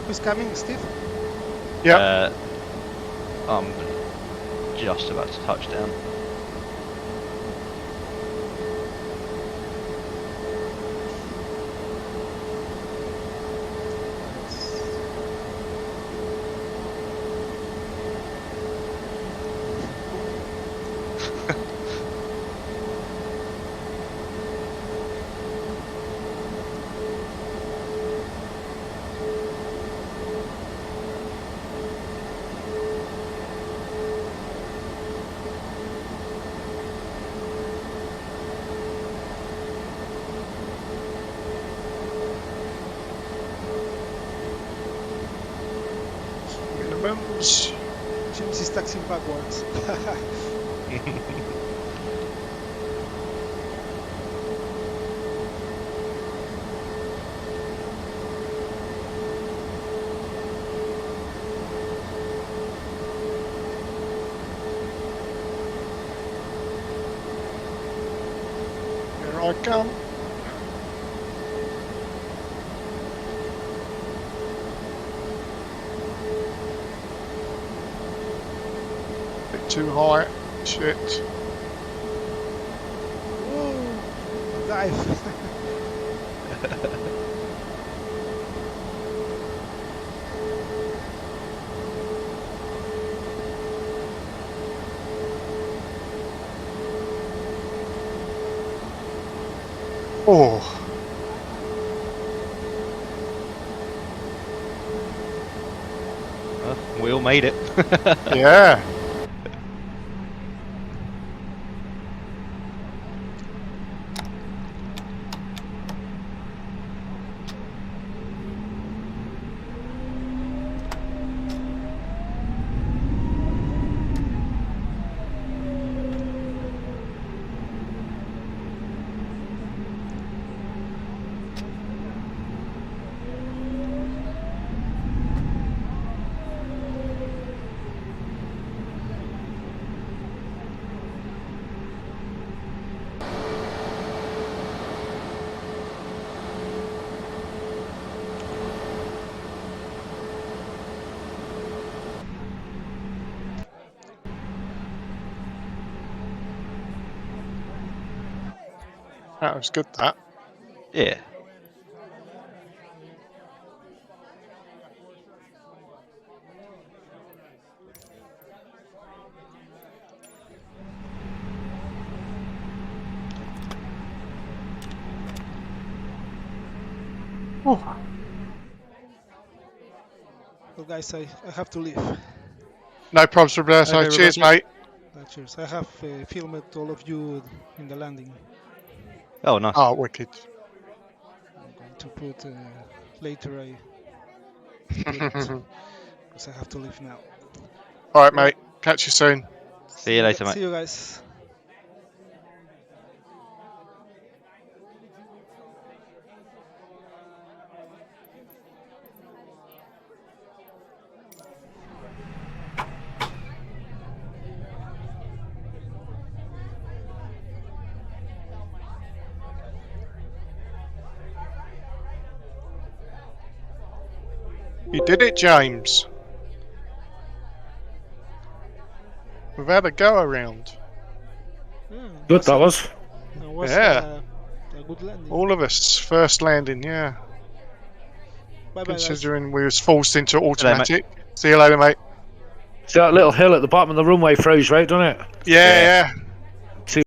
Speaker 6: Who's coming, Steve?
Speaker 5: Yeah.
Speaker 1: I'm just about to touch down.
Speaker 5: Minimums.
Speaker 6: James is taxing backwards.
Speaker 5: Here I come. Bit too high. Shit.
Speaker 6: Whoa! Dive.
Speaker 5: Oh.
Speaker 1: We all made it.
Speaker 5: Yeah. That was good, that.
Speaker 1: Yeah.
Speaker 2: Oh.
Speaker 6: Well, guys, I have to leave.
Speaker 5: No problems, Roberto.
Speaker 6: Okay,
Speaker 5: Cheers,
Speaker 6: Roberto.
Speaker 5: mate.
Speaker 6: Cheers. I have filmed all of you in the landing.
Speaker 1: Oh, nice.
Speaker 5: Oh, wicked.
Speaker 6: I'm going to put later. I put it because I have to leave now.
Speaker 5: All right, mate. Catch you soon.
Speaker 1: See you later, mate.
Speaker 6: See you guys.
Speaker 5: You did it, James. We've had a go around.
Speaker 4: Good, that was.
Speaker 6: That was
Speaker 5: Yeah.
Speaker 6: a good landing.
Speaker 5: All of us. First landing, yeah.
Speaker 6: Bye bye, guys.
Speaker 5: Considering we was forced into
Speaker 1: Hello,
Speaker 5: automatic. See you later, mate.
Speaker 4: See that little hill at the bottom of the runway froze right, doesn't it?
Speaker 5: Yeah, yeah.